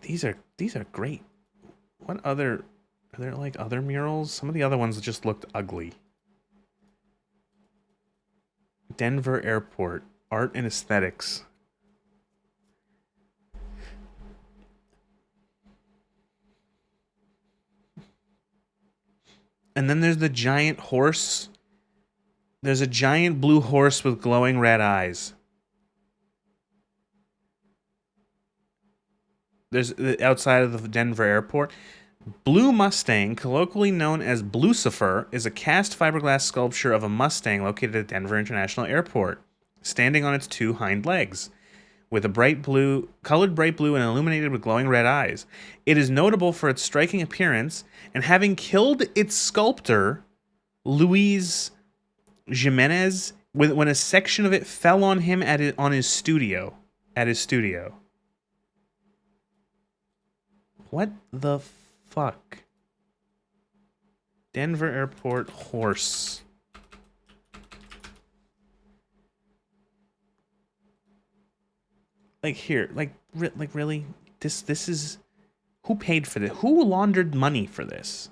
These are great. What other are there, like other murals? Some of the other ones just looked ugly. Denver Airport, art and aesthetics. And then there's the giant horse. There's a giant blue horse with glowing red eyes. There's outside of the Denver airport. Blue Mustang, colloquially known as Blucifer, is a cast fiberglass sculpture of a Mustang located at Denver International Airport, standing on its two hind legs, with a colored bright blue and illuminated with glowing red eyes. It is notable for its striking appearance and having killed its sculptor, Luis Jimenez, when a section of it fell on him at his studio. What the fuck? Denver Airport horse. Like here, like really? This is, who paid for this? Who laundered money for this?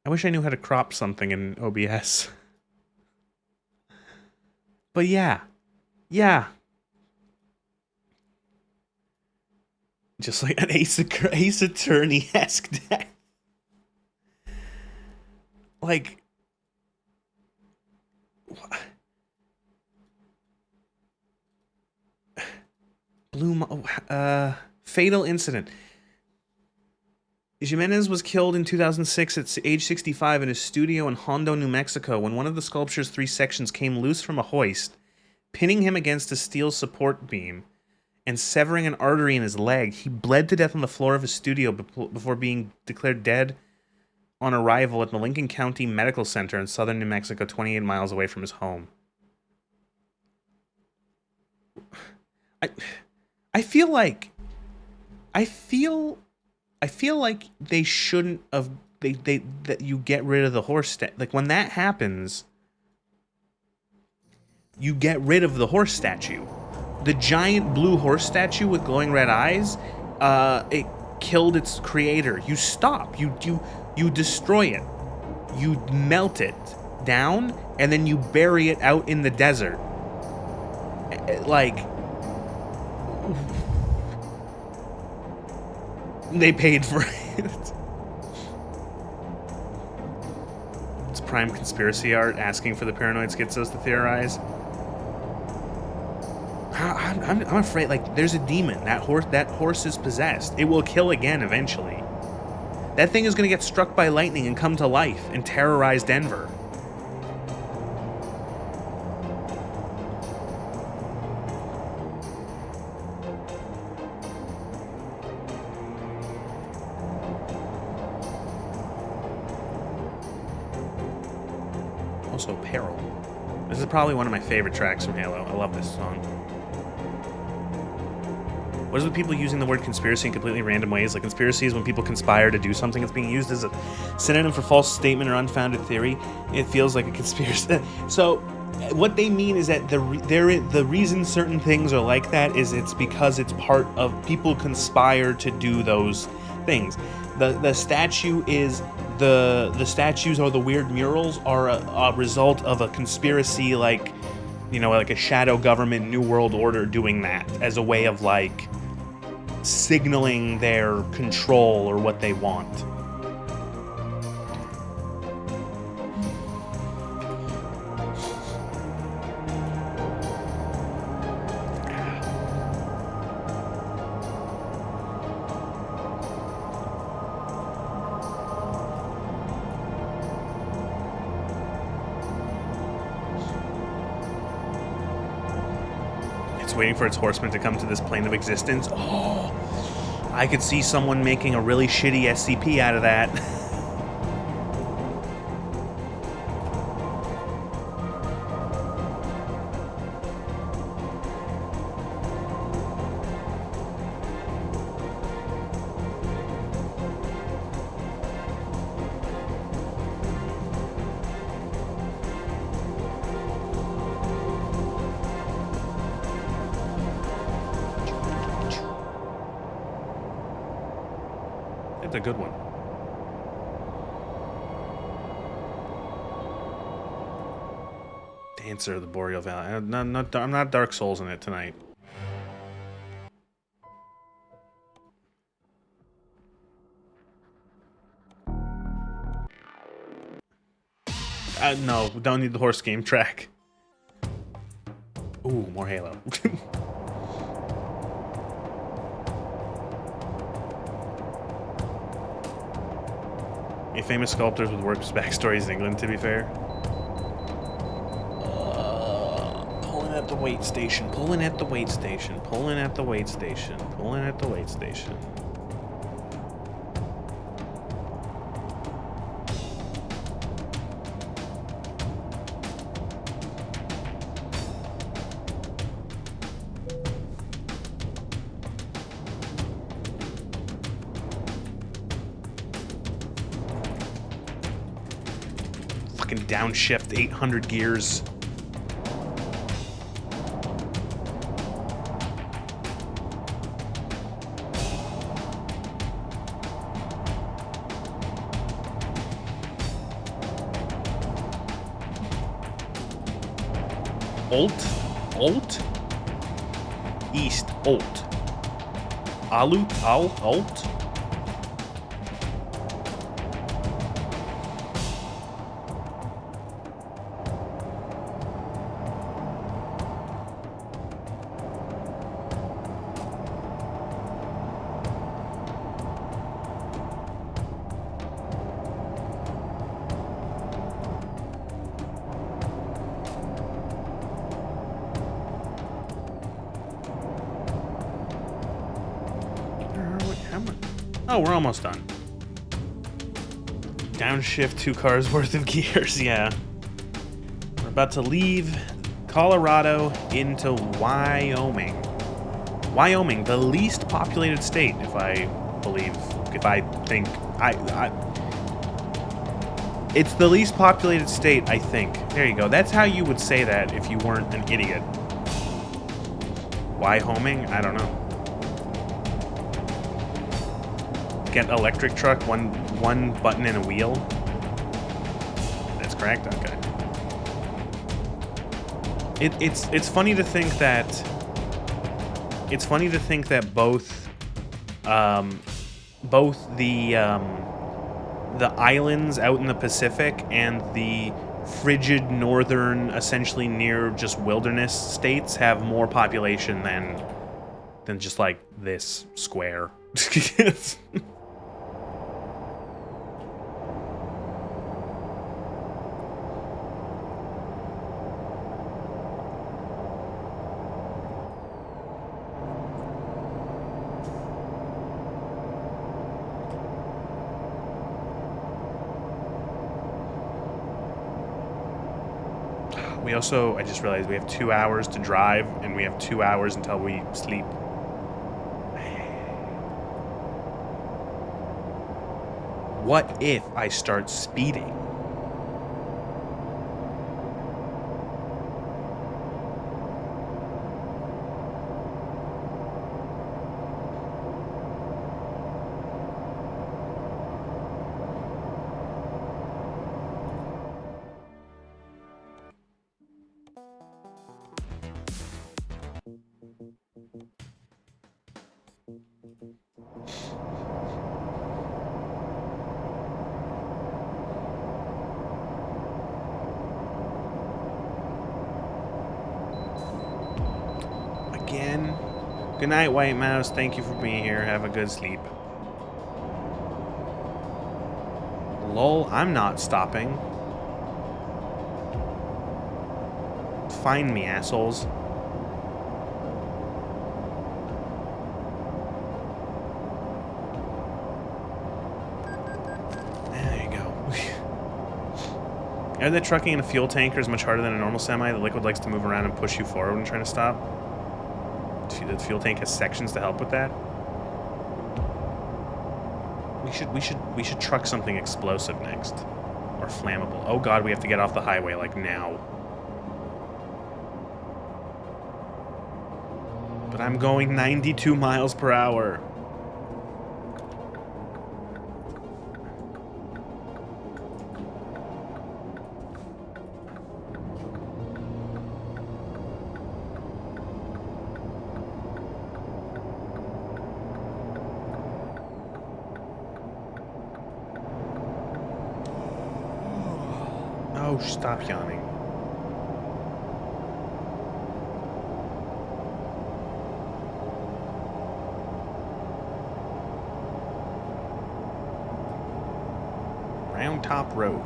I wish I knew how to crop something in OBS. But yeah. Just like an Ace Attorney-esque death. Like, fatal incident. Jimenez was killed in 2006 at age 65 in his studio in Hondo, New Mexico, when one of the sculpture's three sections came loose from a hoist, pinning him against a steel support beam and severing an artery in his leg. He bled to death on the floor of his studio before being declared dead on arrival at the Lincoln County Medical Center in southern New Mexico, 28 miles away from his home. I feel like they shouldn't have, that you get rid of the horse like when that happens, you get rid of the horse statue. The giant blue horse statue with glowing red eyes, it killed its creator. You stop. You destroy it. You melt it down, and then you bury it out in the desert. Like, they paid for it. It's prime conspiracy art asking for the paranoid schizos to theorize. I'm afraid, like, there's a demon. That horse is possessed. It will kill again eventually. That thing is going to get struck by lightning and come to life and terrorize Denver. Also, Peril. This is probably one of my favorite tracks from Halo. I love this song. What is with people using the word conspiracy in completely random ways? Like, conspiracy is when people conspire to do something. It's being used as a synonym for false statement or unfounded theory. It feels like a conspiracy. So, what they mean is that the reason certain things are like that is it's because it's part of, people conspire to do those things. The statue is the statues or the weird murals are a result of a conspiracy, like, you know, like a shadow government, New World Order doing that as a way of, like, signaling their control or what they want. Waiting for its horsemen to come to this plane of existence. Oh, I could see someone making a really shitty SCP out of that. It's a good one. Dancer of the Boreal Valley. I'm not Dark Souls in it tonight. No, don't need the horse game track. Ooh, more Halo. Famous sculptors with works backstories in England, to be fair. Pulling at the weight station, pulling at the weight station, pulling at the weight station, pulling at the weight station. Fucking downshift 800 gears. Alt, East, Alt. Alt. Oh, we're almost done. Downshift 2 cars worth of gears, yeah. We're about to leave Colorado into Wyoming. Wyoming, the least populated state, if I think. It's the least populated state, I think. There you go. That's how you would say that if you weren't an idiot. Wyoming? I don't know. Get electric truck, one button and a wheel. That's correct. Okay. It's funny to think that both the islands out in the Pacific and the frigid northern, essentially near just wilderness states have more population than just like this square. We also, I just realized we have 2 hours to drive, and we have 2 hours until we sleep. What if I start speeding? Again. Good night, White Mouse. Thank you for being here. Have a good sleep. Lol, I'm not stopping. Find me, assholes. There you go. Air the trucking in a fuel tanker is much harder than a normal semi. The liquid likes to move around and push you forward when trying to stop. The fuel tank has sections to help with that. We should truck something explosive next. Or flammable. Oh god, we have to get off the highway, like, now. But I'm going 92 miles per hour. Oh, stop yawning. Round Top Road.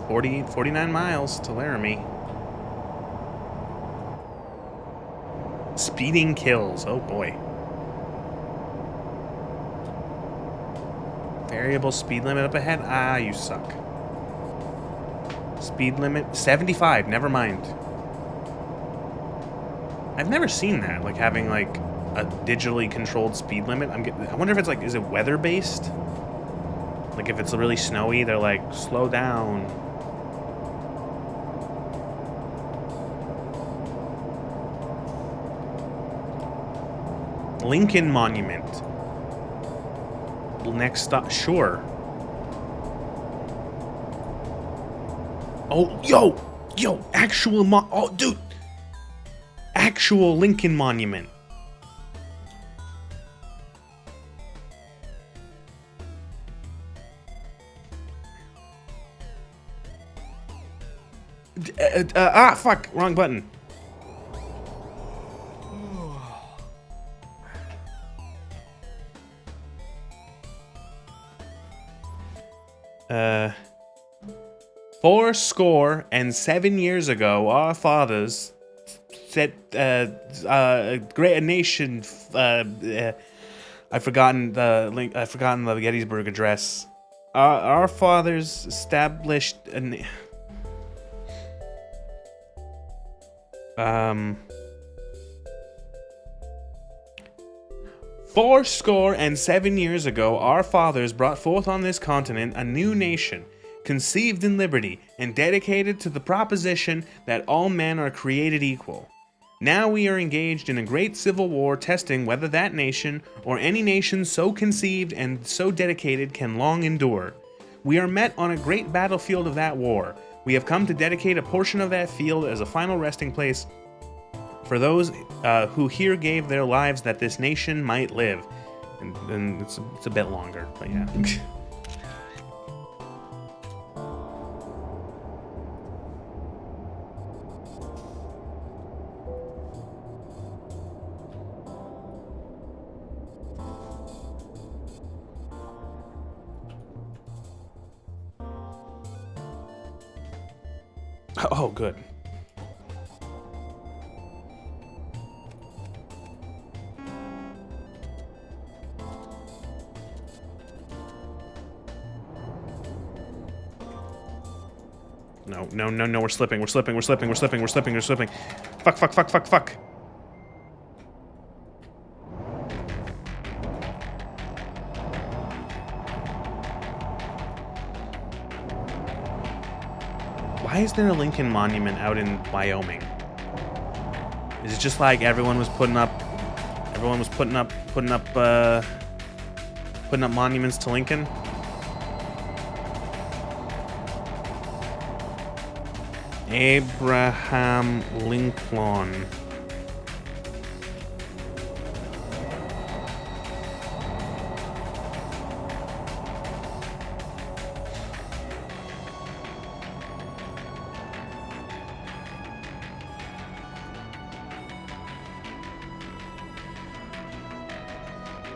Forty 49 miles to Laramie. Speeding kills. Oh boy. Variable speed limit up ahead. Ah, you suck. Speed limit 75. Never mind. I've never seen that. Like having like a digitally controlled speed limit. I wonder if it's like, is it weather based? Like if it's really snowy, they're like slow down. Lincoln Monument. Next stop, sure. Oh, yo, actual oh, dude. Actual Lincoln Monument. Fuck, wrong button. Fourscore and 7 years ago, our fathers set great a nation. I've forgotten the link. I've forgotten the Gettysburg Address. Our fathers established an. Fourscore and 7 years ago, our fathers brought forth on this continent a new nation, conceived in liberty, and dedicated to the proposition that all men are created equal. Now we are engaged in a great civil war, testing whether that nation, or any nation so conceived and so dedicated, can long endure. We are met on a great battlefield of that war. We have come to dedicate a portion of that field as a final resting place for those who here gave their lives that this nation might live. And it's a bit longer, but yeah. Oh, good. No, we're slipping. Fuck. Why is there a Lincoln Monument out in Wyoming? Is it just like everyone was putting up monuments to Lincoln? Abraham Lincoln.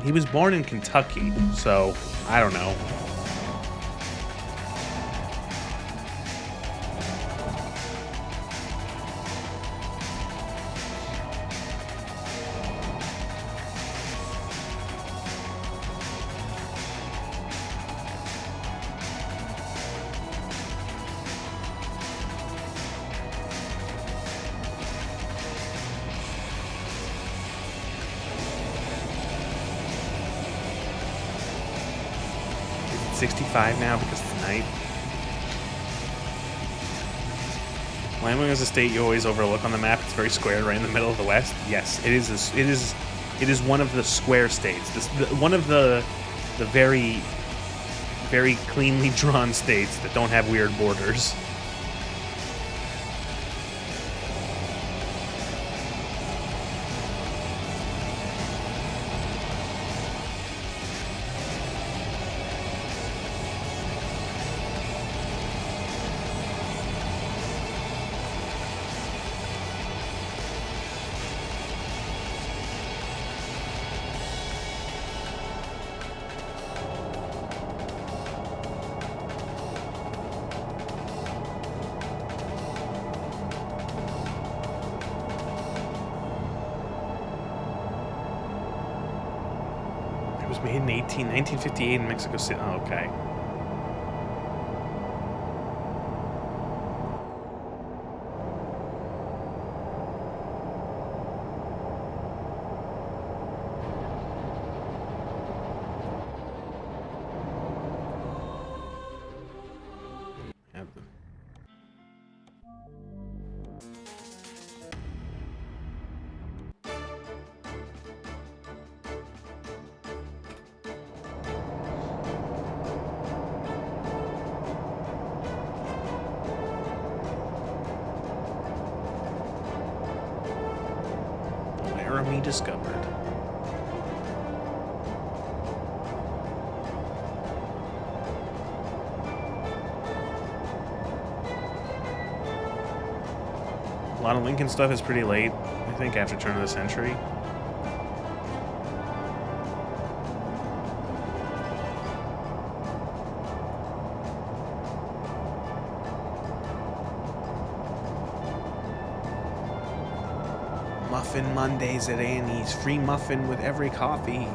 He was born in Kentucky, so I don't know. Is it 65 now because it's night? Wyoming is a state you always overlook on the map. It's very square, right in the middle of the West. Yes, it is. It is It is one of the square states. One of the very, very cleanly drawn states that don't have weird borders. It was made in 1958 in Mexico City. Oh, okay. Laramie discovered. A lot of Lincoln stuff is pretty late, I think, after turn of the century. Muffin Mondays at Annie's. Free muffin with every coffee.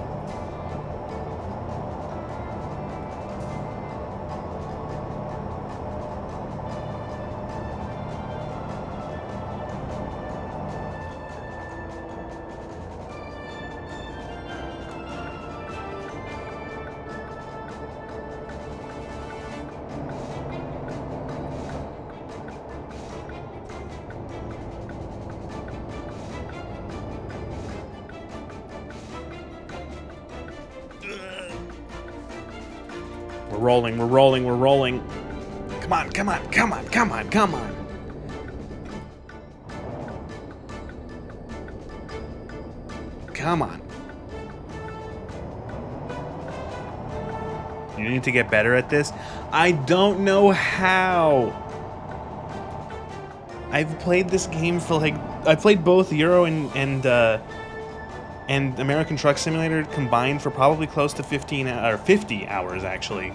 We're rolling, we're rolling, we're rolling. Come on, come on, come on, come on, come on. Come on. You need to get better at this? I don't know how. I've played this game for like... I played both Euro and American Truck Simulator combined for probably close to 50 hours, actually.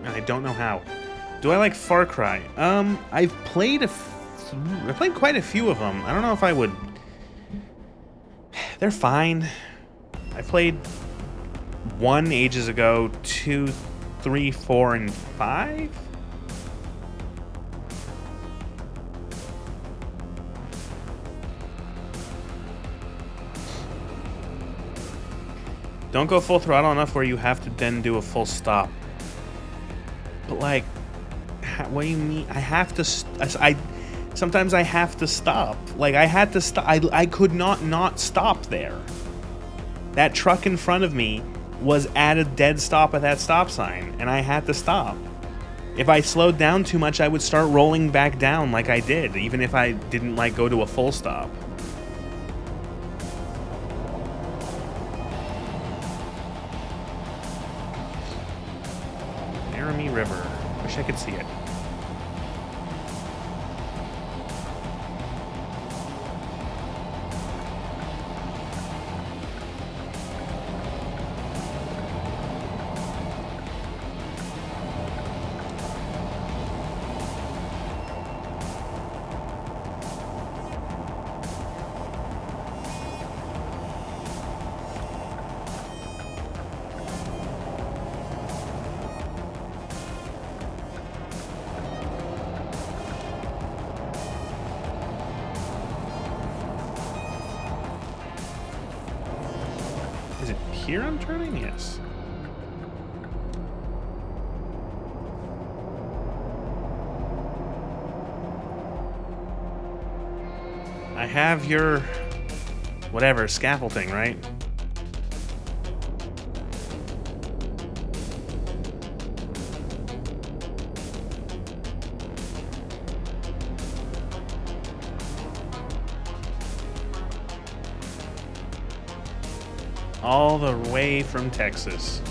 And I don't know how. Do I like Far Cry? I've played quite a few of them. I don't know if I would... They're fine. I played 1 ages ago, 2, 3, 4, and 5? Don't go full throttle enough where you have to then do a full stop. But like, what do you mean? I have to... Sometimes I have to stop. Like, I had to stop. I could not stop there. That truck in front of me was at a dead stop at that stop sign, and I had to stop. If I slowed down too much, I would start rolling back down like I did, even if I didn't, like, go to a full stop. Laramie River. Wish I could see it. Is it here I'm turning? Yes. I have your... whatever, scaffolding, right? All the way from Texas.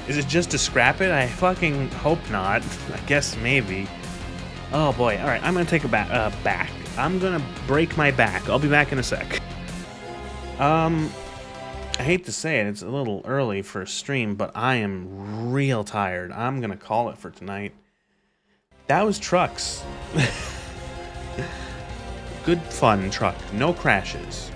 Is it just to scrap it? I fucking hope not. I guess maybe. Oh boy. All right, I'm gonna take a back. I'm gonna break my back. I'll be back in a sec. I hate to say it, it's a little early for a stream, but I am real tired. I'm gonna call it for tonight. That was trucks. Good fun truck. No crashes.